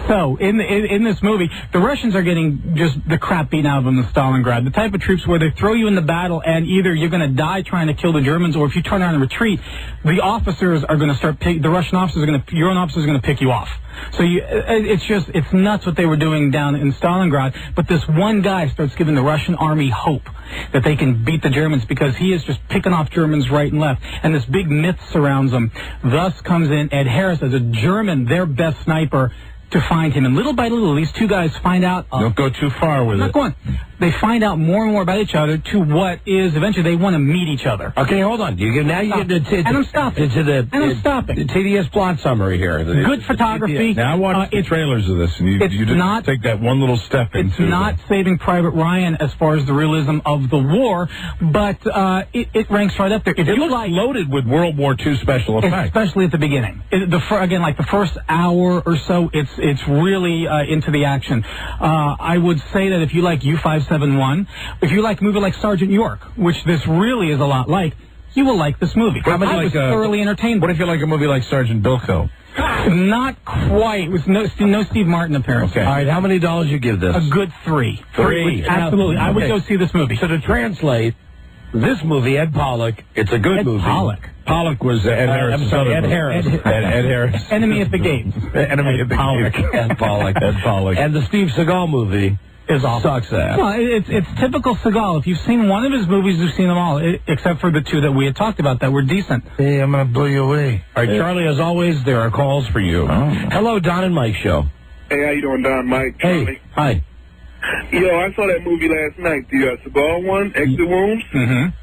So, in this movie, the Russians are getting just the crap beaten out of them in Stalingrad. The type of troops where they throw you in the battle and either you're going to die trying to kill the Germans, or if you turn around and retreat, the officers are going to start the Russian officers are going to, your own officers are going to pick you off. So it's nuts what they were doing down in Stalingrad. But this one guy starts giving the Russian army hope that they can beat the Germans because he is just picking off Germans right and left. And this big myth surrounds him. Thus comes in Ed Harris as a German, their best sniper, to find him. And little by little, these two guys find out... Don't go too far with it. Not going. They find out more and more about each other to what is eventually they want to meet each other. Okay, hold on. Now you get and I'm stopping. I'm stopping. The tedious plot summary here. Good photography. Now I watched the trailers of this, and you just take that one little step into... It's not Saving Private Ryan as far as the realism of the war, but it ranks right up there. It looks loaded with World War II special effects. Especially at the beginning. Again, like the first hour or so, it's really into the action. I would say that if you like U-571, if you like a movie like Sergeant York, which this really is a lot like, you will like this movie. I was thoroughly entertained. What if you like a movie like Sergeant Bilko? Not quite. With no Steve Martin appearance. Okay. All right, how many dollars you give this? A good 3. 3. Absolutely. I would go see this movie. So to translate, this movie, Ed Pollock, it's a good movie. Pollock was Ed Harris. I'm sorry, Ed Harris. Ed Harris. Enemy at the Gates. Enemy at the Gates. Ed Pollock. Ed Pollock. And the Steve Seagal movie is awesome. Sucks ass. Well, it's typical Seagal. If you've seen one of his movies, you've seen them all, except for the two that we had talked about that were decent. Hey, I'm going to blow you away. All right, Charlie, as always, there are calls for you. Oh. Hello, Don and Mike Show. Hey, how you doing, Don, Mike? Charlie. Hey, hi. Yo, I saw that movie last night, the Seagal one, Exit Wounds. Mm-hmm.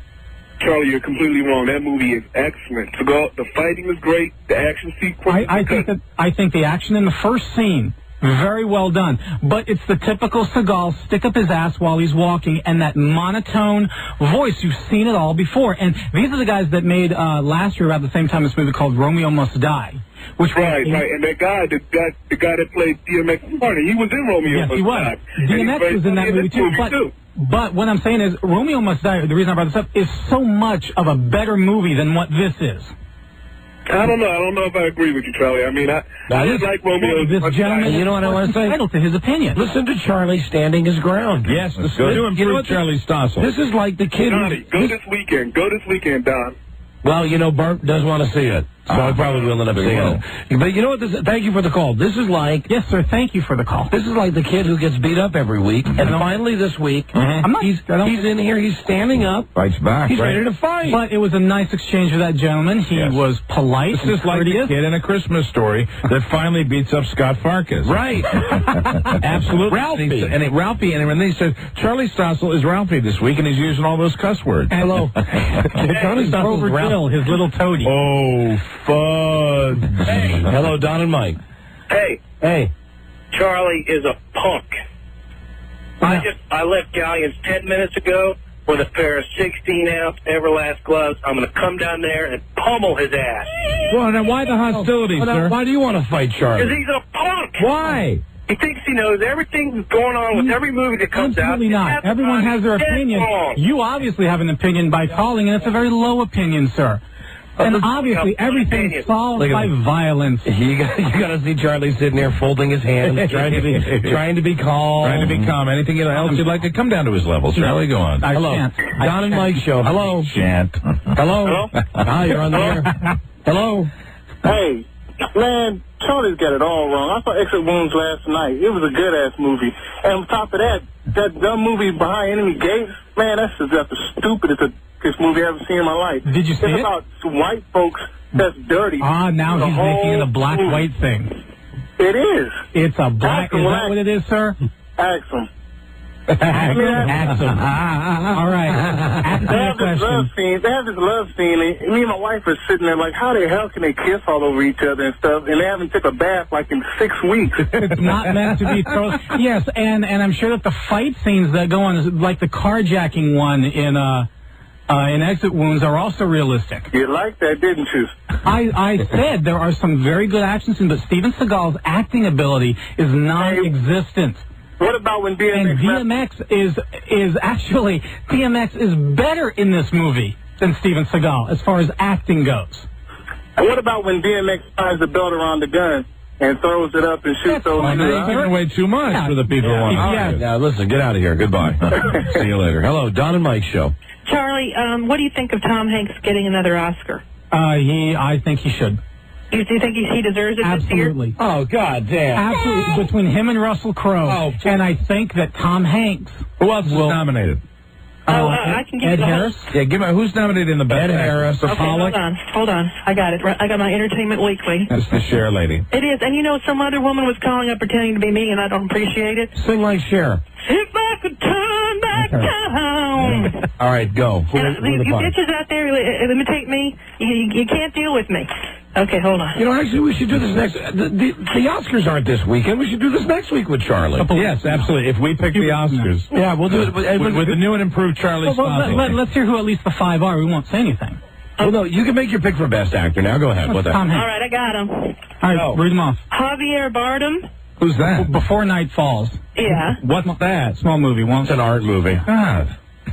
Charlie, you're completely wrong. That movie is excellent. Seagal, the fighting is great. The action sequence. I think the action in the first scene, very well done. But it's the typical Seagal stick up his ass while he's walking and that monotone voice. You've seen it all before. And these are the guys that made last year around the same time this movie called Romeo Must Die. Which right. And that guy, the guy that played DMX Martin, he was in Romeo Must Die. DMX was in that movie too. But what I'm saying is, Romeo Must Die, the reason I brought this up, is so much of a better movie than what this is. I don't know if I agree with you, Charlie. I mean, I like Romeo. This gentleman, you know what I want to say? Entitled to his opinion. Listen to Charlie standing his ground. Yes, let's go to improve Charlie Stossel. This is like the kid. Go this weekend. Go this weekend, Don. Well, you know, Bart does want to see it, so I probably will end up seeing it. But you know what? Thank you for the call. This is like... Yes, sir, thank you for the call. This is like the kid who gets beat up every week, and finally this week, he's in here, he's standing up. Fights back. He's ready to fight. But it was a nice exchange with that gentleman. He was polite. This is like the kid in A Christmas Story that finally beats up Scott Farkas. Right. Absolutely. Ralphie. And then he said, Charlie Stossel is Ralphie this week, and he's using all those cuss words. Hello. Charlie Stossel is Ralphie. His little toady. Oh, fun. Hey. Hello, Don and Mike. Hey. Charlie is a punk. I left Galleon's 10 minutes ago with a pair of 16-ounce Everlast gloves. I'm going to come down there and pummel his ass. Well, now why the hostility, sir? Why do you want to fight Charlie? Because he's a punk. Why? He thinks he knows everything that's going on with every movie that comes out. Absolutely not. Everyone has their opinion. You obviously have an opinion by calling, and it's a very low opinion, sir. And obviously, everything's solved by violence. You got to see Charlie sitting there folding his hands, trying to be calm. Trying to be calm. Anything else you'd like to come down to his level, Charlie? Go on. Hello. Don and Mike Show. Hello. Shan't. Hello. Hi, you're on the air. Hello. Hey, man, Charlie's got it all wrong. I saw Exit Wounds last night. It was a good-ass movie. And on top of that dumb movie Behind Enemy Gates, man, that's just the stupidest movie I've ever seen in my life. Did you see it? It's about white folks that's dirty. Now he's making it a black-white thing. It is. It's a black... Is that what it is, sir? Ask him. Axum. All right. Ask me a question. They have this love scene, and me and my wife are sitting there like, how the hell can they kiss all over each other and stuff, and they haven't took a bath like in 6 weeks. It's not meant to be thrown. Yes, and I'm sure that the fight scenes that go on, like the carjacking one in Exit Wounds, are also realistic. You liked that, didn't you? I said there are some very good action scenes, but Steven Seagal's acting ability is non-existent. What about when DMX... And DMX is better in this movie than Steven Seagal as far as acting goes. And what about when DMX ties the belt around the gun and throws it up and shoots those... You're taking away too much for the people who want to. Yeah, listen, get out of here. Goodbye. See you later. Hello, Don and Mike Show. Charlie, what do you think of Tom Hanks getting another Oscar? I think he should. Do you think he deserves it Absolutely. this year? Oh, God damn. Absolutely. Between him and Russell Crowe. And I think that Tom Hanks... Who else is nominated? I can give Ed you Harris? Yeah, give me, who's nominated in the best? Ed Harris. Okay, hold on. I got it. I got my Entertainment Weekly. That's the Cher lady. It is. And you know, some other woman was calling up pretending to be me, and I don't appreciate it. Sing like Cher. If I could turn back time. All right, go. You bitches out there imitate me. You can't deal with me. Okay, hold on. You know, actually, we should do this next... The Oscars aren't this weekend. We should do this next week with Charlie. Yes, absolutely. If we pick the Oscars. Yeah, we'll do it with the new and improved Charlie Stossel. Let's hear who at least the 5 are. We won't say anything. Well, no, you can make your pick for Best Actor now. Go ahead. What the... All right, I got him. All right, read them off. Javier Bardem. Who's that? Before Night Falls. Yeah. What's that? Small movie. It's an art movie.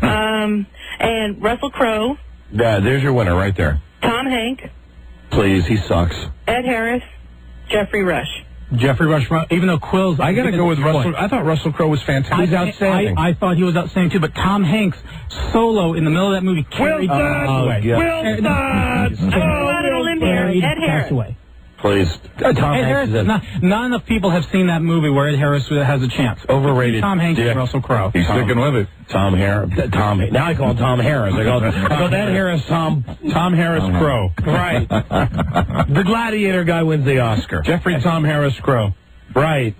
And Russell Crowe. Yeah, there's your winner right there. Tom Hanks. Please, he sucks. Ed Harris. Jeffrey Rush. Jeffrey Rush, even though Quill's... I got to go with Russell. I thought Russell Crowe was fantastic. He's outstanding. I thought he was outstanding, too, but Tom Hanks, solo in the middle of that movie, carried... Will not! Ed Harris. Please. Tom Hanks is not enough people have seen that movie where Ed Harris has a chance. Overrated. Tom Hanks and Russell Crowe. He's sticking with it. Tom Harris. Now I call him Tom Harris. I go that Harris, Tom Harris Crowe. Right. The Gladiator guy wins the Oscar. Jeffrey Tom Harris Crowe. Right.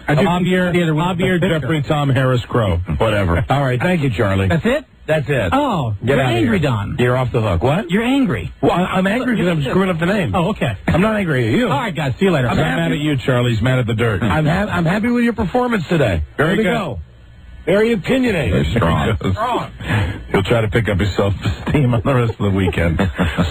Javier Jeffrey Tom Harris Crowe. Whatever. All right. Thank you, Charlie. That's it? That's it. Oh, Get you're out angry, of here. Don. You're off the hook. What? You're angry. Well, I'm angry because I'm screwing up the name. Oh, okay. I'm not angry at you. All right, guys. See you later. I'm not mad at you, Charlie. He's mad at the dirt. I'm happy with your performance today. Very good. Go. Very opinionated. Very strong. He'll try to pick up his self-esteem on the rest of the weekend.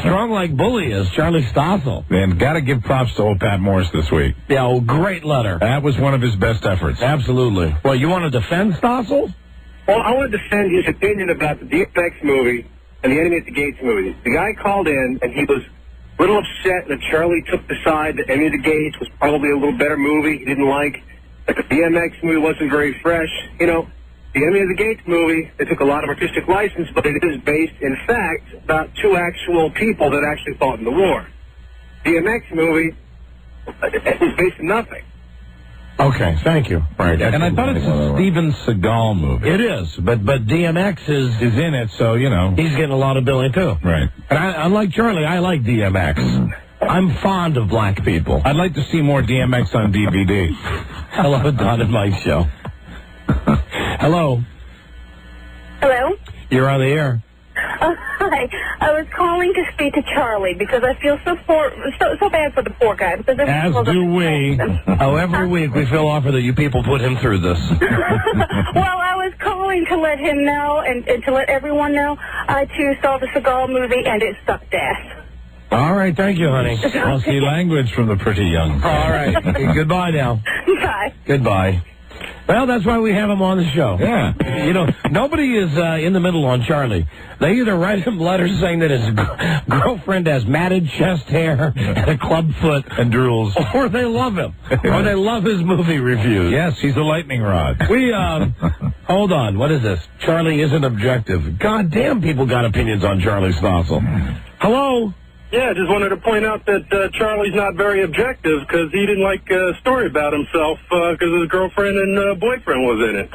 Strong like bully is Charlie Stossel. Man, got to give props to old Pat Morris this week. Yeah, great letter. That was one of his best efforts. Absolutely. Well, you want to defend Stossel? Well, I want to defend his opinion about the DFX movie and the Enemy at the Gates movie. The guy called in, and he was a little upset that Charlie took the side that Enemy at the Gates was probably a little better movie. He didn't like that the DMX movie wasn't very fresh. You know, the Enemy of the Gates movie, they took a lot of artistic license, but it is based, in fact, about 2 actual people that actually fought in the war. DMX movie is based on nothing. Okay, thank you. Right, and I thought it's a Steven Seagal movie. It is, but DMX is in it, so, you know. He's getting a lot of billing, too. Right. And unlike Charlie, I like DMX. I'm fond of black people. I'd like to see more DMX on DVD. Hello, Don and Mike Show. Hello. Hello? You're on the air. Hi. I was calling to speak to Charlie because I feel so bad for the poor guy. Because as do we. Oh, every week we feel awful that you people put him through this. Well, I was calling to let him know and to let everyone know I, too, saw the Seagal movie and it sucked ass. All right, thank you, honey. I'll see language from the pretty young. All right. Goodbye now. Bye. Goodbye. Well, that's why we have him on the show. Yeah. You know, nobody is in the middle on Charlie. They either write him letters saying that his girlfriend has matted chest hair and a club foot and drools, or they love him, or they love his movie reviews. Yes, he's a lightning rod. We, hold on, what is this? Charlie isn't objective. God damn, people got opinions on Charlie Stossel. Hello? Yeah, I just wanted to point out that Charlie's not very objective because he didn't like a story about himself because his girlfriend and boyfriend was in it.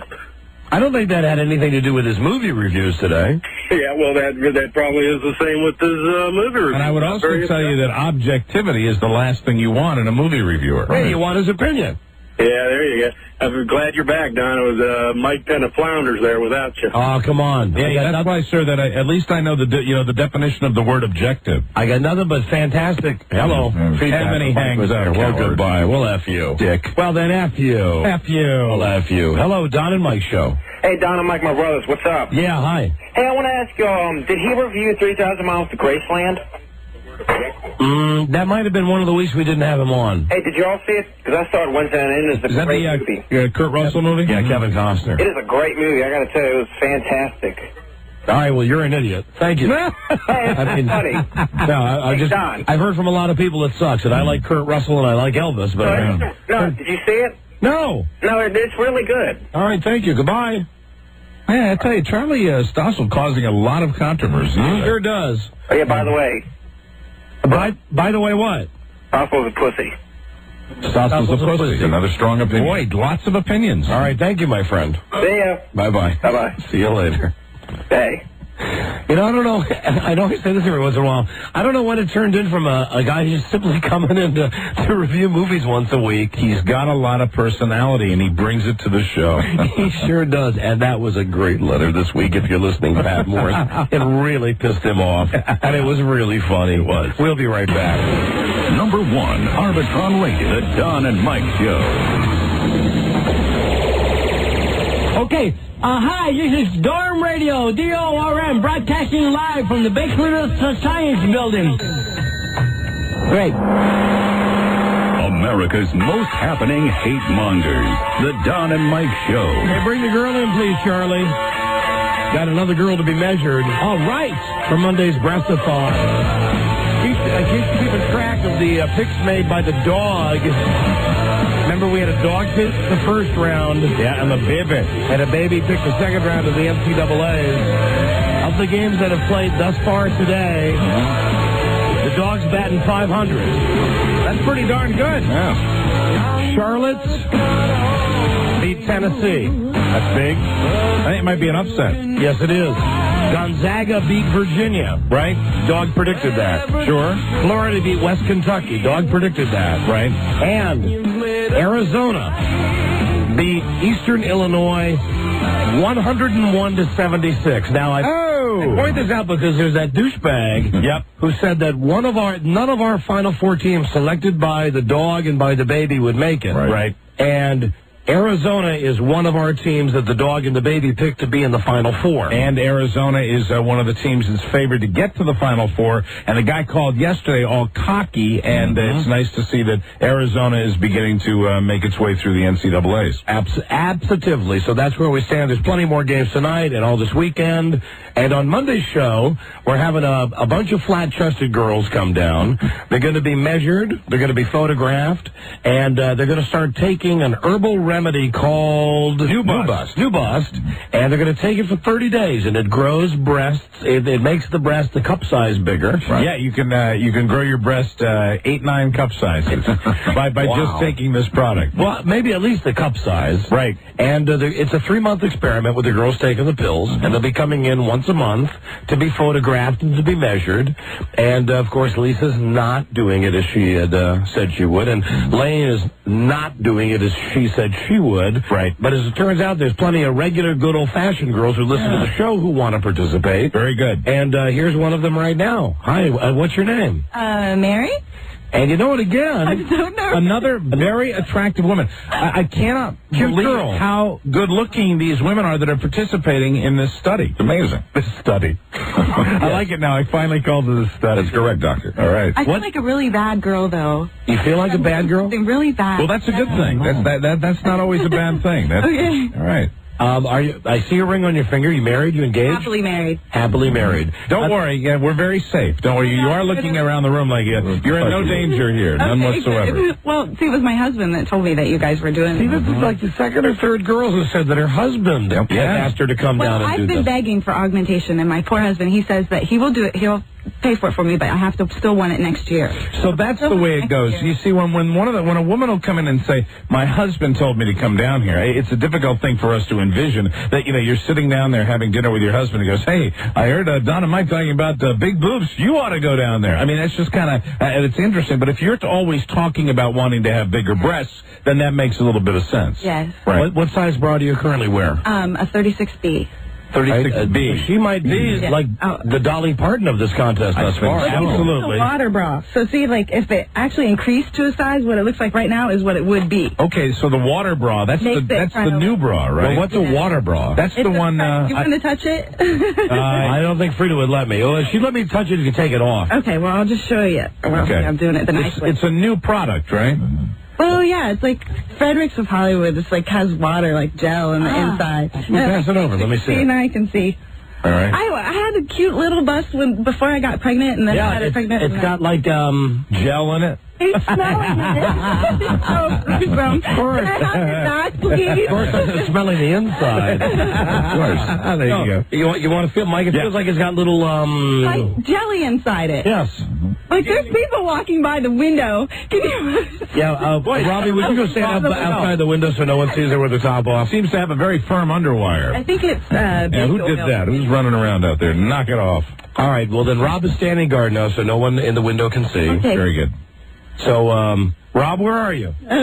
I don't think that had anything to do with his movie reviews today. Yeah, well, that probably is the same with his movie reviews. And I would also tell you that objectivity is the last thing you want in a movie reviewer. Hey, you want his opinion. Yeah, there you go. I'm glad you're back, Don. It was Mike kind of flounders there without you. Oh, come on. Yeah, that's why, sir, that at least I know the definition of the word objective. I got nothing but fantastic. Hello. Many hangs there. Well, goodbye. We'll F you. Dick. Well, then F you. F you. We'll F you. Hello, Don and Mike Show. Hey, Don and Mike, my brothers. What's up? Yeah, hi. Hey, I want to ask you, did he review 3,000 Miles to Graceland? That might have been one of the weeks we didn't have him on. Hey, did you all see it? Because I saw it Wednesday night, and it's a great movie. The Kurt Russell movie? Yeah, Kevin Costner. It is a great movie. I got to tell you, it was fantastic. All right, well, you're an idiot. Thank you. Hey, it's funny. No, I've heard from a lot of people it sucks, and I like Kurt Russell and I like Elvis, but... No, did you see it? No. No, it's really good. All right, thank you. Goodbye. Yeah, I tell you, Charlie Stossel causing a lot of controversy. He sure does. Oh, yeah, by the way. By the way, what? Stossel's a pussy. Stossel's a pussy. Another strong opinion. Boy, lots of opinions. All right, thank you, my friend. See ya. Bye-bye. Bye-bye. See you later. Hey. You know, I don't know. I know I say this every once in a while. I don't know when it turned in from a guy who's simply coming in to review movies once a week. He's got a lot of personality, and he brings it to the show. He sure does. And that was a great letter this week, if you're listening, Pat Morris. It really pissed him off, and it was really funny. It was. We'll be right back. Number 1, Arbitron Radio, the Don and Mike Show. Okay. Hi, this is Dorm Radio, DORM, broadcasting live from the basement of the Science Building. Great. America's most happening hate mongers, the Don and Mike Show. Hey, bring the girl in, please, Charlie. Got another girl to be measured. All right. For Monday's breastathon. Keep keeping track of the picks made by the dog. Remember, we had a dog pick the first round. Yeah, and the baby. And a baby picked the second round of the NCAAs. Of the games that have played thus far today, the dog's batting 500. That's pretty darn good. Yeah. Charlotte beat Tennessee. That's big. I think it might be an upset. Yes, it is. Gonzaga beat Virginia, right? Dog predicted that. Sure. Florida beat West Kentucky. Dog predicted that. Right. And Arizona beat Eastern Illinois 101-76. Now, I point this out because there's that douchebag who said that none of our Final Four teams selected by the dog and by the baby would make it. Right. And Arizona is one of our teams that the dog and the baby picked to be in the Final Four. And Arizona is one of the teams that's favored to get to the Final Four. And the guy called yesterday all cocky, and it's nice to see that Arizona is beginning to make its way through the NCAAs. Absolutely. So that's where we stand. There's plenty more games tonight and all this weekend. And on Monday's show, we're having a bunch of flat-chested girls come down. They're going to be measured. They're going to be photographed. And they're going to start taking an herbal remedy called New Bust. And they're going to take it for 30 days, and it grows breasts. It makes the breast the cup size bigger. Right? Yeah, you can grow your breast 8-9 cup sizes by just taking this product. Well, maybe at least the cup size. Right. And it's a 3-month experiment with the girls taking the pills, and they'll be coming in once a month to be photographed and to be measured. And, of course, Lisa's not doing it as she had said she would, and Lane is not doing it as she said she would. Right. But as it turns out, there's plenty of regular, good old-fashioned girls who listen to the show who want to participate. Very good. And here's one of them right now. Hi, what's your name? Mary? And you know what, again? I don't know. Another very attractive woman. I cannot believe how good-looking these women are that are participating in this study. It's amazing. This study. I like it now. I finally called it a study. That's correct, Doctor. All right. I feel like a really bad girl, though. You feel like a bad girl? Really bad. Well, that's a good thing. That's not always a bad thing. Okay. All right. I see a ring on your finger. You married? You engaged? Happily married. Happily married. Don't worry. We're very safe. Don't worry. You are looking around the room like you're in no danger here. None whatsoever. Well, see, it was my husband that told me that you guys were doing See, this. this is like the second or third girl who said that her husband asked her to come down and do this. I've been begging for augmentation, and my poor husband, he says that he will do it. He'll pay for it for me, but I have to still want it next year. So that's the way it goes. You see, when a woman will come in and say, "My husband told me to come down here," it's a difficult thing for us to envision that you're sitting down there having dinner with your husband and goes, "Hey, I heard Don and Mike talking about big boobs. You ought to go down there." I mean, that's just kind of it's interesting. But if you're always talking about wanting to have bigger breasts, then that makes a little bit of sense. Yes. Right. What size bra do you currently wear? A 36B. 36B. She might be like the Dolly Parton of this contest thus far. Absolutely. It's a water bra. So see, like, if it actually increased to a size, what it looks like right now is what it would be. Okay, so the water bra, that's the new bra, right? Well, what's a water bra? That's the one... you want to touch it? I don't think Frida would let me. Well, she'd let me touch it if you take it off. Okay, well, I'll just show you. Well, okay. I'm doing it the nice way. It's a new product, right? Well, yeah, it's like Fredericks of Hollywood. It's like has water, like gel on the inside. Pass it over. Let me see. See, now you can see. All right. I had a cute little bust before I got pregnant, and then I had it pregnant. It's got like gel in it. It's smelling it. It's so gruesome. Of course. I have to not, please. Of course, it's smelling the inside. Of course. There you go. You want to feel, Mike? It feels like it's got little like jelly inside it. Yes. Like there's people walking by the window. Can you? Yeah, Robbie, would you go stand outside the window so no one sees her with the top off? Seems to have a very firm underwire. I think it's who did that? Who's running around out there? Knock it off. All right, well then Rob is standing guard now so no one in the window can see. Okay. Very good. So, Rob, where are you? So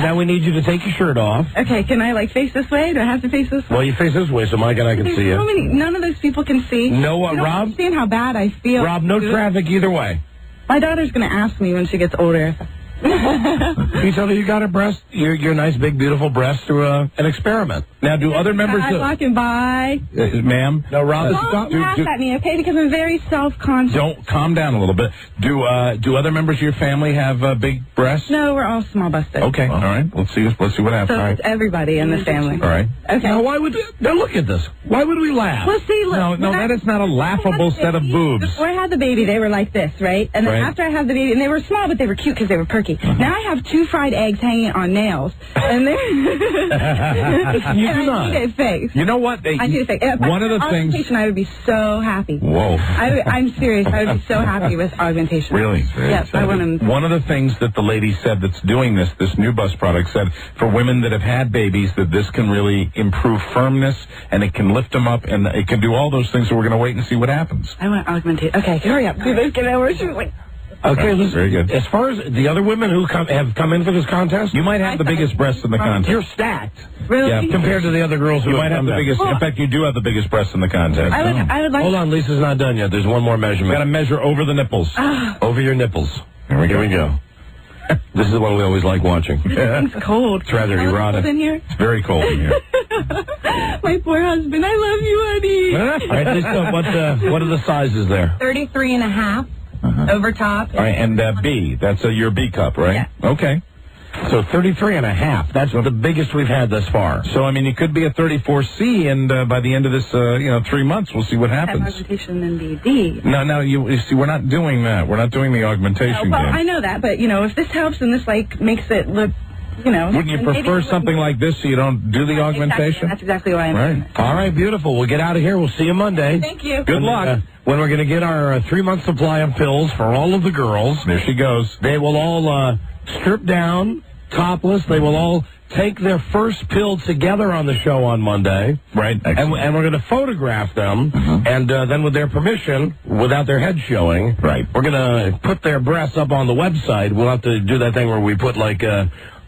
now we need you to take your shirt off. Okay, can I face this way? Do I have to face this way? Well, you face this way so Mike and I can see you. None of those people can see. No, you don't Rob? understand how bad I feel. Rob, no traffic either way. My daughter's going to ask me when she gets older. You tell her you got a breast, your nice, big, beautiful breast through an experiment. Now, do other members... I'm walking by. Ma'am? No, Rob, don't laugh at me, okay? Because I'm very self-conscious. Don't, calm down a little bit. Do other members of your family have big breasts? No, we're all small-busted. Okay, all right. Let's see what happens. So it's everybody in the family. All right. Okay. Now, now look at this. Why would we laugh? Well, see, look. No, that is not a laughable set of boobs. Before I had the baby, they were like this, right? And then after I had the baby, and they were small, but they were cute because they were perky. Now I have 2 fried eggs hanging on nails. And they're... You do not. I need it fixed. You know what? I need it fixed. One of the things... Augmentation, I would be so happy. Whoa. I'm serious. I would be so happy with augmentation. Really? Yes, I want to... One of the things that the lady said that's doing this new bust product said, for women that have had babies, that this can really improve firmness, and it can lift them up, and it can do all those things, so we're going to wait and see what happens. I want augmentation. Okay, hurry up. Let's get over. Okay, listen. Very good. As far as the other women who have come in for this contest, you might have the biggest breasts in the contest. You're stacked. Really? Yeah, compared to the other girls who might have the biggest. In fact, you do have the biggest breasts in the contest. I would like. Hold on, Lisa's not done yet. There's one more measurement. Got to measure over the nipples. Over your nipples. Here we go. This is the one we always like watching. It's cold. It's rather erotic. In here? It's very cold in here. My poor husband. I love you, honey. All right, Lisa, what are the sizes there? 33.5 over top. All right, and B. That's your B cup, right? Yeah. Okay. So 33.5. That's the biggest we've had thus far. So, I mean, it could be a 34C, and by the end of this, 3 months, we'll see what happens. Augmentation and BD. No, you see, we're not doing that. We're not doing the augmentation well, game. I know that, but, if this helps and this, makes it look, Wouldn't you prefer something like this so you don't do the augmentation? That's exactly why I'm doing it. All right, beautiful. We'll get out of here. We'll see you Monday. Thank you. Good luck. When we're going to get our 3-month supply of pills for all of the girls. There she goes. They will all strip down, topless. They will all take their first pill together on the show on Monday. Right. And we're going to photograph them. And then with their permission, without their head showing, we're going to put their breasts up on the website. We'll have to do that thing where we put,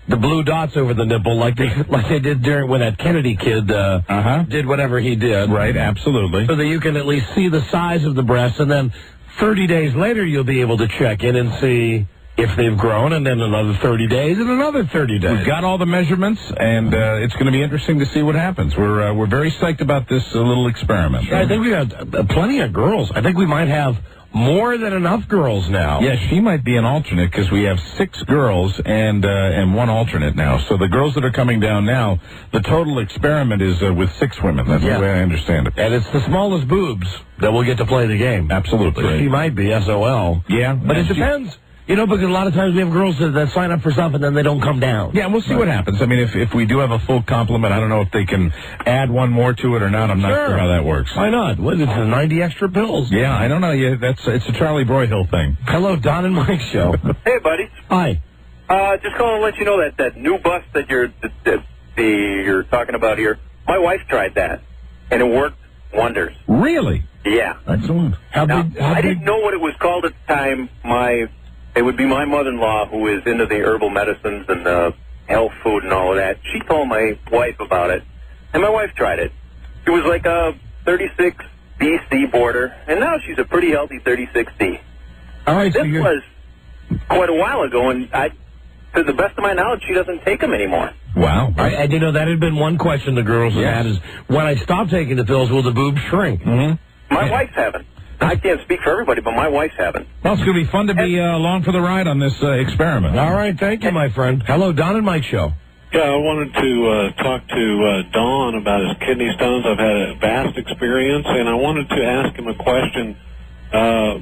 the blue dots over the nipple like they did when that Kennedy kid did whatever he did. Right, absolutely. So that you can at least see the size of the breast, and then 30 days later you'll be able to check in and see if they've grown, and then another 30 days and another 30 days. We've got all the measurements, and it's going to be interesting to see what happens. We're very psyched about this little experiment. I think we got plenty of girls. I think we might have more than enough girls now. Yeah, she might be an alternate because we have 6 girls and 1 alternate now. So the girls that are coming down now, the total experiment is with 6 women. That's the way I understand it. And it's the smallest boobs that will get to play the game. Absolutely. So she might be SOL. Yeah. But it depends. You know, because a lot of times we have girls that sign up for stuff and then they don't come down. Yeah, we'll see what happens. I mean, if we do have a full complement, I don't know if they can add one more to it or not. I'm not sure how that works. Why not? What is it, 90 extra pills? Yeah, I don't know. Yeah, it's a Charlie Broyhill thing. Hello, Don and Mike show. Hey, buddy. Hi. Just calling to let you know that new bus that you're talking about here. My wife tried that, and it worked wonders. Really? Yeah. Excellent. I didn't know what it was called at the time. It would be my mother-in-law who is into the herbal medicines and the health food and all of that. She told my wife about it, and my wife tried it. It was like a 36B/C border, and now she's a pretty healthy 36D. All right. This was quite a while ago, and to the best of my knowledge, she doesn't take them anymore. Wow. And you know, that had been one question the girls have had is, when I stop taking the pills, will the boobs shrink? Mm-hmm. My wife's haven't. I can't speak for everybody, but my wife's haven't. Well, it's going to be fun to be along for the ride on this experiment. All right, thank you, my friend. Hello, Don and Mike show. Yeah, I wanted to talk to Don about his kidney stones. I've had a vast experience, and I wanted to ask him a question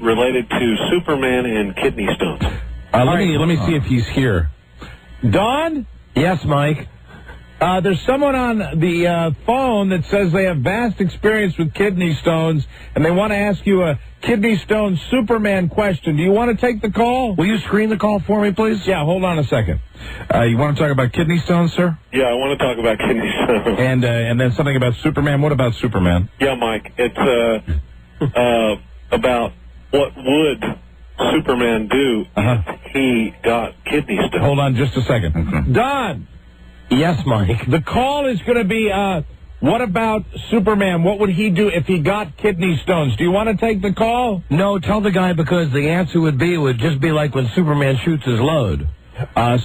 related to Superman and kidney stones. Let me see if he's here. Don? Yes, Mike. There's someone on the phone that says they have vast experience with kidney stones, and they want to ask you a kidney stone Superman question. Do you want to take the call? Will you screen the call for me, please? Yeah, hold on a second. You want to talk about kidney stones, sir? Yeah, I want to talk about kidney stones. And then something about Superman. What about Superman? Yeah, Mike. It's about what would Superman do if he got kidney stones. Hold on just a second. Don! Yes, Mike. The call is going to be, what about Superman? What would he do if he got kidney stones? Do you want to take the call? No, tell the guy, because the answer would just be like when Superman shoots his load.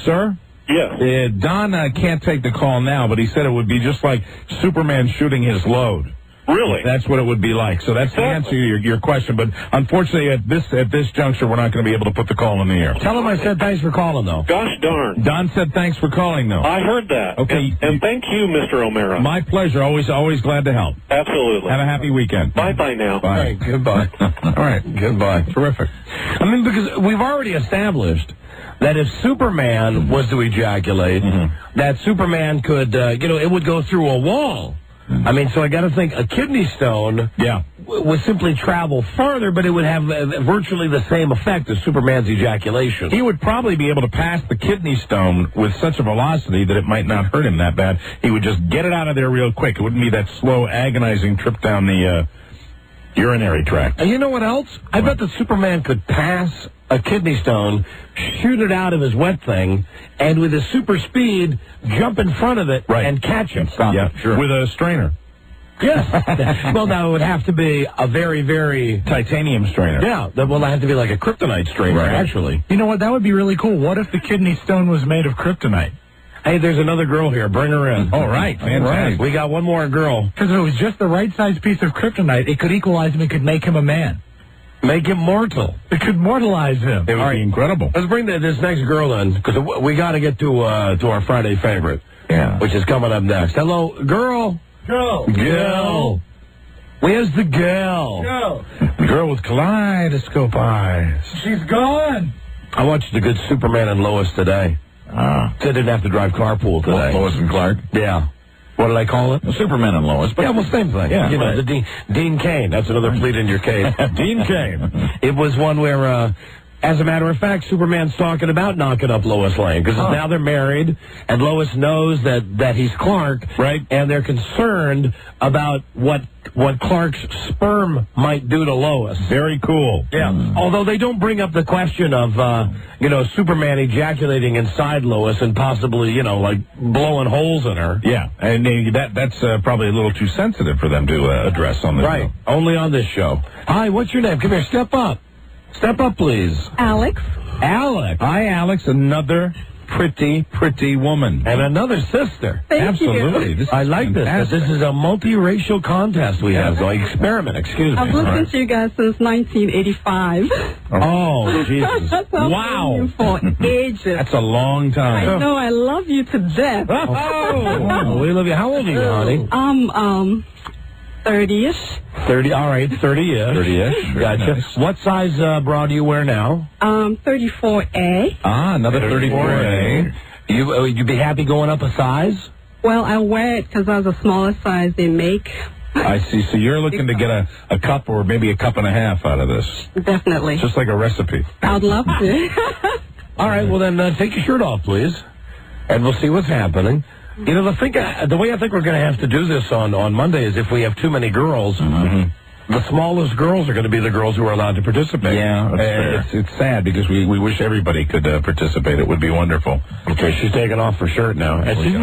Sir? Yes. Don can't take the call now, but he said it would be just like Superman shooting his load. Really? That's what it would be like. So that's the answer to your question. But unfortunately, at this juncture, we're not going to be able to put the call in the air. Tell him I said thanks for calling, though. Gosh darn. Don said thanks for calling, though. I heard that. Okay. And thank you, Mr. O'Mara. My pleasure. Always glad to help. Absolutely. Have a happy weekend. Bye-bye now. Bye. Right, goodbye. All right. Goodbye. Terrific. I mean, because we've already established that if Superman was to ejaculate, that Superman could, it would go through a wall. I mean, so I got to think a kidney stone would simply travel further, but it would have virtually the same effect as Superman's ejaculation. He would probably be able to pass the kidney stone with such a velocity that it might not hurt him that bad. He would just get it out of there real quick. It wouldn't be that slow, agonizing trip down the urinary tract. And you know what else? I bet that Superman could pass a kidney stone, shoot it out of his wet thing, and with his super speed, jump in front of it and catch it. Stop it. Sure. With a strainer. Yes. Well, now it would have to be a very, very... titanium strainer. Yeah. Well, it would have to be like a kryptonite strainer, actually. You know what? That would be really cool. What if the kidney stone was made of kryptonite? Hey, there's another girl here. Bring her in. All right. Fantastic. We got one more girl. Because if it was just the right size piece of kryptonite, it could equalize him. It could make him a man. Make him mortal. It could mortalize him. It would be incredible. Let's bring this next girl in, because we got to get to our Friday favorite, which is coming up next. Hello, girl. Girl. Where's the girl? Girl. The girl with kaleidoscope eyes. She's gone. I watched the good Superman and Lois today. Said didn't have to drive carpool today. Lois and Clark? Yeah. What did I call it? Superman and Lois. But yeah, well, same thing. Yeah, you know, the Dean Cain. That's another pleat in your case. Dean Cain. It was one where, as a matter of fact, Superman's talking about knocking up Lois Lane, because now they're married, and Lois knows that he's Clark, right? And they're concerned about what Clark's sperm might do to Lois. Very cool. Yeah. Although they don't bring up the question of, Superman ejaculating inside Lois and possibly, like blowing holes in her. Yeah, and that's probably a little too sensitive for them to address on the show. Only on this show. Hi, what's your name? Come here, step up. Step up, please. Alex. Alex. Hi, Alex. Another pretty woman. And another sister. Thank Absolutely. you. I like this. This is a multiracial contest we have going. Experiment, excuse me. I've listened to you guys since 1985. Oh, Jesus. I've known you for ages. That's a long time. I know. I love you to death. Oh, we love you. How old are you, honey? 30-ish. 30, all right, 30-ish. 30-ish. Gotcha. Nice. What size bra do you wear now? 34A. Ah, another 34A. You'd be happy going up a size? Well, I wear it because that's the smallest size they make. I see. So you're looking to get a cup or maybe a cup and a half out of this. Definitely. Just like a recipe. I'd love to. All right, well then take your shirt off, please, and we'll see what's happening. You know, the way I think we're going to have to do this on Monday is if we have too many girls, the smallest girls are going to be the girls who are allowed to participate. Yeah, it's sad because we wish everybody could participate. It would be wonderful. Okay, she's taking off her shirt now. And she's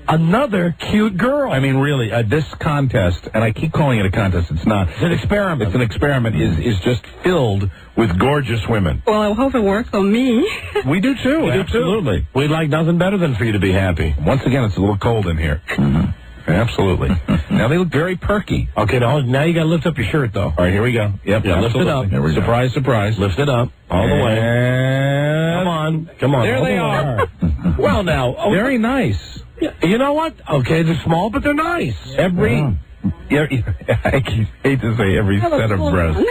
another cute girl. I mean, really, this contest, and I keep calling it a contest, it's not. It's an experiment. It's an experiment, is just filled with gorgeous women. Well, I hope it works on me. We do, too. Absolutely. We'd like nothing better than for you to be happy. Once again, it's a little cold in here. Absolutely. Now they look very perky. Okay, now you got to lift up your shirt, though. All right, here we go. Yep, yeah, lift it up. Here we surprise, go. Surprise. Lift it up all the way. Come on. There they are. Well, now. Very nice. You know what? Okay, they're small, but they're nice. I hate to say every set of breasts.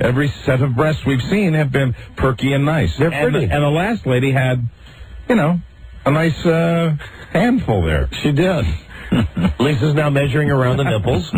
Every set of breasts we've seen have been perky and nice. They're pretty. And the last lady had, a nice handful there. She did. Lisa's now measuring around the nipples.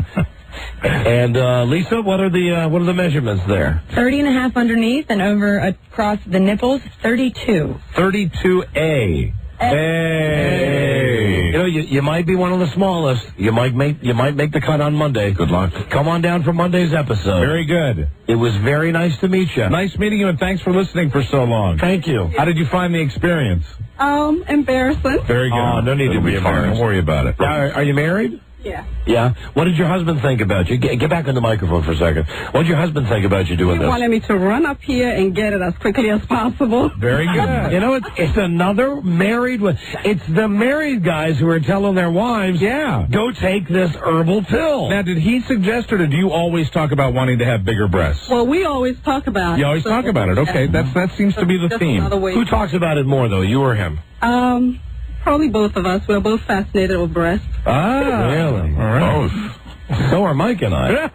And Lisa, what are the measurements there? 30.5 underneath and over across the nipples, 32. 32A. Hey! You know, you might be one of the smallest. You might make the cut on Monday. Good luck. Come on down for Monday's episode. Very good. It was very nice to meet you. Nice meeting you, and thanks for listening for so long. Thank you. How did you find the experience? Embarrassing. Very good. Oh, no need to be embarrassed. Don't worry about it. Are you married? Yeah. Yeah? What did your husband think about you? Get back on the microphone for a second. What did your husband think about you doing He this? wanted me to run up here and get it as quickly as possible. Very good. You know, it's another married one. It's the married guys who are telling their wives, go take this herbal pill. Now, did he suggest it, or do you always talk about wanting to have bigger breasts? Well, we always talk about it. You always talk about it. Okay, that seems to be the theme. Who talks about it more, though, you or him? Probably both of us. We're both fascinated with breasts. Ah, really? All right. Both. So are Mike and I.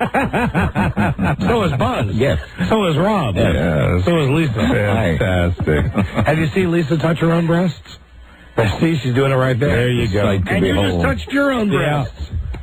So is Buzz. Yes. So is Rob. Yes. So is Lisa. Fantastic. Have you seen Lisa touch her own breasts? See, she's doing it right there. There you go. And you just touched your own breasts.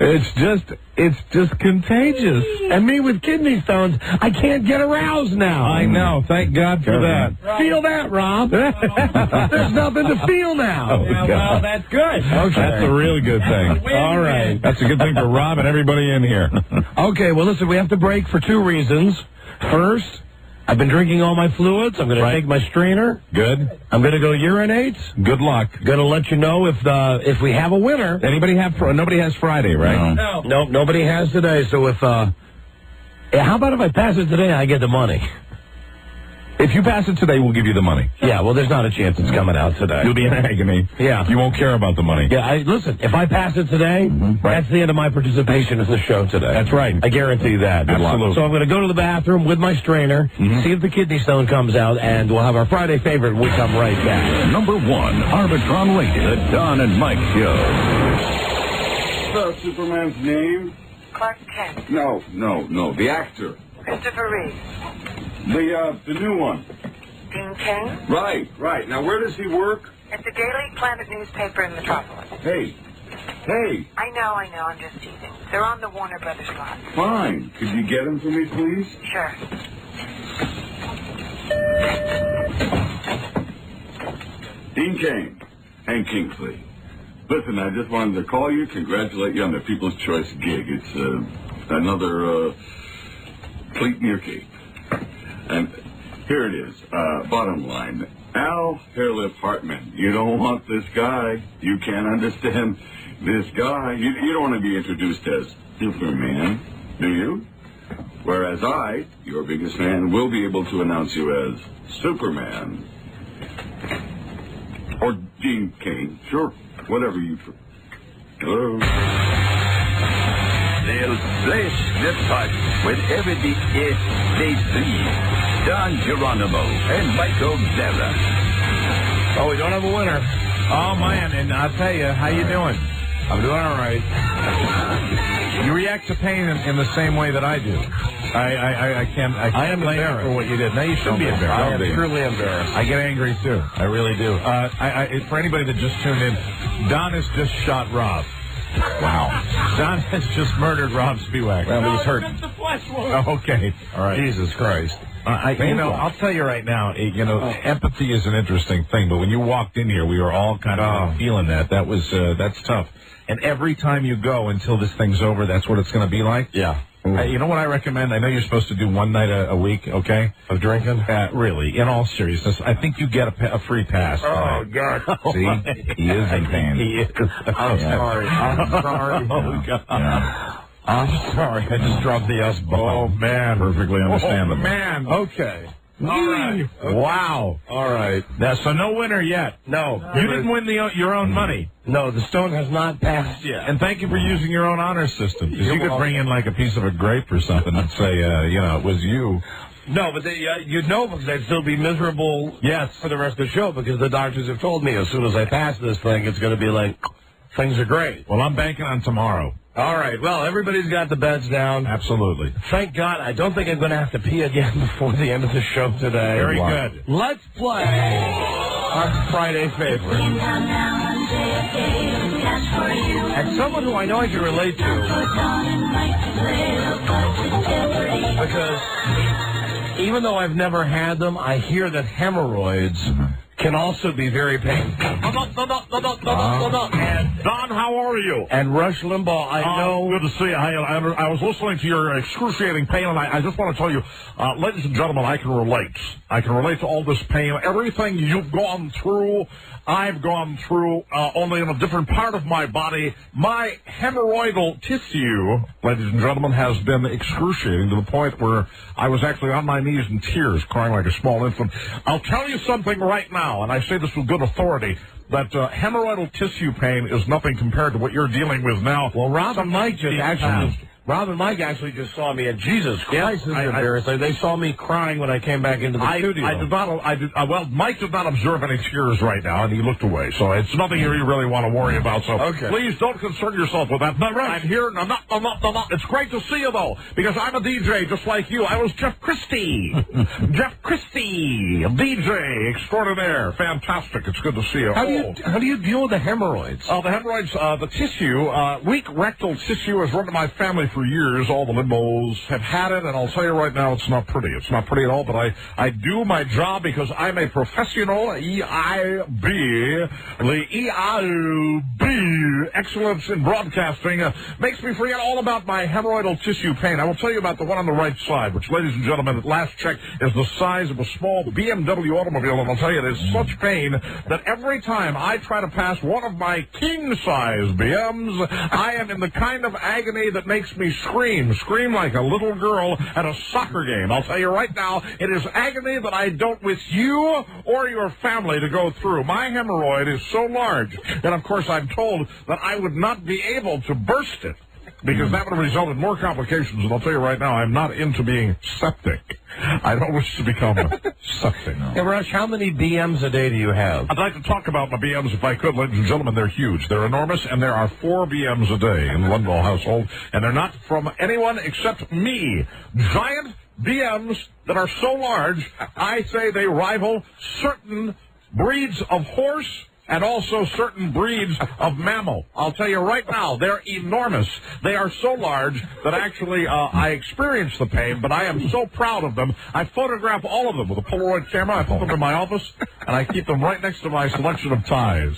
It's just contagious. And me with kidney stones, I can't get aroused now. I know. Thank God for that. Feel that, Rob. There's nothing to feel now. Oh, God. Well, that's good. Okay. That's a really good thing. All right. That's a good thing for Rob and everybody in here. Okay, well, listen, we have to break for two reasons. First, I've been drinking all my fluids. I'm going to take my strainer. Good. I'm going to go urinate. Good luck. Going to let you know if we have a winner. Nobody has Friday, right? No, nobody has today. So if how about if I pass it today, I get the money. If you pass it today, we'll give you the money. Yeah, well, there's not a chance it's coming out today. You'll be in agony. Yeah. You won't care about the money. Yeah, listen, if I pass it today, that's the end of my participation in the show today. That's right. I guarantee that. Absolutely. So I'm going to go to the bathroom with my strainer, see if the kidney stone comes out, and we'll have our Friday favorite when we come right back. Number 1, Arbitron Lady, the Don and Mike Show. What's Superman's name? Clark Kent. No, the actor. Christopher Reeve. The new one. Dean King. Right. Now, where does he work? At the Daily Planet newspaper in Metropolis. Hey. I know, I'm just teasing. They're on the Warner Brothers lot. Fine. Could you get him for me, please? Sure. Dean King. Hank Kingsley. Listen, I just wanted to call you, congratulate you on the People's Choice gig. It's another pleat in your cape. And here it is, bottom line. Al Hairlift Hartman, you don't want this guy. You can't understand this guy. You don't want to be introduced as Superman, do you? Whereas I, your biggest fan, will be able to announce you as Superman. Or Dean King, sure, whatever you prefer. Hello? They'll flash the touch with every beat they breathe. Don Geronimo and Michael Vera. Oh, we don't have a winner. Oh, man, and I'll tell you, how you doing? I'm doing all right. You react to pain in the same way that I do. I can't blame you for what you did. No, you shouldn't be embarrassed. I am truly embarrassed. I get angry, too. I really do. For anybody that just tuned in, Don has just shot Rob. Wow. Don has just murdered Rob Spiewak. Well, he's hurt. It's a flesh wound. Oh, okay. All right. Jesus Christ. I'll tell you right now, empathy is an interesting thing, but when you walked in here, we were all kind of feeling that. That's tough. And every time you go until this thing's over, that's what it's going to be like? Yeah. You know what I recommend? I know you're supposed to do one night a week, okay? Of drinking? Really, in all seriousness, I think you get a free pass. Oh, God. See? He is in pain. He is. I'm sorry. I'm sorry. Oh, God. Yeah. I'm sorry. I just dropped the S-bomb. Oh, man. Perfectly understandable. Oh, man. Okay. All right. Okay. Wow. All right. Now, so no winner yet. No. You didn't win your own money. No, the stone has not passed yet. And thank you for using your own honor system. Because you could bring in like a piece of a grape or something and say, it was you. No, but you'd know because I'd still be miserable for the rest of the show because the doctors have told me as soon as I pass this thing, it's going to be like, things are great. Well, I'm banking on tomorrow. All right. Well, everybody's got the beds down. Absolutely. Thank God. I don't think I'm going to have to pee again before the end of the show today. Very good. Let's play our Friday favorite. And someone who I know I can relate to. Because even though I've never had them, I hear that hemorrhoids can also be very painful. And Don, how are you? And Rush Limbaugh, I know. Good to see you. I was listening to your excruciating pain, and I just want to tell you, ladies and gentlemen, I can relate. I can relate to all this pain. Everything you've gone through, I've gone through, only in a different part of my body. My hemorrhoidal tissue, ladies and gentlemen, has been excruciating to the point where I was actually on my knees in tears, crying like a small infant. I'll tell you something right now, and I say this with good authority, that hemorrhoidal tissue pain is nothing compared to what you're dealing with now. Well, Rob and Mike actually just saw me, and Jesus Christ, this is embarrassing. They saw me crying when I came back into the studio. Well, Mike did not observe any tears right now, and he looked away, so it's nothing you really want to worry about, so please don't concern yourself with that. But I'm here, and I'm not. It's great to see you, though, because I'm a DJ just like you. I was Jeff Christie. Jeff Christie, DJ extraordinaire. Fantastic. It's good to see you. How do you deal with the hemorrhoids? The hemorrhoids, the tissue, weak rectal tissue has run in my family for years. All the Limbos have had it, and I'll tell you right now, it's not pretty. It's not pretty at all, but I do my job because I'm a professional EIB. The EIB, excellence in broadcasting, makes me forget all about my hemorrhoidal tissue pain. I will tell you about the one on the right side, which, ladies and gentlemen, at last check, is the size of a small BMW automobile, and I'll tell you, it is such pain that every time I try to pass one of my king-size BMs, I am in the kind of agony that makes me scream like a little girl at a soccer game. I'll tell you right now, it is agony that I don't wish you or your family to go through. My hemorrhoid is so large that, of course, I'm told that I would not be able to burst it, because that would result in more complications. And I'll tell you right now, I'm not into being septic. I don't wish to become septic. Hey, Rush, how many BMs a day do you have? I'd like to talk about my BMs if I could, ladies and gentlemen. They're huge. They're enormous, and there are 4 BMs a day in the Limbaugh household, and they're not from anyone except me. Giant BMs that are so large, I say they rival certain breeds of horse and also certain breeds of mammal. I'll tell you right now, they're enormous. They are so large that actually I experience the pain, but I am so proud of them. I photograph all of them with a Polaroid camera. I put them in my office, and I keep them right next to my selection of ties.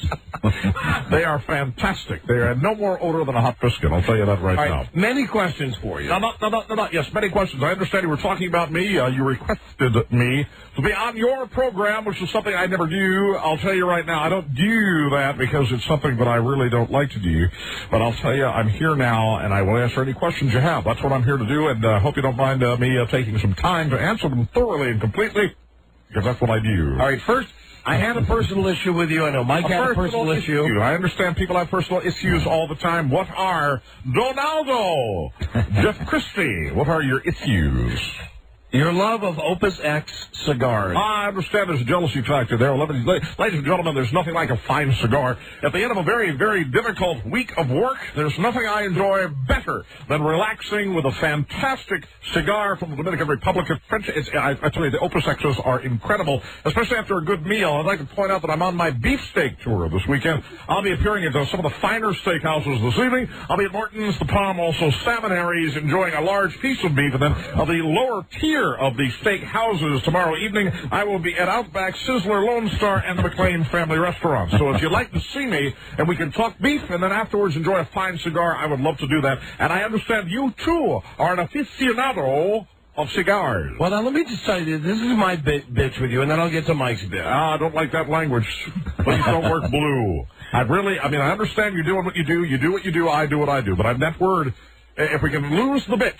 They are fantastic. They have no more odor than a hot biscuit. I'll tell you that right now. Many questions for you. No. Yes, many questions. I understand you were talking about me. You requested me to be on your program, which is something I never do. I'll tell you right now, I don't do that because it's something that I really don't like to do. But I'll tell you, I'm here now, and I will answer any questions you have. That's what I'm here to do, and I hope you don't mind me taking some time to answer them thoroughly and completely, because that's what I do. All right, first, I had a personal issue with you. I know Mike had a personal issue. I understand people have personal issues all the time. What are Donaldo, Jeff Christie? What are your issues? Your love of Opus X cigars. I understand there's a jealousy factor there. Ladies and gentlemen, there's nothing like a fine cigar. At the end of a very, very difficult week of work, there's nothing I enjoy better than relaxing with a fantastic cigar from the Dominican Republic. I tell you, the Opus X's are incredible, especially after a good meal. I'd like to point out that I'm on my beefsteak tour this weekend. I'll be appearing at some of the finer steakhouses this evening. I'll be at Morton's, the Palm, also Salmon Harry's, enjoying a large piece of beef, and then the lower tier of the steak houses tomorrow evening. I will be at Outback, Sizzler, Lone Star, and the McLean Family Restaurant. So if you'd like to see me and we can talk beef and then afterwards enjoy a fine cigar, I would love to do that. And I understand you, too, are an aficionado of cigars. Well, now, let me just tell you, this is my bitch with you, and then I'll get to Mike's bit. I don't like that language. Please don't work blue. I understand you're doing what you do. You do what you do. I do what I do. But that word, if we can lose the bitch,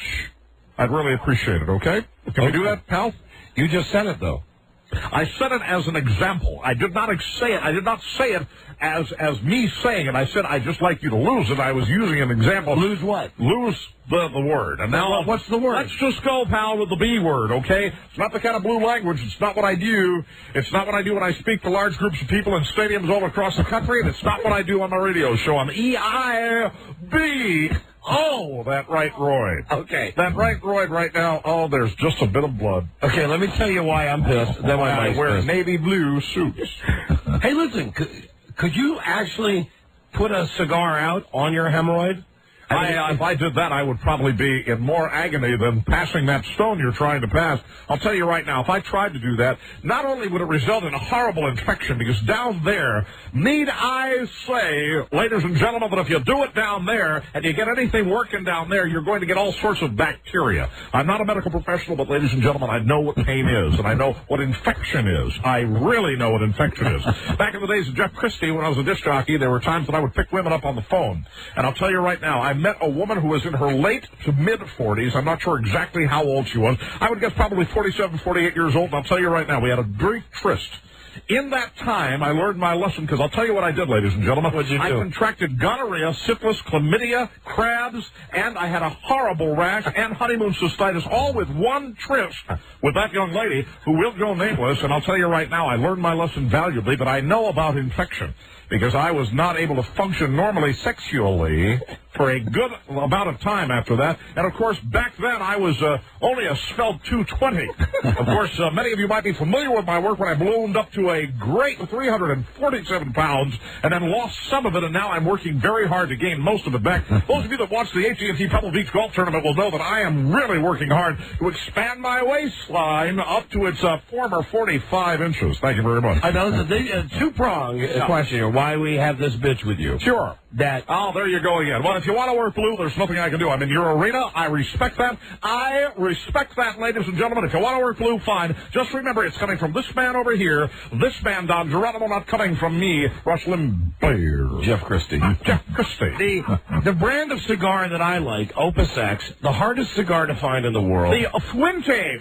I'd really appreciate it, okay? Can we do that, pal? You just said it, though. I said it as an example. I did not say it. I did not say it as me saying it. I said I'd just like you to lose it. I was using an example. Lose what? Lose the word. And now, what's the word? Let's just go, pal, with the B word, okay? It's not the kind of blue language. It's not what I do. It's not what I do when I speak to large groups of people in stadiums all across the country, and it's not what I do on my radio show. I'm EIB. Oh, that right roid. Okay. That right roid right now, oh, there's just a bit of blood. Okay, let me tell you why I'm pissed. Then why I wear navy blue suits. Hey, listen, could you actually put a cigar out on your hemorrhoid? If I did that, I would probably be in more agony than passing that stone you're trying to pass. I'll tell you right now, if I tried to do that, not only would it result in a horrible infection, because down there, need I say, ladies and gentlemen, that if you do it down there and you get anything working down there, you're going to get all sorts of bacteria. I'm not a medical professional, but ladies and gentlemen, I know what pain is, and I know what infection is. I really know what infection is. Back in the days of Jeff Christie, when I was a disc jockey, there were times that I would pick women up on the phone. And I'll tell you right now, I met a woman who was in her late to mid-40s. I'm not sure exactly how old she was. I would guess probably 47, 48 years old. And I'll tell you right now, we had a brief tryst. In that time, I learned my lesson, because I'll tell you what I did, ladies and gentlemen. What'd you do? I contracted gonorrhea, syphilis, chlamydia, crabs, and I had a horrible rash and honeymoon cystitis, all with one tryst with that young lady who will go nameless. And I'll tell you right now, I learned my lesson valuably, but I know about infection, because I was not able to function normally sexually for a good amount of time after that. And, of course, back then I was only a svelte 220. Of course, many of you might be familiar with my work when I ballooned up to a great 347 pounds and then lost some of it, and now I'm working very hard to gain most of it back. Those of you that watch the AT&T Pebble Beach Golf Tournament will know that I am really working hard to expand my waistline up to its former 45 inches. Thank you very much. I know it's a two-pronged question here. Why we have this bitch with you. Sure. Oh, there you go again. Well, if you want to work blue, there's nothing I can do. I'm in your arena. I respect that. I respect that, ladies and gentlemen. If you want to work blue, fine. Just remember, it's coming from this man over here, this man, Don Geronimo, not coming from me, Rush Limbaugh. Jeff Christie. Jeff Christie. The brand of cigar that I like, Opus X, the hardest cigar to find in the world. The Fuente,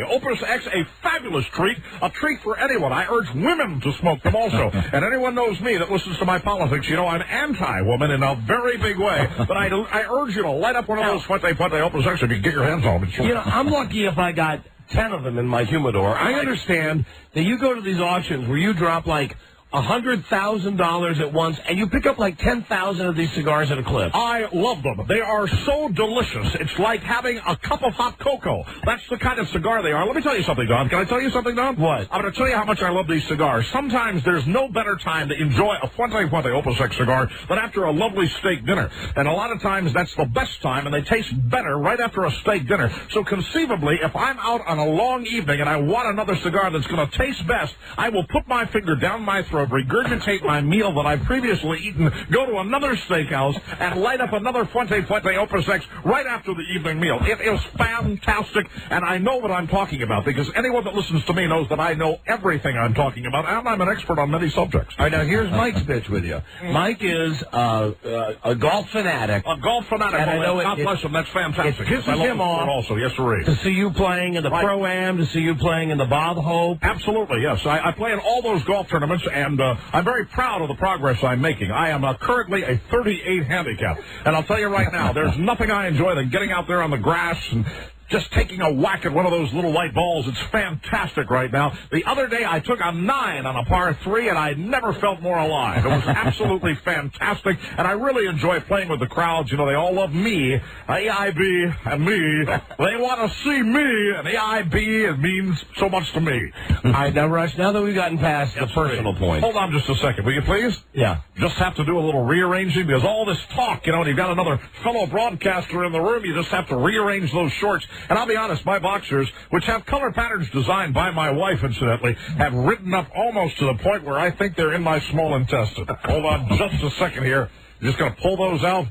Opus X, a fabulous treat, a treat for anyone. I urge women to smoke them also. And anyone knows me that listens to my politics, you know I'm anti-woman in a very big way. But I urge you to light up one of those Fuente Opus X if you can get your hands on them. You know, I'm lucky if I got 10 of them in my humidor. I understand that you go to these auctions where you drop like $100,000 at once, and you pick up like 10,000 of these cigars at a clip. I love them. They are so delicious. It's like having a cup of hot cocoa. That's the kind of cigar they are. Let me tell you something, Don. Can I tell you something, Don? What? I'm going to tell you how much I love these cigars. Sometimes there's no better time to enjoy a Fuente Opus X cigar than after a lovely steak dinner. And a lot of times that's the best time, and they taste better right after a steak dinner. So conceivably, if I'm out on a long evening and I want another cigar that's going to taste best, I will put my finger down my throat, regurgitate my meal that I've previously eaten, go to another steakhouse, and light up another Fuente Opus X right after the evening meal. It is fantastic, and I know what I'm talking about, because anyone that listens to me knows that I know everything I'm talking about, and I'm an expert on many subjects. All right, now here's Mike's bitch with you. Mike is a golf fanatic. A golf fanatic. And I know God bless him. That's fantastic. It pisses him off also. Yes, sir. To see you playing in the Pro-Am, to see you playing in the Bob Hope. Absolutely, yes. I play in all those golf tournaments, and I'm very proud of the progress I'm making. I am currently a 38 handicap. And I'll tell you right now, there's nothing I enjoy than getting out there on the grass and just taking a whack at one of those little white balls. It's fantastic right now. The other day, I took a 9 on a par 3, and I never felt more alive. It was absolutely fantastic, and I really enjoy playing with the crowds. You know, they all love me, EIB, and me. They want to see me, and EIB, it means so much to me. All right, now, Rush, now that we've gotten past the personal point. Hold on just a second, will you please? Yeah. Just have to do a little rearranging, because all this talk, you know, and you've got another fellow broadcaster in the room, you just have to rearrange those shorts. And I'll be honest, my boxers, which have color patterns designed by my wife, incidentally, have ridden up almost to the point where I think they're in my small intestine. Hold on just a second here. I'm just going to pull those out.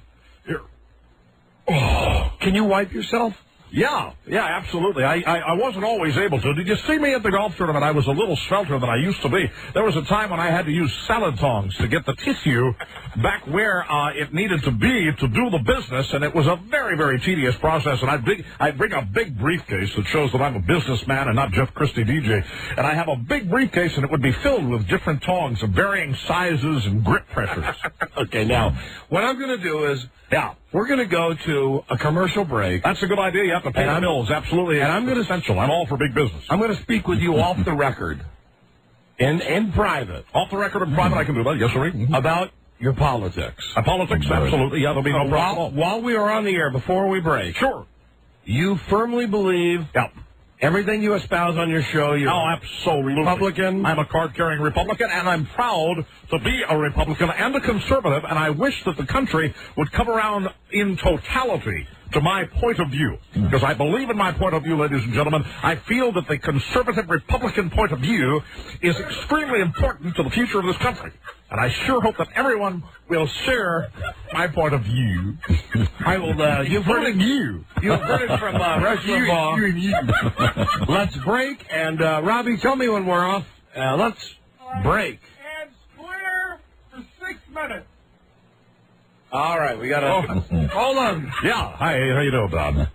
Here. Oh, can you wipe yourself? Yeah, absolutely. I wasn't always able to. Did you see me at the golf tournament? I was a little svelter than I used to be. There was a time when I had to use salad tongs to get the tissue back where it needed to be to do the business, and it was a very, very tedious process. And I'd bring a big briefcase that shows that I'm a businessman and not Jeff Christie DJ. And I have a big briefcase, and it would be filled with different tongs of varying sizes and grip pressures. Okay, now, what I'm going to do is, we're going to go to a commercial break. That's a good idea. You have to pay the bills. Absolutely. And I'm essential. I'm all for big business. I'm going to speak with you off the record. In private. Off the record in private, I can do that. Yes, sir. About your politics. Politics, absolutely. Yeah, there'll be no problem. While we are on the air, before we break. Sure. You firmly believe everything you espouse on your show, you're absolutely Republican. I'm a card-carrying Republican, and I'm proud to be a Republican and a conservative, and I wish that the country would come around in totality to my point of view. Because I believe in my point of view, ladies and gentlemen. I feel that the conservative Republican point of view is extremely important to the future of this country. And I sure hope that everyone will share my point of view. I will, you've heard it. You've heard it from Rush Limbaugh. You and you. Let's break, and Robbie, tell me when we're off. Let's break. And clear for 6 minutes. All right, we got to... Hold on. Yeah. Hi, how you doing, Don?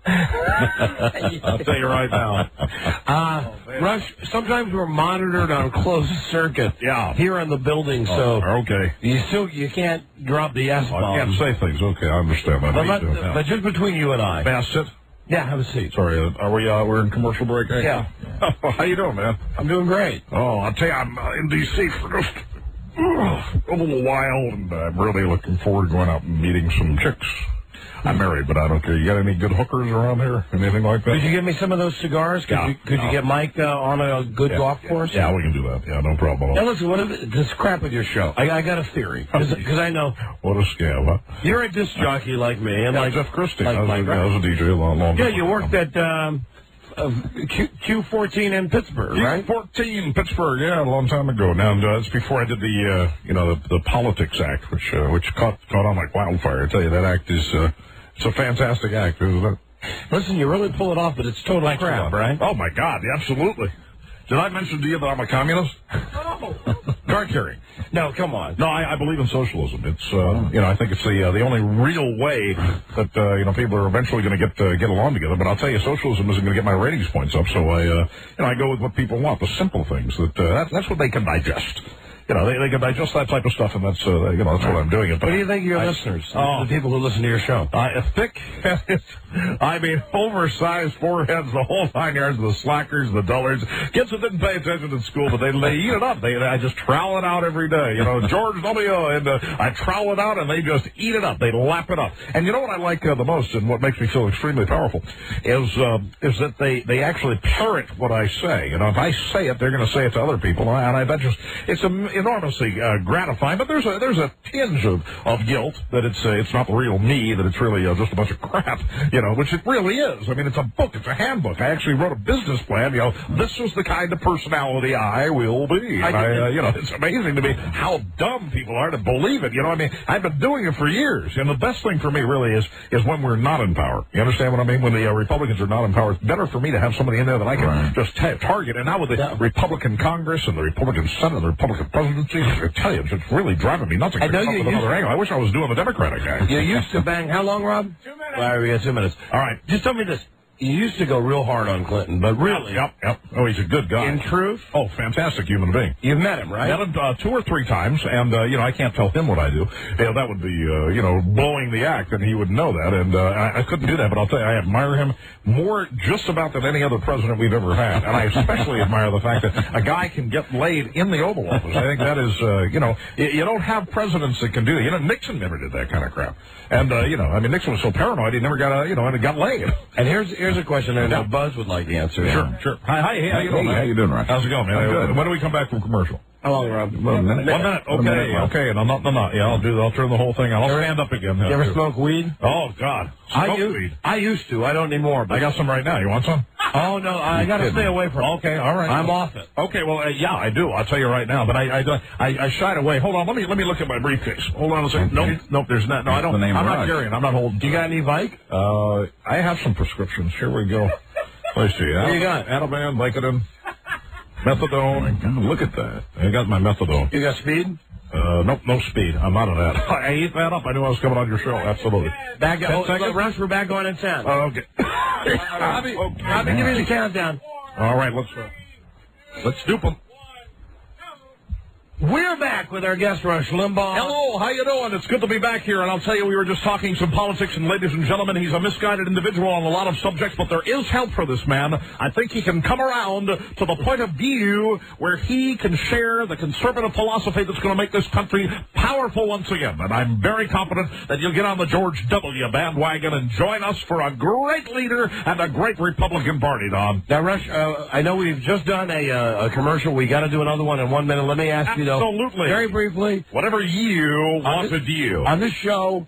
I'll tell you right now. Rush, sometimes we're monitored on closed circuit here in the building, so okay. You can't drop the S-bomb. I can't say things. Okay, I understand that. But just between you and I. May I sit? Yeah, have a seat. Sorry, are we? We're in commercial break. Yeah. How you doing, man? I'm doing great. Oh, I'll tell you, I'm in D.C. for just a little while, and I'm really looking forward to going out and meeting some chicks. I'm married, but I don't care. You got any good hookers around here? Anything like that? Could you give me some of those cigars? Could you get Mike on a good golf course? Yeah, we can do that. Yeah, no problem. Now, listen, this crap with your show. I got a theory. Because I know. What a scam, huh? You're a disc jockey like me. And like Jeff Christie. I was a DJ a long time ago. Yeah, you worked at Q14 in Pittsburgh, right? Q14 Pittsburgh, yeah, a long time ago. Now, it's before I did the Politics Act, which caught on like wildfire. I tell you, that act is... it's a fantastic act, isn't it? Listen, you really pull it off, but it's total crap, right? Oh, my God, absolutely. Did I mention to you that I'm a communist? No. Card carrying. No, come on. No, I believe in socialism. It's, I think it's the only real way that, people are eventually going to get along together. But I'll tell you, socialism isn't going to get my ratings points up. So I go with what people want, the simple things that's what they can digest. They can digest that type of stuff, and that's that's what I'm doing. What do you think of your listeners, the people who listen to your show? Thick-headed, oversized foreheads, the whole 9 yards, the slackers, the dullards, kids that didn't pay attention in school, but they eat it up. I just trowel it out every day. George W. And I trowel it out, and they just eat it up. They lap it up. And you know what I like the most, and what makes me feel extremely powerful, is that they actually parrot what I say. If I say it, they're going to say it to other people, and it's enormously gratifying, but there's a tinge of guilt that it's not the real me, that it's really just a bunch of crap, which it really is. I mean, it's a book, it's a handbook. I actually wrote a business plan. This is the kind of personality I will be. And it's amazing to me how dumb people are to believe it. I've been doing it for years, and the best thing for me really is when we're not in power. You understand what I mean? When the Republicans are not in power, it's better for me to have somebody in there that I can just target. And now with the Republican Congress and the Republican Senate and the Republican presidency, I tell you, it's really driving me nuts. I know you another angle. I wish I was doing the Democratic guy. You used to bang. How long, Rob? 2 minutes. All right, we got 2 minutes. All right. Just tell me this. You used to go real hard on Clinton, but really... Yep. Oh, he's a good guy. In truth? Oh, fantastic human being. You've met him, right? Met him 2 or 3 times, and, I can't tell him what I do. That would be, blowing the act, and he would know that, and I couldn't do that, but I'll tell you, I admire him more just about than any other president we've ever had, and I especially admire the fact that a guy can get laid in the Oval Office. I think that is, you don't have presidents that can do that. Nixon never did that kind of crap. And, Nixon was so paranoid he never got, and got laid. And here's a question I know Buzz would like the answer. Sure. Hi, how you doing, man? How you doing, Raj? How's it going, man? Good. When do we come back from commercial? How long, Rob? 1 minute. 1 minute. Okay. And I'm not. Yeah, I'll turn the whole thing on. I'll stand up again. You ever smoke weed? Oh, God. Weed. I used to. I don't anymore. I got some right now. You want some? Oh, no. I got to stay away from it. Okay, all right. I'm off it. Okay, well, yeah, I do. I'll tell you right now. But I shied away. Hold on. Let me look at my briefcase. Hold on a second. Okay. Nope, there's not. No, I don't. I'm not carrying. I'm not holding. Do you got any Vike? I have some prescriptions. Here we go. Let's see. What do you got? Ativan, Vicodin, methadone. Look at that. I got my methadone. You got speed? Nope, no speed. I'm out of that. I ate that up. I knew I was coming on your show. Absolutely. Rush, we're back on in 10. Okay. Robbie, give me the countdown. All right, let's dupe them. We're back with our guest, Rush Limbaugh. Hello, how you doing? It's good to be back here, and I'll tell you, we were just talking some politics, and ladies and gentlemen, he's a misguided individual on a lot of subjects, but there is help for this man. I think he can come around to the point of view where he can share the conservative philosophy that's going to make this country powerful once again, and I'm very confident that you'll get on the George W. bandwagon and join us for a great leader and a great Republican Party, Don. Now, Rush, I know we've just done a commercial. We got to do another one in 1 minute. Let me ask you, absolutely. Very briefly. Whatever you want to do. On this show,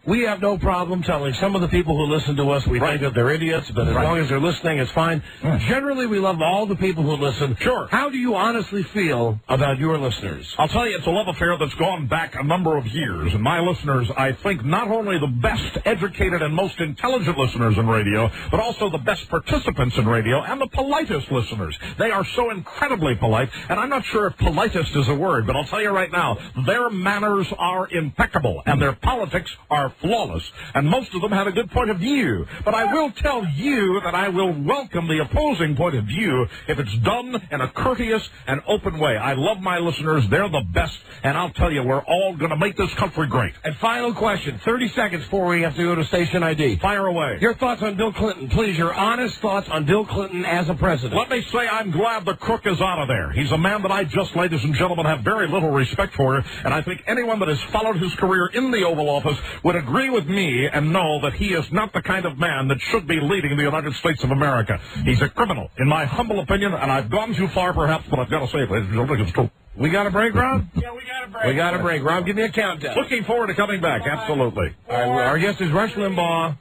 we have no problem telling some of the people who listen to us we think that they're idiots, but as long as they're listening, it's fine. Generally, we love all the people who listen. Sure. How do you honestly feel about your listeners? I'll tell you, it's a love affair that's gone back a number of years. And my listeners, I think, not only the best educated and most intelligent listeners in radio, but also the best participants in radio and the politest listeners. They are so incredibly polite, and I'm not sure if politest is a word, but I'll tell you right now, their manners are impeccable, and their politics are flawless, and most of them have a good point of view. But I will tell you that I will welcome the opposing point of view if it's done in a courteous and open way. I love my listeners. They're the best, and I'll tell you, we're all going to make this country great. And final question, 30 seconds before we have to go to station ID. Fire away. Your thoughts on Bill Clinton, please, your honest thoughts on Bill Clinton as a president. Let me say I'm glad the crook is out of there. He's a man that I just, ladies and gentlemen, have very little respect for, and I think anyone that has followed his career in the Oval Office would agree with me and know that he is not the kind of man that should be leading the United States of America. He's a criminal, in my humble opinion, and I've gone too far, perhaps, but I've got to say it, ladies and gentlemen, it's true. We got a break, Rob? Yeah, we got a break. We got a break. Rob, give me a countdown. Looking forward to coming back, absolutely. All right, our guest is Rush Limbaugh.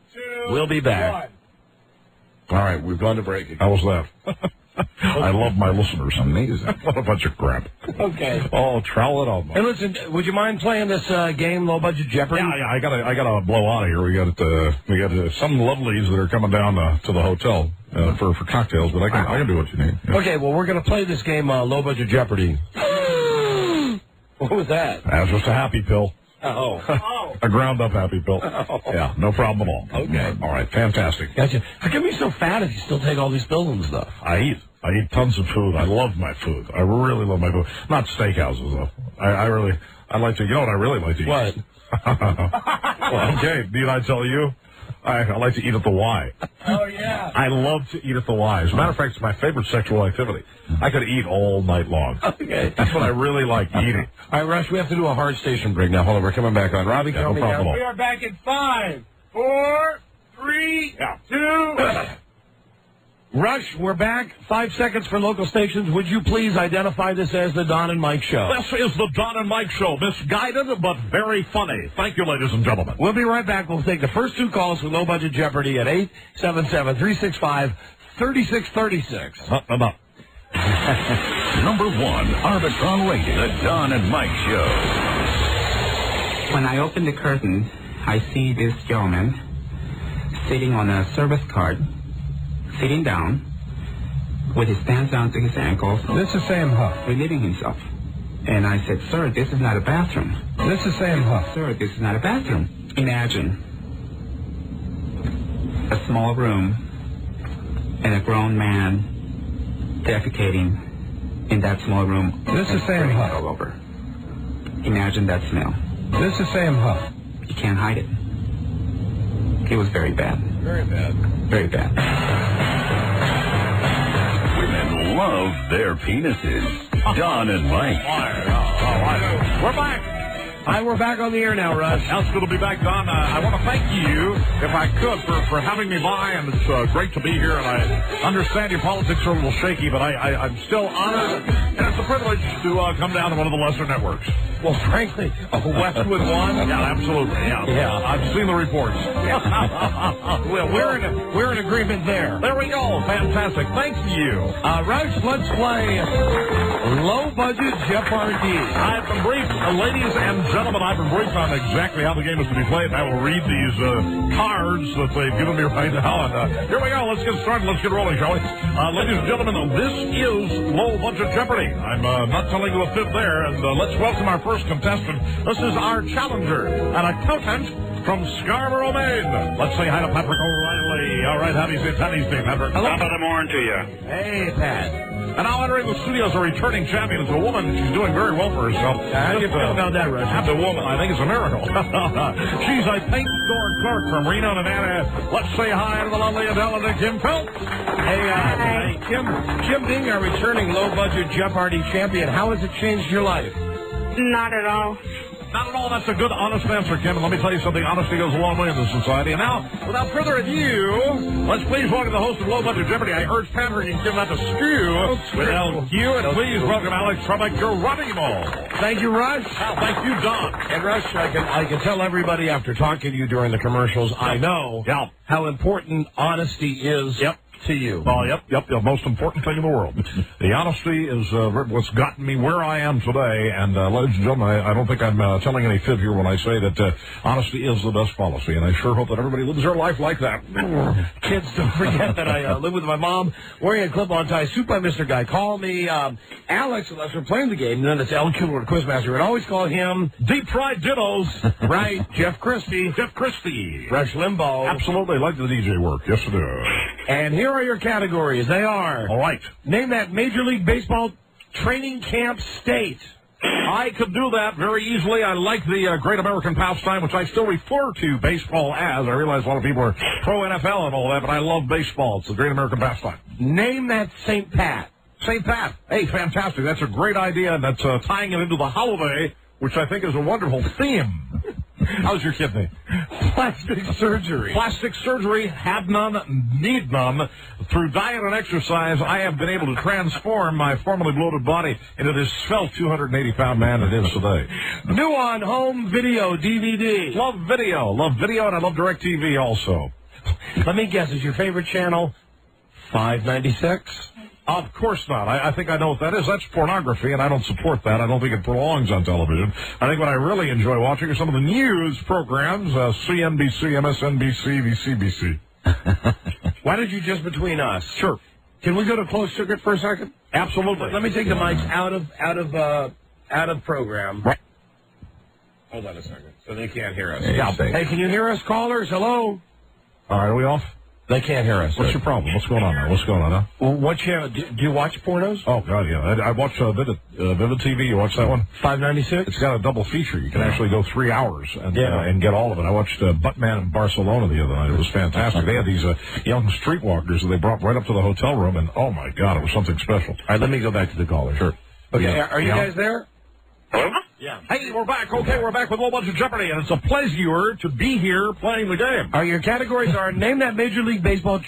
We'll be back. All right, we've gone to break again. How was that? I love my listeners. Amazing. What a bunch of crap. Okay. Oh, trowel it on. Hey, listen, would you mind playing this game, Low Budget Jeopardy? Yeah, I gotta blow out of here. We got some lovelies that are coming down to the hotel for cocktails, but I can do what you need. Yeah. Okay, well, we're gonna play this game, Low Budget Jeopardy. What was that? That's just a happy pill. Oh. A ground-up happy pill. Oh. Yeah, no problem at all. Okay. All right, fantastic. Gotcha. How come you're so fat if you still take all these pills and stuff? I eat tons of food. I love my food. I really love my food. Not steakhouses, though. I like to, you know what I really like to eat? What? Well, okay, need I tell you? I like to eat at the Y. Oh, yeah. I love to eat at the Y. As a matter of fact, it's my favorite sexual activity. I could eat all night long. Okay. That's what I really like, eating. All right, Rush, we have to do a hard station break now. Hold on, we're coming back on. Robbie, no problem at all. We are back in 5, 4, 3, 2... Rush, we're back. 5 seconds for local stations. Would you please identify this as the Don and Mike Show? This is the Don and Mike Show. Misguided, but very funny. Thank you, ladies and gentlemen. We'll be right back. We'll take the first 2 calls for Low Budget Jeopardy at 877-365-3636. Number 1, Arbitron rated, the Don and Mike Show. When I open the curtain, I see this gentleman sitting on a service cart, sitting down, with his pants down to his ankles. This is Sam Huff. Relieving himself. And I said, sir, this is not a bathroom. This is Sam Huff. Sir, this is not a bathroom. Imagine a small room and a grown man defecating in that small room. This is Sam Huff. All over. Imagine that smell. This is Sam Huff. You can't hide it. It was very bad. Very bad. Very bad. Women love their penises. Don and Mike. All right. We're back. Hi, we're back on the air now, Rush. It's good to be back, Don. I want to thank you, if I could, for having me by, and it's great to be here, and I understand your politics are a little shaky, but I'm still honored, and it's a privilege to come down to one of the lesser networks. Well, frankly, Westwood one? Yeah, absolutely, yeah. I've seen the reports. Well, we're in agreement there. There we go. Fantastic. Thank you. Rush, let's play low-budget Jeopardy. I've been briefed, ladies and gentlemen, I've been briefed on exactly how the game is to be played. I will read these cards that they've given me right now. And here we go. Let's get started. Let's get rolling, shall we? Ladies and gentlemen, this is low-budget Jeopardy. I'm not telling you a fib there. And let's welcome our first contestant. This is our challenger, an accountant from Scarborough, Maine. Let's say hi to Patrick O'Reilly. All right, how do you say Patrick? Hello. Top of the morning to you. Hey, Pat. And now entering the studio is a returning champion. It's a woman. She's doing very well for herself. How do you feel about that, Rush? It's a woman. I think it's a miracle. She's a paint store clerk from Reno, Nevada. Let's say hi to the lovely and talented Kim Phelps. Hey, Kim being our returning low-budget Jeopardy champion, how has it changed your life? Not at all. Not at all. That's a good, honest answer, Kim. And let me tell you something. Honesty goes a long way in this society. And now, without further ado, let's please welcome the host of Low Budget Jeopardy. I urge Patrick and Kim not to skew with LQ. And please welcome Alex Geronimo. Thank you, Rush. Thank you, Don. And Rush, I can tell everybody after talking to you during the commercials, I know how important honesty is. To you. Oh, yep. The most important thing in the world. The honesty is what's gotten me where I am today. And, ladies and gentlemen, I don't think I'm telling any fib here when I say that honesty is the best policy. And I sure hope that everybody lives their life like that. Kids, don't forget that I live with my mom wearing a clip-on tie. Suit by Mr. Guy. Call me Alex unless we're playing the game. And then it's LQ or Quizmaster. And always call him Deep-Fried Dittos. Right. Jeff Christie. Rush Limbaugh. Absolutely. Like the DJ work. Yes, it is. And here are your categories. They are. All right. Name that Major League Baseball training camp state. I could do that very easily. I like the great American pastime, which I still refer to baseball as. I realize a lot of people are pro-NFL and all that, but I love baseball. It's the great American pastime. Name that St. Pat. St. Pat. Hey, fantastic. That's a great idea, and that's tying it into the holiday, which I think is a wonderful theme. How's your kidney? Plastic surgery. Plastic surgery, have none, need none. Through diet and exercise, I have been able to transform my formerly bloated body into this svelte 280-pound man it is today. New on home video DVD. Love video, and I love DirecTV also. Let me guess, is your favorite channel 596? Of course not. I think I know what that is. That's pornography, and I don't support that. I don't think it belongs on television. I think what I really enjoy watching are some of the news programs, CNBC, MSNBC, VCBC. Why don't you just between us? Sure. Can we go to closed circuit for a second? Absolutely. Let me take the mics out of program. Right. Hold on a second, so they can't hear us. Hey, can you hear us, callers? Hello? All right, are we off? They can't hear us. What's your problem? What's going on now? Huh? Well, what channel? Do you watch pornos? Oh, God, yeah. I watch Vivid TV. You watch that one? 596? It's got a double feature. You can actually go 3 hours and get all of it. I watched Buttman in Barcelona the other night. It was fantastic. They had these young streetwalkers that they brought right up to the hotel room, and, oh, my God, it was something special. All right, let me go back to the caller. Sure. Okay, are you guys there? Hello? Yeah. Hey, we're back. Okay, we're back with Low Budget Jeopardy, and it's a pleasure to be here playing the game. Your categories are name that Major League Baseball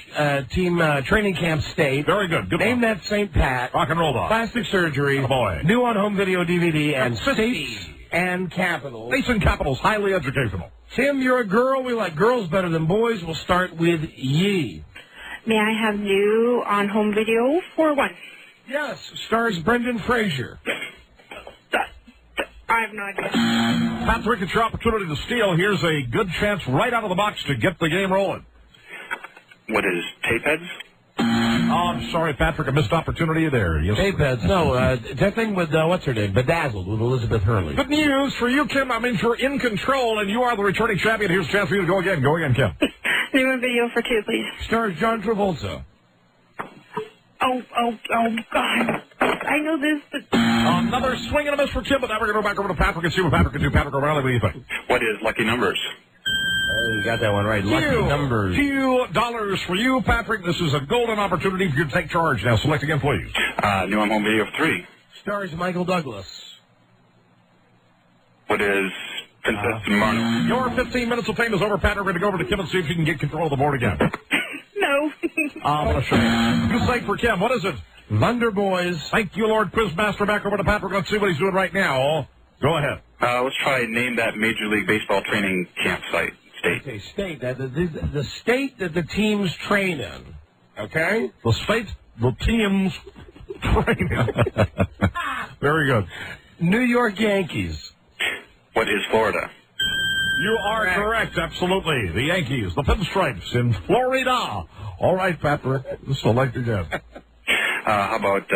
team training camp state. Very good. Name that St. Pat. Rock and roll dog. Plastic surgery. Oh, boy. New on home video DVD. And states and capitals. States and capitals, highly educational. Tim, you're a girl. We like girls better than boys. We'll start with Yee. May I have new on home video for one? Yes. Stars Brendan Fraser. I have no idea. Patrick, it's your opportunity to steal. Here's a good chance right out of the box to get the game rolling. What is tape heads? Oh, I'm sorry, Patrick. A missed opportunity there. Yes. Tape heads. No, that thing with, what's her name? Bedazzled with Elizabeth Hurley. Good news for you, Kim. I mean, you're in control, and you are the returning champion. Here's a chance for you to go again. Go again, Kim. New video for two, please. Stars John Travolta. God. I know this, but... Another swing and a miss for Kim, but now we're going to go back over to Patrick and see what Patrick can do. Patrick O'Reilly, what do you think? What is lucky numbers? Oh, you got that one right. Lucky numbers. $2 for you, Patrick. This is a golden opportunity for you to take charge. Now, select again, please. New on home video for 3. Stars Michael Douglas. What is Princess Marno? Your 15 minutes of fame is over, Patrick. We're going to go over to Kim and see if she can get control of the board again. No. What a shame. You say for Kim. What is it? Wonder Boys. Thank you, Lord Quizmaster. Back over to Patrick. Let's see what he's doing right now. Go ahead. Let's try name that Major League Baseball training campsite. State. Okay, state. The state that the teams train in. Okay? The state the teams train in. Very good. New York Yankees. What is Florida? You are correct. Absolutely. The Yankees, the Pinstripes in Florida. All right, Patrick. Select again. How about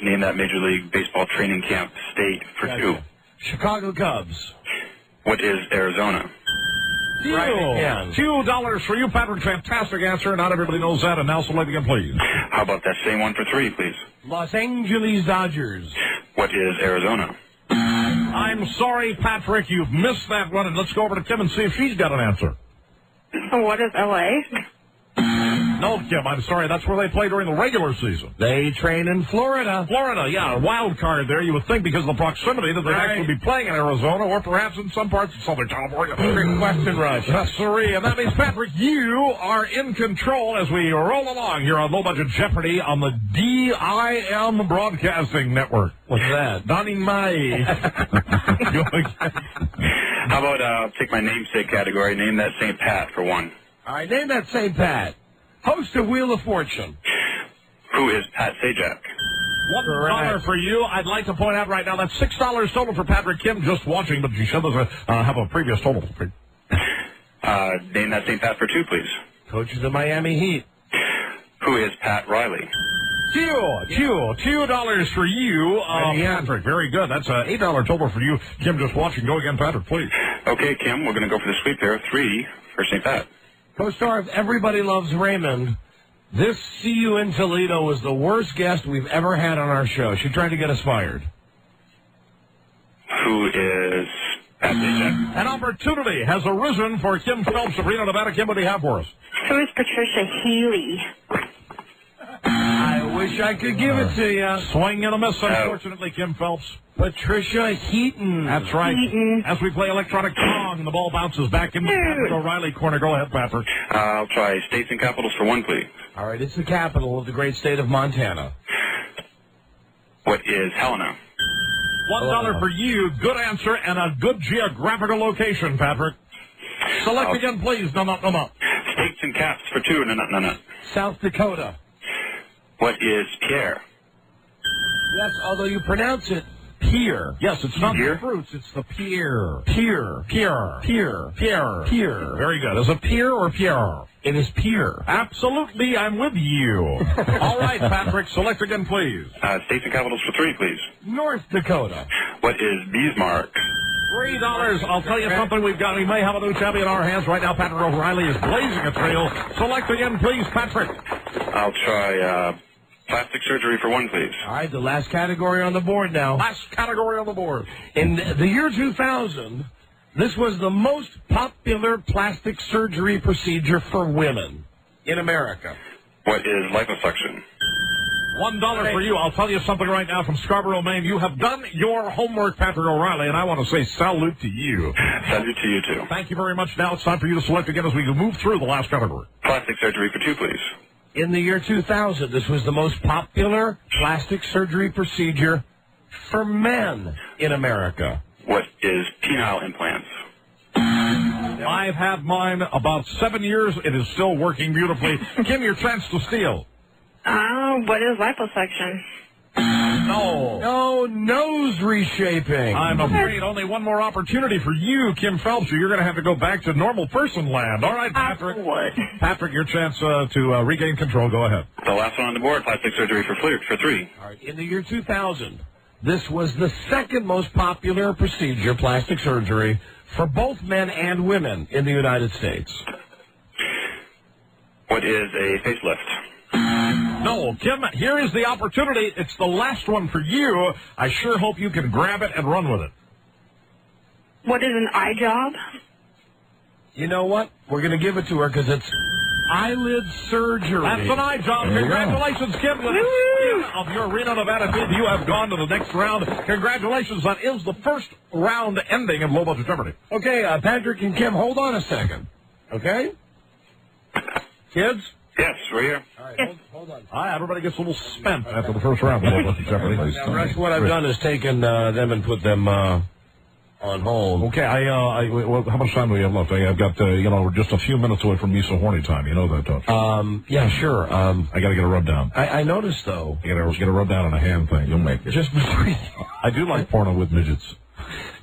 name that Major League Baseball training camp state for 2? Chicago Cubs. What is Arizona? $2 for you, Patrick. Fantastic answer. Not everybody knows that. And now select again, please. How about that same one for 3, please? Los Angeles Dodgers. What is Arizona? I'm sorry, Patrick. You've missed that one. And let's go over to Kim and see if she's got an answer. What is L.A.? No, Kim, I'm sorry. That's where they play during the regular season. They train in Florida. Florida, yeah, a wild card there. You would think because of the proximity that they'd actually be playing in Arizona or perhaps in some parts of Southern California. Question rush. Sorry, and that means, Patrick, you are in control as we roll along here on Low Budget Jeopardy on the DIM Broadcasting Network. What's that? Dynamite. How about take my namesake category, name that St. Pat for 1. All right, name that St. Pat. Host of Wheel of Fortune. Who is Pat Sajak? $1 for you. I'd like to point out right now that's $6 total for Patrick. Kim just watching, but she should have a previous total. Name that St. Pat for 2, please. Coach of the Miami Heat. Who is Pat Riley? $2 for you, Patrick. Very good. That's an $8 total for you. Kim just watching. Go again, Patrick, please. Okay, Kim, we're going to go for the sweep there. 3 for St. Pat. Co-star of Everybody Loves Raymond. This See You in Toledo was the worst guest we've ever had on our show. She tried to get us fired. Who is Pat Sajak? An opportunity has arisen for Kim Phelps of Reno, Nevada. Kim, what do you have for us? Who is Patricia Healy? I wish I could give it to you. Swing and a miss, unfortunately, Kim Phelps. Patricia Heaton. That's right. Heaton. As we play electronic pong, the ball bounces back into the Patrick O'Reilly corner. Go ahead, Patrick. I'll try states and capitals for 1, please. All right, it's the capital of the great state of Montana. What is Helena? $1 for you. Good answer and a good geographical location, Patrick. Select again, please. No. States and caps for 2. No. South Dakota. What is Pierre? Yes, although you pronounce it Pier. Yes, it's not the fruits, it's the pier. Pier. Very good. Is it pier or Pierre? It is Pier. Absolutely, I'm with you. All right, Patrick, select again, please. States and capitals for 3, please. North Dakota. What is Bismarck? $3. I'll tell you something. We may have a new champion in our hands right now. Patrick O'Reilly is blazing a trail. Select again, please, Patrick. I'll try plastic surgery for 1, please. All right, the last category on the board now. Last category on the board. In the year 2000, this was the most popular plastic surgery procedure for women in America. What is liposuction? $1 for you. I'll tell you something right now from Scarborough, Maine. You have done your homework, Patrick O'Reilly, and I want to say salute to you. Salute to you, too. Thank you very much. Now it's time for you to select again as we move through the last category. Plastic surgery for 2, please. In the year 2000, this was the most popular plastic surgery procedure for men in America. What is penile implants? I've had mine about 7 years. It is still working beautifully. Kim, your chance to steal. What is liposuction? No, nose reshaping. I'm afraid only one more opportunity for you, Kim Phelps. You're going to have to go back to normal person land. All right, Patrick. Patrick, your chance to regain control. Go ahead. The last one on the board, plastic surgery for 3. All right, in the year 2000, this was the second most popular procedure, plastic surgery, for both men and women in the United States. What is a facelift? No, Kim, here is the opportunity. It's the last one for you. I sure hope you can grab it and run with it. What is an eye job? You know what? We're going to give it to her because it's eyelid surgery. That's an eye job. Congratulations, Kim. With of your Reno, Nevada team, you have gone to the next round. Congratulations. That is the first round ending in Low Budget Jeopardy. Okay, Patrick and Kim, hold on a second. Okay? Kids? Yes, we're here. All right, hold on. All right, everybody gets a little spent after the first round of Low Budget Jeopardy. Now, Rush, what I've done is taken them and put them on hold. Okay, well, how much time do we have left? I've got, we're just a few minutes away from Me So Horny time. You know that, don't you? Yeah, sure. I got to get a rub down. I noticed, though. You got to get a rub down on a hand thing. You'll make it. Just between... I do like porno with midgets.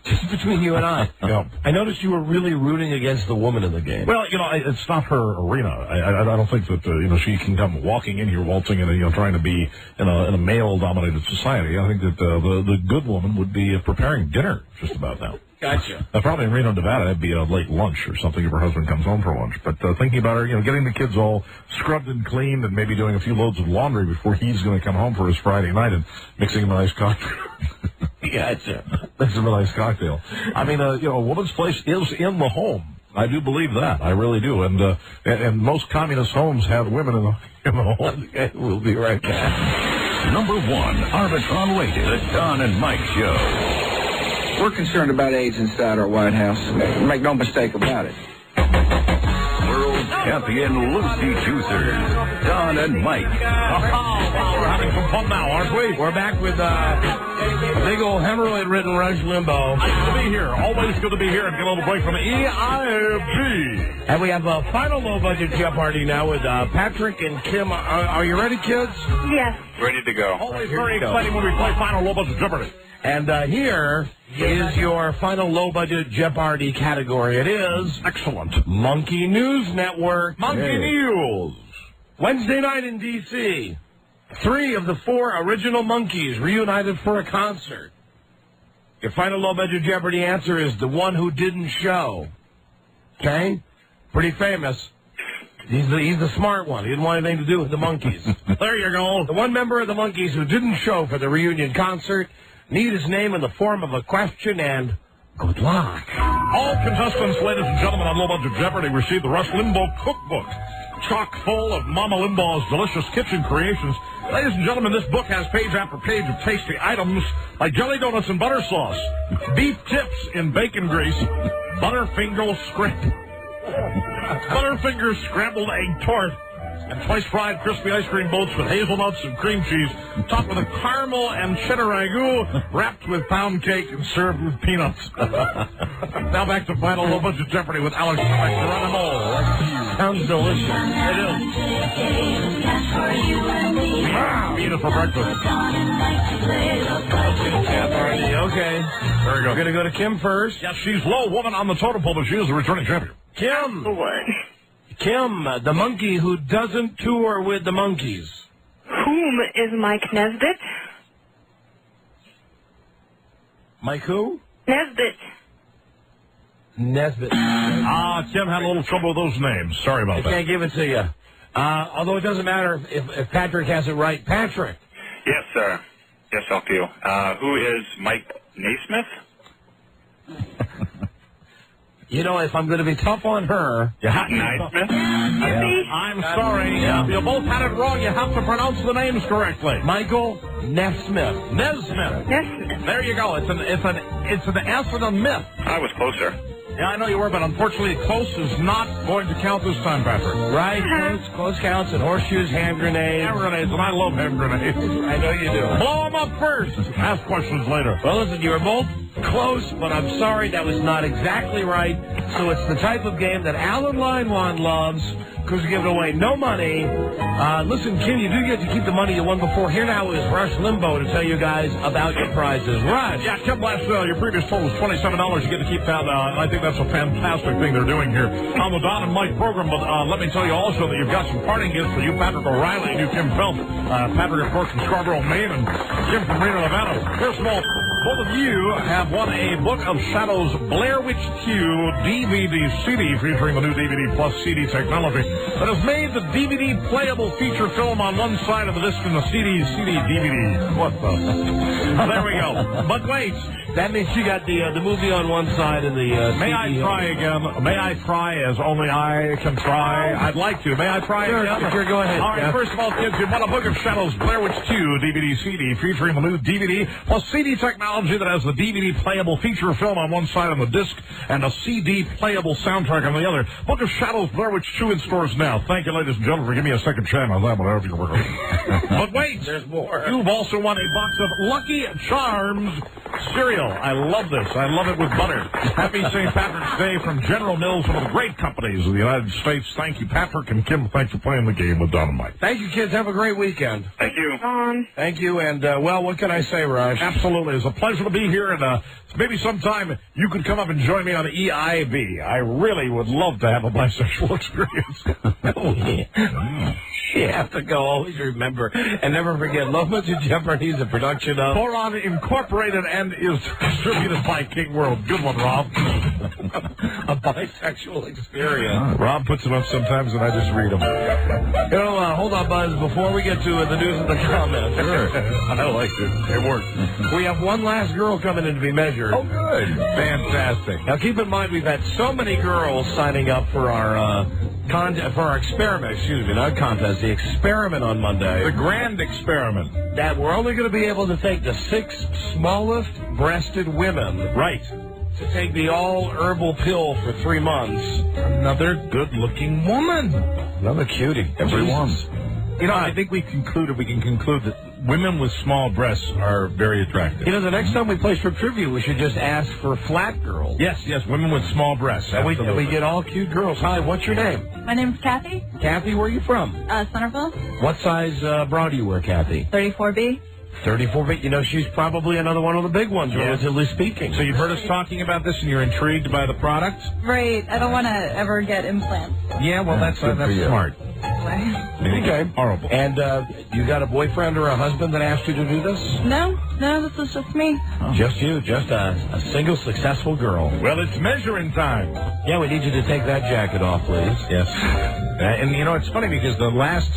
Just between you and I. Yeah. I noticed you were really rooting against the woman in the game. Well, it's not her arena. I don't think that, she can come walking in here, waltzing and, trying to be in a male-dominated society. I think that the good woman would be preparing dinner just about now. Gotcha. Probably in Reno, Nevada, that'd be a late lunch or something if her husband comes home for lunch. But thinking about her, getting the kids all scrubbed and cleaned and maybe doing a few loads of laundry before he's going to come home for his Friday night and mixing him a nice cocktail. Gotcha. Mixing him a nice cocktail. I mean, a woman's place is in the home. I do believe that. I really do. And most communist homes have women in the home. Okay, we'll be right back. Number 1, Arbitron rated, the Don and Mike Show. We're concerned about AIDS inside our White House. Make no mistake about it. World champion Lucy Juicers, Don and Mike. We're having some fun now, aren't we? We're back with a big old hemorrhoid-ridden Rush Limbaugh. Nice to be here. Always good to be here and get a little break from the EIFG. And we have a final low-budget Jeopardy now with Patrick and Kim. Are you ready, kids? Yes. Ready to go. Always very exciting when we play final low budget Jeopardy. And here is your final low-budget Jeopardy category. It is excellent. Monkey News Network. Monkey News. Wednesday night in D.C., 3 of the 4 original Monkees reunited for a concert. Your final low-budget Jeopardy answer is the one who didn't show. Okay? Pretty famous. He's the smart one. He didn't want anything to do with the Monkees. There you go. The one member of the Monkees who didn't show for the reunion concert. Need his name in the form of a question and good luck. All contestants, ladies and gentlemen, on Low Budget Jeopardy receive the Rush Limbaugh Cookbook, chock full of Mama Limbaugh's delicious kitchen creations. Ladies and gentlemen, this book has page after page of tasty items like jelly donuts and butter sauce, beef tips in bacon grease, Butterfinger scrambled egg tart, and twice fried crispy ice cream boats with hazelnuts and cream cheese, topped with a caramel and cheddar ragu, wrapped with pound cake and served with peanuts. Now back to final low budget Jeopardy with Alex Geronimo. Sounds delicious. It is. Eat it for breakfast. Okay. There you go. We're going to go to Kim first. Yes, she's low woman on the totem pole, but she is the returning champion. Kim, the monkey who doesn't tour with the Monkees. Whom is Mike Nesbitt? Mike who? Nesbitt. Nesbitt. Kim had a little trouble with those names. Sorry about that. I can't give it to you. Although it doesn't matter if Patrick has it right. Patrick. Yes, sir. Yes, I'll feel. Who is Mike Naismith? You know, if I'm going to be tough on her... Naismith? I'm sorry. You both had it wrong. You have to pronounce the names correctly. Michael Nesmith. Nesmith. There you go. It's an S and a myth. I was closer. Yeah, I know you were, but unfortunately, close is not going to count this time, Patrick. Right? Close counts and horseshoes, hand grenades. Hand grenades, and I love hand grenades. I know you do. Blow them up first. Ask questions later. Well, listen, you were both close, but I'm sorry that was not exactly right. So it's the type of game that Alan Linewan loves, because we're giving away no money. Listen, Kim, you do get to keep the money you won before. Here now is Rush Limbaugh to tell you guys about your prizes. Rush. Yeah, Kim, your previous total was $27. You get to keep that. I think that's a fantastic thing they're doing here on the Don and Mike program. But let me tell you also that you've got some parting gifts for you, Patrick O'Reilly and you, Kim Phelps. Patrick, of course, from Scarborough, Maine, and Kim from Reno, Nevada. First of all, both of you have won a Book of Shadows Blair Witch 2 DVD CD featuring the new DVD plus CD technology that has made the DVD playable feature film on one side of the disc and the CD DVD. What the? There we go. But wait. That means you got the movie on one side and the May I try again? May I try as only I can try? I'd like to. May I try again? Sure, go ahead. All right, first of all, kids, you won a Book of Shadows Blair Witch 2 DVD CD featuring the new DVD plus CD technology that has the DVD playable feature film on one side of the disc and a CD playable soundtrack on the other. Book of Shadows Blair Witch 2 in stores now. Thank you, ladies and gentlemen, for giving me a second chance on that one. But wait, there's more. You've also won a box of Lucky Charms cereal. I love this. I love it with butter. Happy St. Patrick's Day from General Mills, one of the great companies of the United States. Thank you, Patrick and Kim. Thanks for playing the game with Don and Mike. Thank you, kids. Have a great weekend. Thank you. Thank you. And, well, what can I say, Raj? Absolutely. It's a pleasure to be here, and maybe sometime you could come up and join me on EIB. I really would love to have a bisexual experience. Oh, yeah. You have to go. Always remember and never forget. Moments of Jeopardy is a production of Boron Incorporated and is distributed by King World. Good one, Rob. A bisexual experience. Rob puts them up sometimes, and I just read them. You know, hold on, Buzz. Before we get to the news and the comments, I like it. It worked. We have one last girl coming in to be measured. Oh, good. Fantastic. Now, keep in mind, we've had so many girls signing up for our experiment. Excuse me, not contest. The experiment on Monday. The grand experiment. That we're only going to be able to take the 6 smallest breasted women. Right. To take the all-herbal pill for 3 months. Another good-looking woman. Another cutie. Everyone. You know, I think we can conclude that women with small breasts are very attractive. You know, the next time we play Strip Trivia, we should just ask for flat girls. Yes, women with small breasts. And we get all cute girls. Hi, what's your name? My name's Kathy. Kathy, where are you from? Centerville. What size bra do you wear, Kathy? 34B. 34B. You know, she's probably another one of the big ones, relatively speaking. So you've heard us talking about this, and you're intrigued by the product? Right. I don't want to ever get implants. Yeah, well, that's smart. Okay. Horrible. And you got a boyfriend or a husband that asked you to do this? No, this is just me. Oh. Just you, just a single successful girl. Well, it's measuring time. Yeah, we need you to take that jacket off, please. Yes. And, you know, it's funny because the last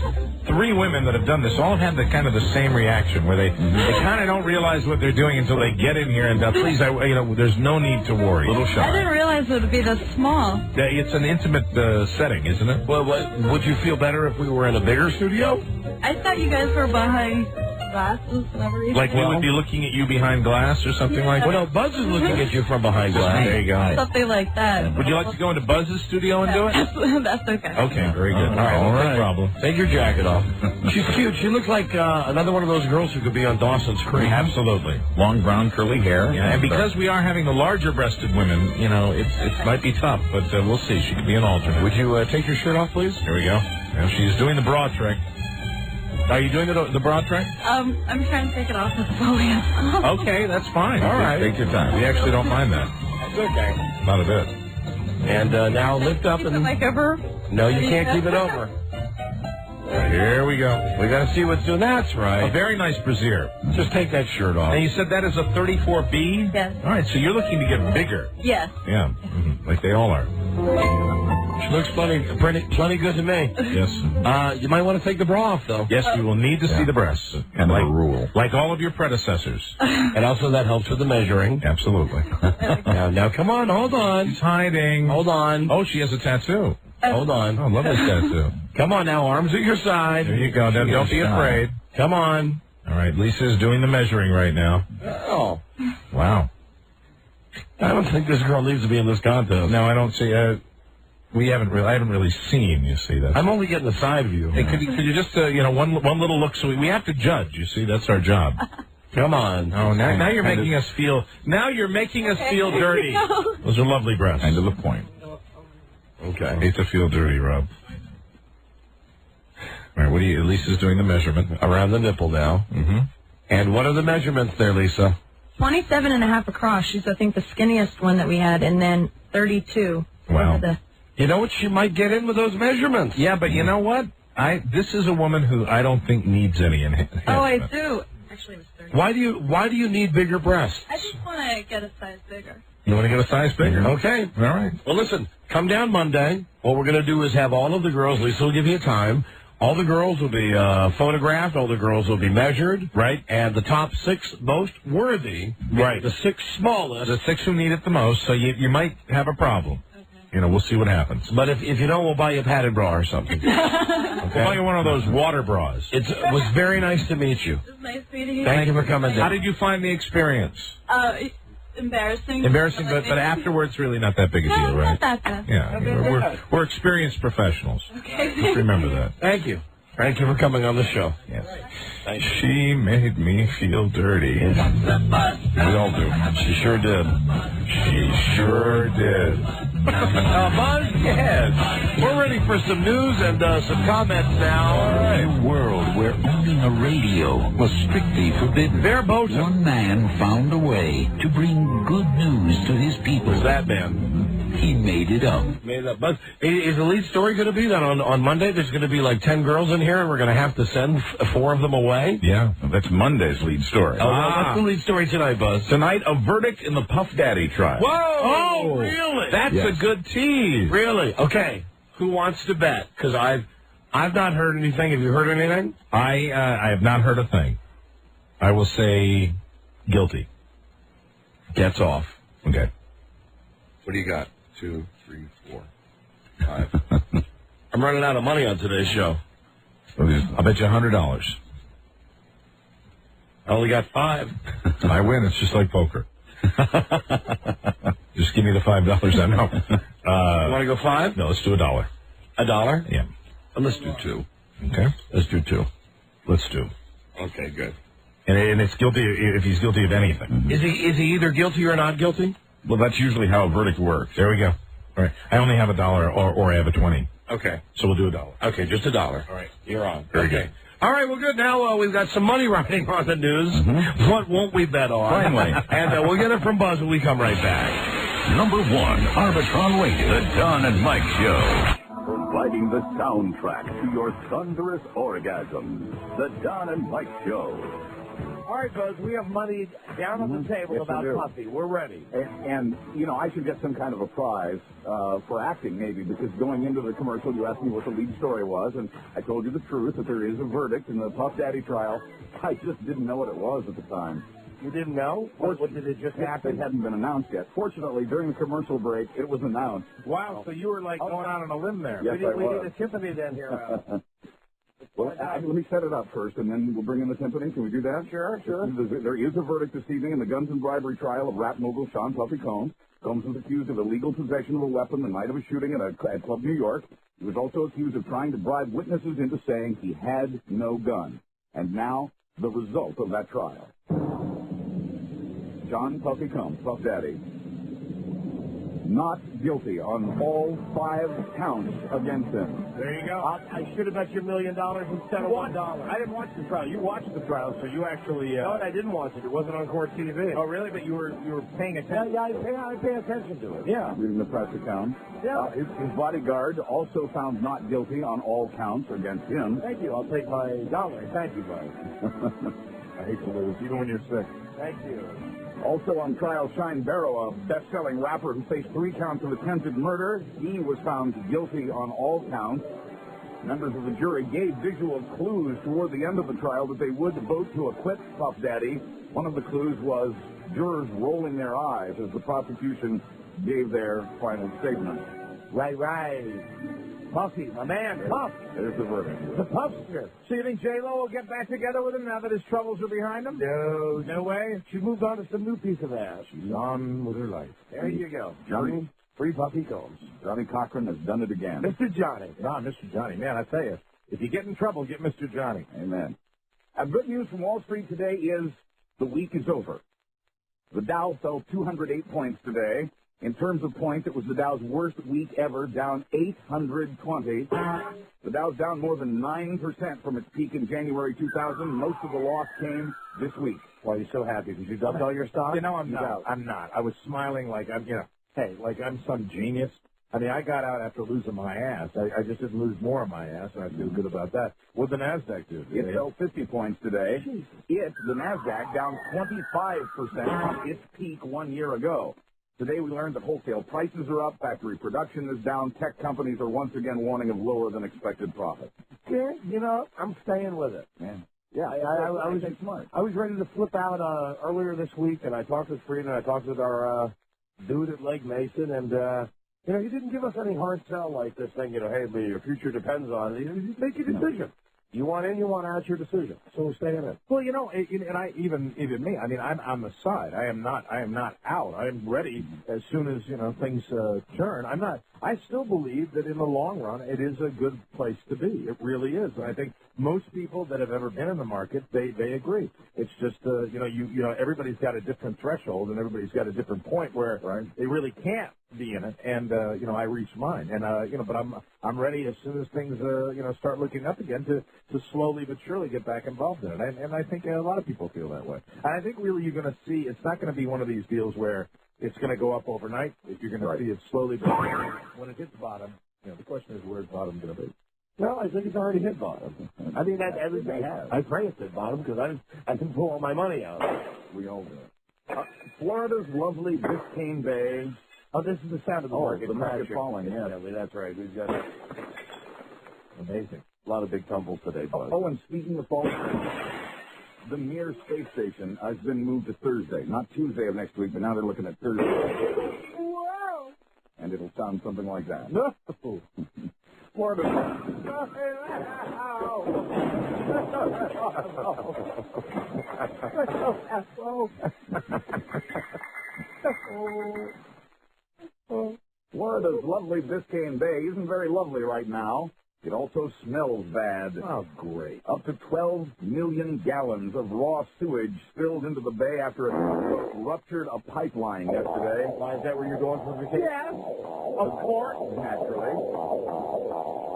3 women that have done this all have the same reaction, where they kind of don't realize what they're doing until they get in here, and please, there's no need to worry. Little shot. I didn't realize it would be this small. It's an intimate setting, isn't it? Well, would you feel better if we were in a bigger studio? I thought you guys were behind glasses and everything. Like we would be looking at you behind glass or something like that? Well, no, Buzz is looking at you from behind glass. There you go. Something like that. Would you like to go into Buzz's studio and do it? That's okay. Okay, very good. All right. No problem. Take your jacket off. She's cute. She looks like another one of those girls who could be on Dawson's Creek. Absolutely. Long brown curly hair. Yeah, and because we are having the larger breasted women, you know, it might be tough, but we'll see. She could be an alternate. Would you take your shirt off, please? Here we go. Now she's doing the bra trick. Are you doing the bra trick? I'm trying to take it off as slowly as possible. Okay, that's fine. All right. Take your time. We actually don't mind that. That's okay. Not a bit. And now lift up and... Like over? No, you can't keep it over. Here we go. We got to see what's doing. That's right. A very nice brassiere. Just take that shirt off. And you said that is a 34B? Yes. All right, so you're looking to get bigger. Yes. Yeah, like they all are. She looks plenty good to me. Yes. You might want to take the bra off, though. Yes, you will need to see the breasts. Kind of a rule. Like all of your predecessors. And also that helps with the measuring. Absolutely. Now, come on, hold on. She's hiding. Hold on. Oh, she has a tattoo. Hold on. Oh, lovely tattoo. Come on now, arms at your side. There you go. Now, don't be afraid. Come on. All right, Lisa's doing the measuring right now. Oh. Wow. I don't think this girl needs to be in this contest. No, I don't see. I haven't really seen. You see that? I'm only getting the side view. Hey, could you just one little look? So we have to judge. You see, that's our job. Come on. Oh, now you're making us feel. Now you're making us feel dirty. Those are lovely breasts. Kind of the point. Okay. I hate to feel dirty, Rob. All right, Lisa's doing the measurement. Around the nipple now. Mm-hmm. And what are the measurements there, Lisa? 27.5 across. She's, I think, the skinniest one that we had, and then 32. Wow. You know what? She might get in with those measurements. Yeah, but you know what? This is a woman who I don't think needs any enhancement. Oh, I do. Actually, it was 30. Why do you need bigger breasts? I just want to get a size bigger. You want to get a size bigger? Okay. All right. Well, listen, come down Monday. What we're going to do is have all of the girls, Lisa will give you a time. All the girls will be photographed. All the girls will be measured. Right. And the top 6 most worthy. Right. The 6 smallest. The 6 who need it the most, so you might have a problem. Okay. You know, we'll see what happens. But if you don't, we'll buy you a padded bra or something. Okay? We'll buy you one of those water bras. It was very nice to meet you. It was nice meeting you. Thank you for coming down. How did you find the experience? Embarrassing. Embarrassing, but afterwards, really not that big a deal, right? Not that bad. Yeah, we're experienced professionals. Okay. Just remember that. Thank you. Thank you for coming on the show. Yes. She made me feel dirty. We all do. She sure did. She sure did. Buzz, yes. We're ready for some news and some comments now. In a world where owning a radio was strictly forbidden, one man found a way to bring good news to his people. Who's that man? He made it up. Made it up. Buzz, is the lead story going to be that on Monday there's going to be like 10 girls in here and we're going to have to send 4 of them away? Yeah, that's Monday's lead story. What's the lead story tonight, Buzz? Tonight, a verdict in the Puff Daddy trial. Whoa! Oh, really? That's a good tease. Really? Okay. Who wants to bet? Because I've not heard anything. Have you heard anything? I have not heard a thing. I will say guilty. Gets off. Okay. What do you got? 2, 3, 4, 5. I'm running out of money on today's show. I'll bet you $100. I only got 5. I win. It's just like poker. Just give me the $5. I know. You want to go 5? No, let's do $1. $1? Yeah. Let's do 2. Okay. Let's do 2. Let's do. Okay, good. And it's guilty if he's guilty of anything. Mm-hmm. Is he either guilty or not guilty? Well, that's usually how a verdict works. There we go. All right. I only have $1 or I have a 20. Okay. So we'll do $1. Okay, just $1. All right. You're on. Very good. All right, well, good. Now we've got some money riding on the news. Mm-hmm. What won't we bet on? Finally. And we'll get it from Buzz when we come right back. Number 1, Arbitron Radio, the Don and Mike Show. Providing the soundtrack to your thunderous orgasms. The Don and Mike Show. All right, Buzz, we have money down on the table about Puffy. We're ready. And, you know, I should get some kind of a prize for acting, maybe, because going into the commercial, you asked me what the lead story was, and I told you the truth, that there is a verdict in the Puff Daddy trial. I just didn't know what it was at the time. You didn't know? What did it just happen? It hadn't been announced yet. Fortunately, during the commercial break, it was announced. Wow, so you were, like, going out on a limb there. Yes, we need a Tiffany then here. Well, let me set it up first, and then we'll bring in the timpani. Can we do that? Sure. There is a verdict this evening in the guns and bribery trial of rap mogul Sean Puffy Combs. Combs was accused of illegal possession of a weapon the night of a shooting at Club New York. He was also accused of trying to bribe witnesses into saying he had no gun. And now, the result of that trial. Sean Puffy Combs, Puff Daddy, not guilty on all 5 counts against him. There you go. I should have bet you $1 million instead of $1. I didn't watch the trial. You watched the trial, so you actually... No, I didn't watch it. It wasn't on court TV. Oh, really? But you were paying attention? Yeah, I pay attention to it. Yeah. Reading the press account. Yeah. His bodyguard also found not guilty on all counts against him. Thank you. I'll take my $1. Thank you, Buzz. I hate to lose, even when you're sick. Thank you. Also on trial, Shine Barrow, a best-selling rapper who faced 3 counts of attempted murder. He was found guilty on all counts. Members of the jury gave visual clues toward the end of the trial that they would vote to acquit Puff Daddy. One of the clues was jurors rolling their eyes as the prosecution gave their final statement. Right. Puffy, my man, Puff. There's the verdict. The Puffster. So you think J-Lo will get back together with him now that his troubles are behind him? No way. She moved on to some new piece of ass. She's on with her life. There you go. Johnny? Free Puffy Combs. Johnny Cochran has done it again. Mr. Johnny. Mr. Johnny. Man, I tell you, if you get in trouble, get Mr. Johnny. Amen. Good news from Wall Street today is the week is over. The Dow fell 208 points today. In terms of points, it was the Dow's worst week ever, down 820. The Dow's down more than 9% from its peak in January 2000. Most of the loss came this week. Why are you so happy? Did you dumped all your stock? You know, I'm not. I'm not. I was smiling like I'm some genius. I mean, I got out after losing my ass. I just didn't lose more of my ass, and I feel good about that. What'd the NASDAQ do? It fell 50 points today. The NASDAQ, down 25% from its peak 1 year ago. Today we learned that wholesale prices are up, factory production is down, tech companies are once again warning of lower than expected profits. Yeah, you know, I'm staying with it. Yeah, I was smart. I was ready to flip out earlier this week, and I talked with Frieda, and I talked with our dude at Lake Mason, and you know, he didn't give us any hard sell like this thing. You know, hey, your future depends on it. You just make your decision. You want in, you want out, your decision. So we're staying in. Well, you know, and I even me. I mean, I'm on the side. I am not out. I am ready as soon as things turn. I still believe that in the long run, it is a good place to be. It really is. And I think most people that have ever been in the market, they agree. It's just everybody's got a different threshold, and everybody's got a different point where they really can't be in it. And I reached mine, and but I'm ready as soon as things start looking up again to slowly but surely get back involved in it. And I think a lot of people feel that way. And I think really you're going to see it's not going to be one of these deals where it's going to go up overnight. If you're going to see it slowly but surely, when it hits bottom, the question is where's bottom going to be? Well, I think it's already hit bottom. I mean, that everybody has. I pray it's hit bottom because I can pull all my money out. We all do. Florida's lovely Biscayne Bay. Oh, this is the sound of the market. The market falling, yeah. That's right. We've got amazing. A lot of big tumbles today, bud. Oh, and speaking of falling, the Mir space station has been moved to Thursday. Not Tuesday of next week, but now they're looking at Thursday. Wow. And it'll sound something like that. No. Florida. Florida's lovely Biscayne Bay isn't very lovely right now. It also smells bad. Oh, great. Up to 12 million gallons of raw sewage spilled into the bay after it ruptured a pipeline yesterday. Why, is that where you're going for vacation? Yes, of course, naturally.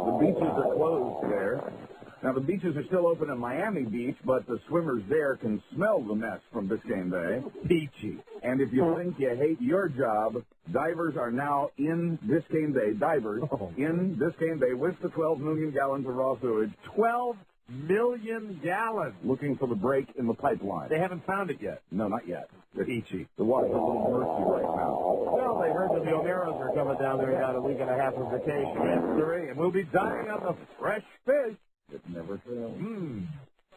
The beaches are closed there. Now, the beaches are still open in Miami Beach, but the swimmers there can smell the mess from Biscayne Bay. Peachy. And if you think you hate your job, divers are now in Biscayne Bay, in Biscayne Bay with the 12 million gallons of raw sewage. 12 million gallons. Looking for the break in the pipeline. They haven't found it yet. No, not yet. Peachy. The water's a little murky right now. Well, they heard that the O'Mearas are coming down there about a week and a half of vacation. Yes, and we'll be dining on the fresh fish. It never fails.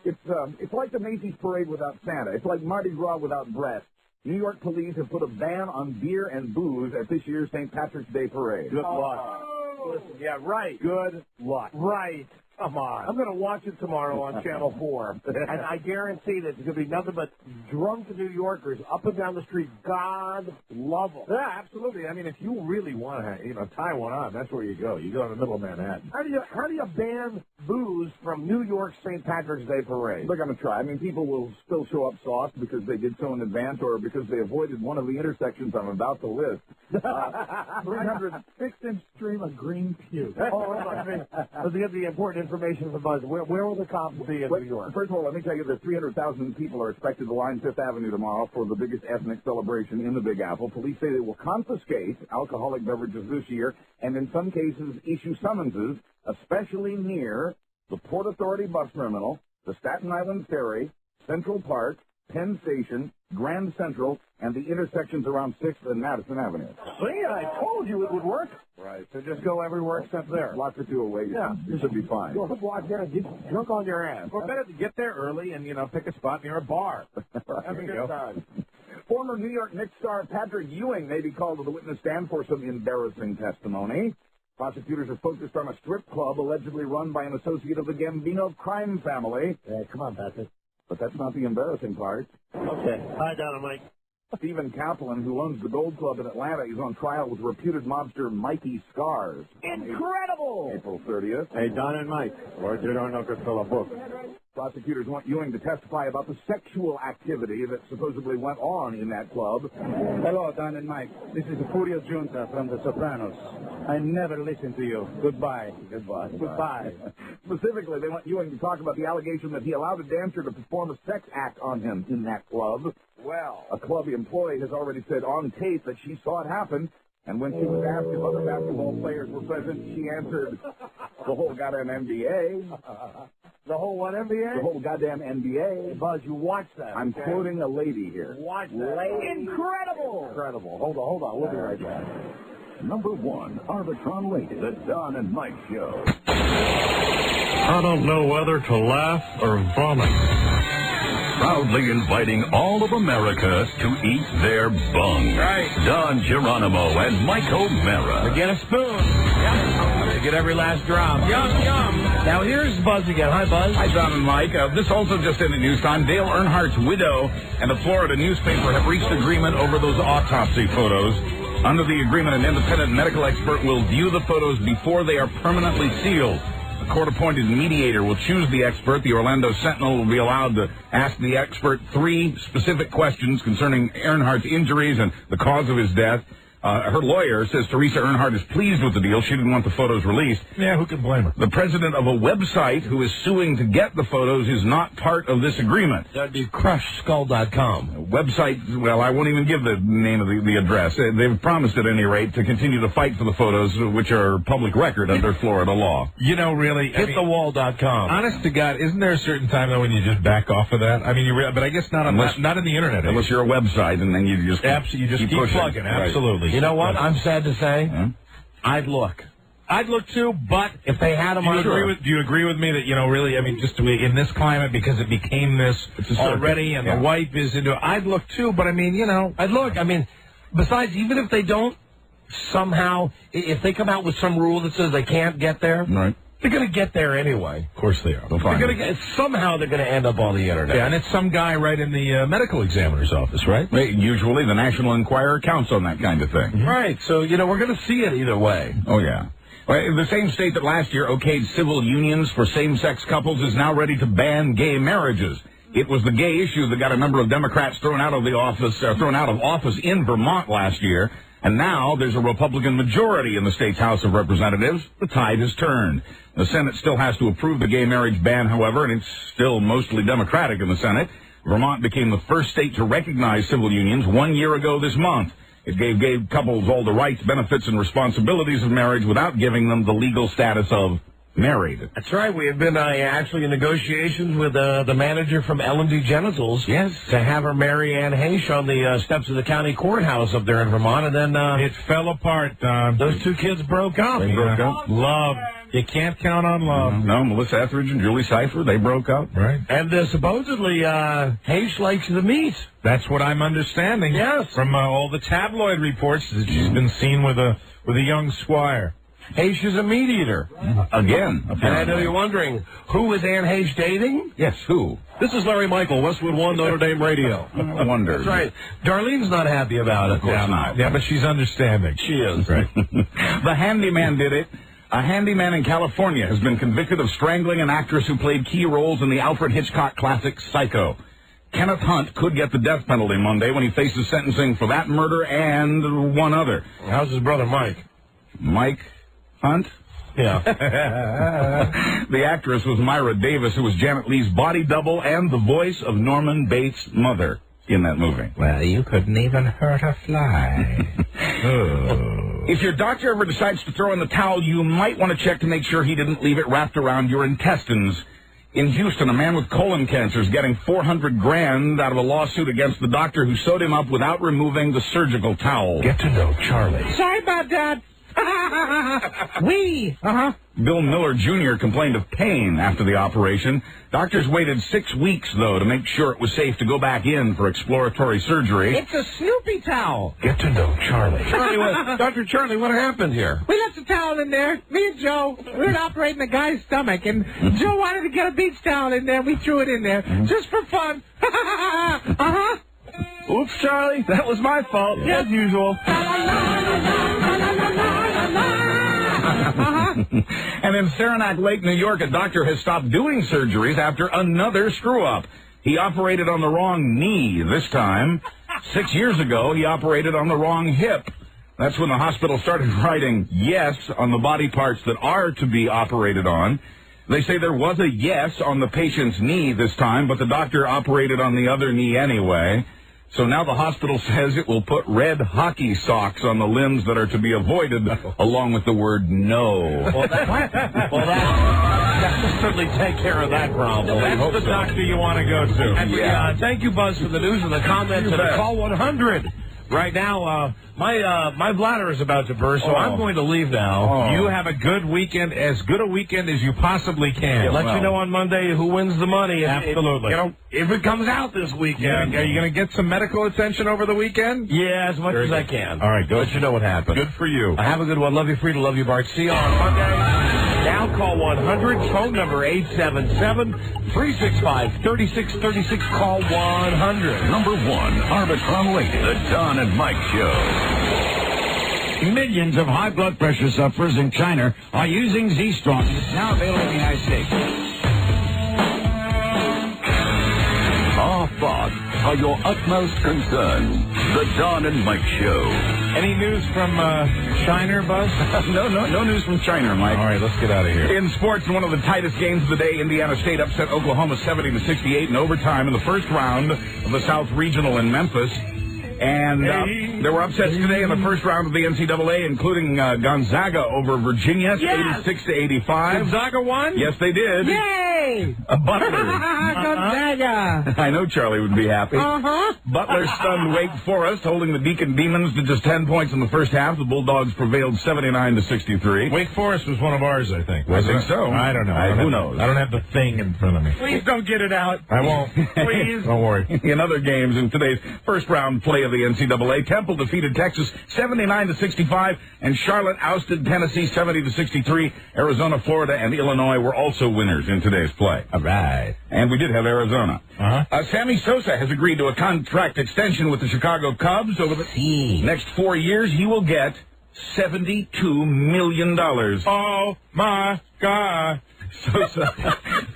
It's like the Macy's parade without Santa. It's like Mardi Gras without breasts. New York police have put a ban on beer and booze at this year's St. Patrick's Day parade. Good luck. Listen, yeah, right. Good luck. Right. Come on. I'm going to watch it tomorrow on Channel 4. And I guarantee that there's going to be nothing but drunk New Yorkers up and down the street. God love them. Yeah, absolutely. I mean, if you really want to, tie one on, that's where you go. You go in the middle of Manhattan. How do you ban booze from New York's St. Patrick's Day parade? They're going to try. I mean, people will still show up soft because they did so in advance or because they avoided one of the intersections I'm about to list. 306-inch stream of green puke. Oh, hold on. Let's get the important information from Buzz. Where will the cops be in New York? First of all, let me tell you that 300,000 people are expected to line Fifth Avenue tomorrow for the biggest ethnic celebration in the Big Apple. Police say they will confiscate alcoholic beverages this year and in some cases issue summonses, especially near the Port Authority bus terminal, the Staten Island Ferry, Central Park, Penn Station, Grand Central, and the intersections around 6th and Madison Avenue. See, I told you it would work. Right. So just go everywhere except there. Block or two away. Yeah. You should be fine. Go a block there and get drunk on your ass. Or better to get there early and, pick a spot near a bar. Have a good time. Former New York Knicks star Patrick Ewing may be called to the witness stand for some embarrassing testimony. Prosecutors are focused on a strip club allegedly run by an associate of the Gambino crime family. Come on, Patrick. But that's not the embarrassing part. Okay. Hi, Dynamite. Stephen Kaplan, who owns the Gold Club in Atlanta, is on trial with reputed mobster Mikey Scars. Incredible! April 30th. Hey, Don and Mike. Where's your don't know fill a book? Prosecutors want Ewing to testify about the sexual activity that supposedly went on in that club. Hello, Don and Mike. This is Furio Junta from The Sopranos. I never listen to you. Goodbye. Goodbye. Goodbye. Specifically, they want Ewing to talk about the allegation that he allowed a dancer to perform a sex act on him in that club. Well. A club employee has already said on tape that she saw it happen And when she was asked if other basketball players were present, she answered, the whole goddamn NBA. The whole what NBA? The whole goddamn NBA. Buzz, you watched that. I'm quoting a lady here. Watch that. Incredible! Incredible. Hold on. We'll be right back. Number 1, Arbitron Lady, the Don and Mike Show. I don't know whether to laugh or vomit. Proudly inviting all of America to eat their bung. Right. Don Geronimo and Mike O'Mara. Get a spoon. Yep. Get every last drop. Yum, yum. Now here's Buzz again. Hi, Buzz. Hi, Don and Mike. This also just in the news time. Dale Earnhardt's widow and a Florida newspaper have reached agreement over those autopsy photos. Under the agreement, an independent medical expert will view the photos before they are permanently sealed. A court-appointed mediator will choose the expert. The Orlando Sentinel will be allowed to ask the expert 3 specific questions concerning Earnhardt's injuries and the cause of his death. Her lawyer says Teresa Earnhardt is pleased with the deal. She didn't want the photos released. Yeah, who can blame her? The president of a website who is suing to get the photos is not part of this agreement. That'd be crushskull.com. Website, well, I won't even give the name of the address. They've promised at any rate to continue to fight for the photos, which are public record under Florida law. You know, really, hitthewall.com. Honest to God, isn't there a certain time though when you just back off of that? I mean, but I guess not in the internet. Unless you're a website, and then you just keep plugging. Right. Absolutely. You know what? I'm sad to say, I'd look. I'd look too, but if they had them do you agree with me that, you know, really, I mean, just in this climate, because it became this already, and the wife is into it, I'd look too, but I mean, you know. I'd look. I mean, besides, even if they don't somehow, if they come out with some rule that says they can't get there, right, they're going to get there anyway. Of course they are. Somehow they're going to end up on the internet. Yeah, and it's some guy right in the medical examiner's office, right? Usually the National Enquirer counts on that kind of thing. Mm-hmm. Right, so, you know, we're going to see it either way. Oh, yeah. Well, the same state that last year okayed civil unions for same-sex couples is now ready to ban gay marriages. It was the gay issue that got a number of Democrats thrown out of office in Vermont last year. And now there's a Republican majority in the state's House of Representatives. The tide has turned. The Senate still has to approve the gay marriage ban, however, and it's still mostly Democratic in the Senate. Vermont became the first state to recognize civil unions 1 year ago this month. It gave gay couples all the rights, benefits, and responsibilities of marriage without giving them the legal status of married. That's right. We have been actually in negotiations with the manager from L&D Genitals. Yes. To have her marry Ann Heche on the steps of the county courthouse up there in Vermont, and then it fell apart. Those 2 kids broke up. They broke up. Love. You can't count on love. No, Melissa Etheridge and Julie Cypher, they broke up. Right. And supposedly Heche likes the meat. That's what I'm understanding. Yes. From all the tabloid reports that she's been seen with a young squire. Heche is a meat eater. Again, apparently. And I know you're wondering, who is Ann Heche dating? Yes, who? This is Larry Michael, Westwood One, Notre Dame Radio. I wonder. That's right. Darlene's not happy about it. Of course not. Yeah, but she's understanding. She is. Right. The handyman did it. A handyman in California has been convicted of strangling an actress who played key roles in the Alfred Hitchcock classic Psycho. Kenneth Hunt could get the death penalty Monday when he faces sentencing for that murder and one other. How's his brother Mike? Mike Hunt? Yeah. The actress was Myra Davis, who was Janet Leigh's body double and the voice of Norman Bates' mother in that movie. Well, you couldn't even hurt a fly. If your doctor ever decides to throw in the towel, you might want to check to make sure he didn't leave it wrapped around your intestines. In Houston, a man with colon cancer is getting $400,000 out of a lawsuit against the doctor who sewed him up without removing the surgical towel. Get to know Charlie. Sorry about that. Bill Miller Jr. complained of pain after the operation. Doctors waited 6 weeks, though, to make sure it was safe to go back in for exploratory surgery. It's a Snoopy towel. Get to know Charlie. Dr. Charlie, what happened here? We left the towel in there. Me and Joe, we were operating the guy's stomach, and Joe wanted to get a beach towel in there. We threw it in there just for fun. Oops, Charlie. That was my fault, as usual. And in Saranac Lake, New York, a doctor has stopped doing surgeries after another screw-up. He operated on the wrong knee this time. 6 years ago, he operated on the wrong hip. That's when the hospital started writing yes on the body parts that are to be operated on. They say there was a yes on the patient's knee this time, but the doctor operated on the other knee anyway. So now the hospital says it will put red hockey socks on the limbs that are to be avoided, along with the word no. Well, that will certainly take care of that problem. That's the doctor you want to go to. And thank you, Buzz, for the news and the comments and the call 100. Right now, my bladder is about to burst, so I'm going to leave now. You have a good weekend, as good a weekend as you possibly can. Let you know on Monday who wins the money. Absolutely. If it comes out this weekend. Are you going to get some medical attention over the weekend? Yeah, as much as I can. All right, go. Let you know what happens. Good for you. Have a good one. Love you, Frida. Love you, Bart. See you on Monday. Now call 100, phone number 877-365-3636, call 100. Number 1, Arbitron rated, The Don and Mike Show. Millions of high blood pressure sufferers in China are using Z-Strong. It's now available in the United States. Our thoughts are your utmost concern. The Don and Mike Show. Any news from China, Buzz? No news from China, Mike. All right, let's get out of here. In sports, in one of the tightest games of the day, Indiana State upset Oklahoma 70-68 in overtime in the first round of the South Regional in Memphis. And there were upsets today in the first round of the NCAA, including Gonzaga over Virginia, 86-85. Gonzaga won? Yes, they did. Yay! Butler. Gonzaga. I know Charlie would be happy. Butler stunned Wake Forest, holding the Deacon Demons to just 10 points in the first half. The Bulldogs prevailed 79-63. Wake Forest was one of ours, I think. I think so. I don't know. Who knows? I don't have the thing in front of me. Please don't get it out. I won't. Please. Don't worry. In other games in today's first round play of the NCAA, Temple defeated Texas 79-65, and Charlotte ousted Tennessee 70-63. Arizona, Florida, and Illinois were also winners in today's play. All right. And we did have Arizona. Sammy Sosa has agreed to a contract extension with the Chicago Cubs. Over the next 4 years, he will get $72 million. Oh, my God. Sosa,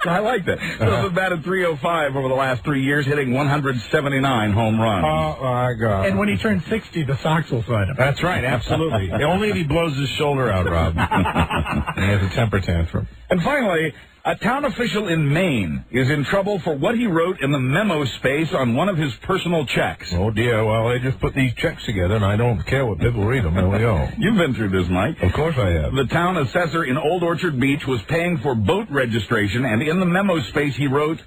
I like that. Sosa batted .305 over the last 3 years, hitting 179 home runs. Oh, my God. And when he turns 60, the Sox will sign him. That's right, absolutely. Only if he blows his shoulder out, Rob. And he has a temper tantrum. And finally, a town official in Maine is in trouble for what he wrote in the memo space on one of his personal checks. Oh, dear. Well, they just put these checks together, and I don't care what people read them. There we go. You've been through this, Mike. Of course I have. The town assessor in Old Orchard Beach was paying for boat registration, and in the memo space he wrote,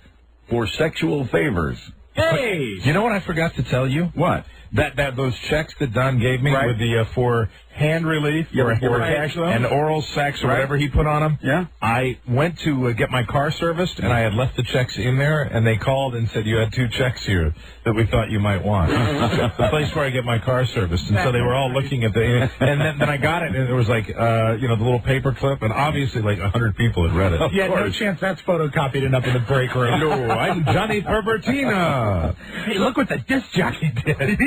for sexual favors. Hey! You know what I forgot to tell you? What? That those checks that Don gave me with the for hand relief or cash and oral sex or whatever he put on them. Yeah. I went to get my car serviced, and I had left the checks in there, and they called and said, you had 2 checks here that we thought you might want. The place where I get my car serviced. And so they were all looking at the, and then I got it, and it was like, the little paper clip, and obviously like 100 people had read it. Yeah, no chance that's photocopied and up in the break room. No, I'm Johnny Perbertina. Hey, look what the disc jockey did.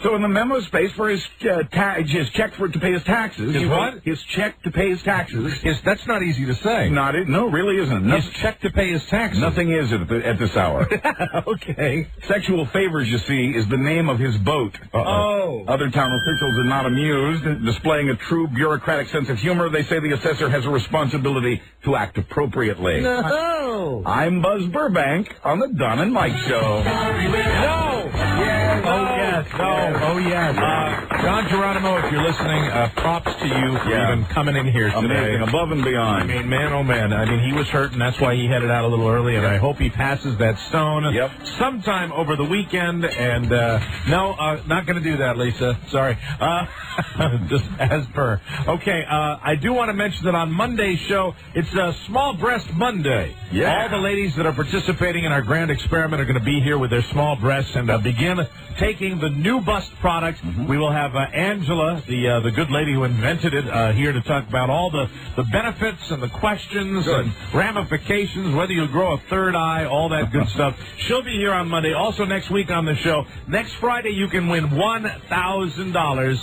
So in the memo space for his check to pay his taxes. His what? His check to pay his taxes. That's not easy to say. No, really isn't. His check to pay his taxes. Nothing is at this hour. Okay. Sexual favors, you see, is the name of his boat. Oh. Other town officials are not amused. Displaying a true bureaucratic sense of humor, they say the assessor has a responsibility to act appropriately. No. I'm Buzz Burbank on the Don and Mike Show. No. Yes. Oh, yes. No. Oh, yes. John Geronimo, if you're listening, props to you for even coming in here today. Amazing. Above and beyond. I mean, man, oh, man. I mean, he was hurt, and that's why he headed out a little early, and I hope he passes that stone sometime over the weekend. And, no, not going to do that, Lisa. Sorry. Just as per. Okay, I do want to mention that on Monday's show, it's Small Breast Monday. Yeah. All the ladies that are participating in our grand experiment are going to be here with their small breasts and begin taking the new bust product. We will have Angela, the good lady who invented it, here to talk about all the benefits and the questions and ramifications, whether you grow a third eye, all that good stuff. She'll be here on Monday. Also next week on the show. Next Friday, you can win $1,000.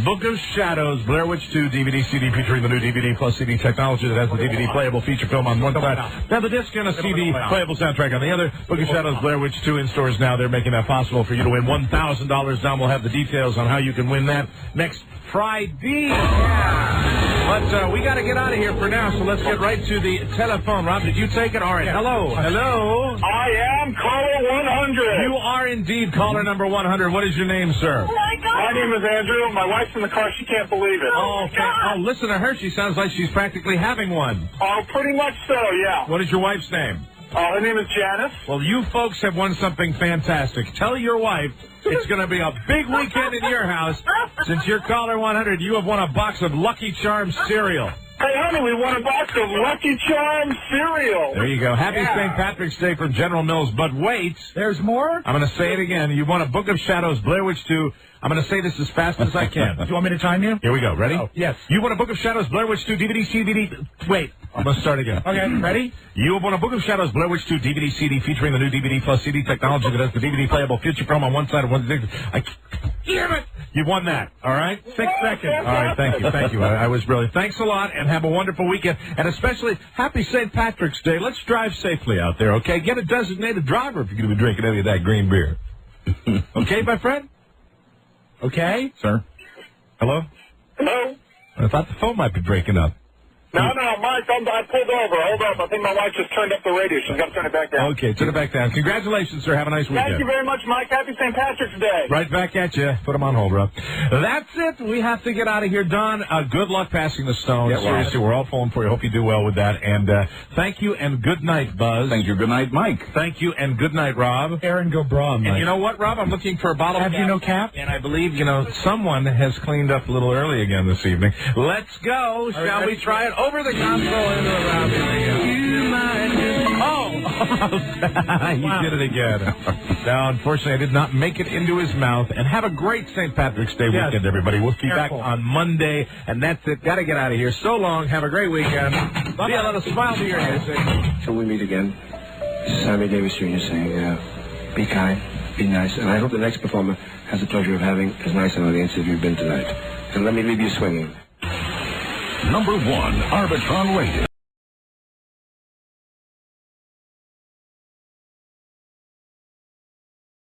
Book of Shadows, Blair Witch 2 DVD CD featuring the new DVD plus CD technology that has the DVD playable feature film on one side. Now the disc and a CD playable soundtrack on the other. Book of Shadows, Blair Witch 2 in stores now. They're making that possible for you to win $1,000. Don will have the details on how you can win that next Friday. Yeah. But we got to get out of here for now, so let's get right to the telephone. Rob, did you take it? All right. Hello. Hello. I am caller 100. You are indeed caller number 100. What is your name, sir? Oh, my God. My name is Andrew. My wife's in the car. She can't believe it. Oh, okay. Oh, listen to her. She sounds like she's practically having one. Oh, pretty much so, yeah. What is your wife's name? Her name is Janice. Well, you folks have won something fantastic. Tell your wife it's going to be a big weekend in your house. Since you're caller 100, you have won a box of Lucky Charms cereal. Hey, honey, we won a box of Lucky Charms cereal. There you go. Happy St. Patrick's Day from General Mills. But wait. There's more? I'm going to say it again. You won a Book of Shadows, Blair Witch 2. I'm going to say this as fast as I can. Do you want me to time you? Here we go. Ready? Oh, yes. You won a Book of Shadows, Blair Witch 2, DVD, CD. Wait. I'm going to start again. Okay, ready? You have won a Book of Shadows, Blair Witch 2, DVD, CD, featuring the new DVD plus CD technology that has the DVD playable future film on one side and one side. Damn it! You won that. All right? 6 seconds. All right. Thank you. Thank you. I was really. Thanks a lot, and have a wonderful weekend. And especially, happy St. Patrick's Day. Let's drive safely out there, okay? Get a designated driver if you're going to be drinking any of that green beer. Okay, my friend? Okay? Sir? Hello? Hello? I thought the phone might be breaking up. No, Mike, I pulled over. Hold up. I think my wife just turned up the radio. She's got to turn it back down. Okay, turn it back down. Congratulations, sir. Have a nice weekend. Thank you very much, Mike. Happy St. Patrick's Day. Right back at you. Put them on hold, Rob. That's it. We have to get out of here. Don, good luck passing the stone. Yeah, seriously, we're all pulling for you. Hope you do well with that. And thank you and good night, Buzz. Thank you. Good night, Mike. Thank you and good night, Rob. Aaron, go bra, Mike. And you know what, Rob? I'm looking for a bottle of Have you no cap? And I believe, someone has cleaned up a little early again this evening. Let's go. Shall we try it? Over the console into the round. He did it again. Now, unfortunately, I did not make it into his mouth. And have a great St. Patrick's Day weekend, everybody. We'll be back on Monday. And that's it. Got to get out of here. So long. Have a great weekend. See a little smile to your head. Till we meet again, this is Sammy Davis Jr. saying, be kind, be nice. And I hope the next performer has the pleasure of having as nice an audience as you've been tonight. And let me leave you swinging. Number 1, Arbitron rated.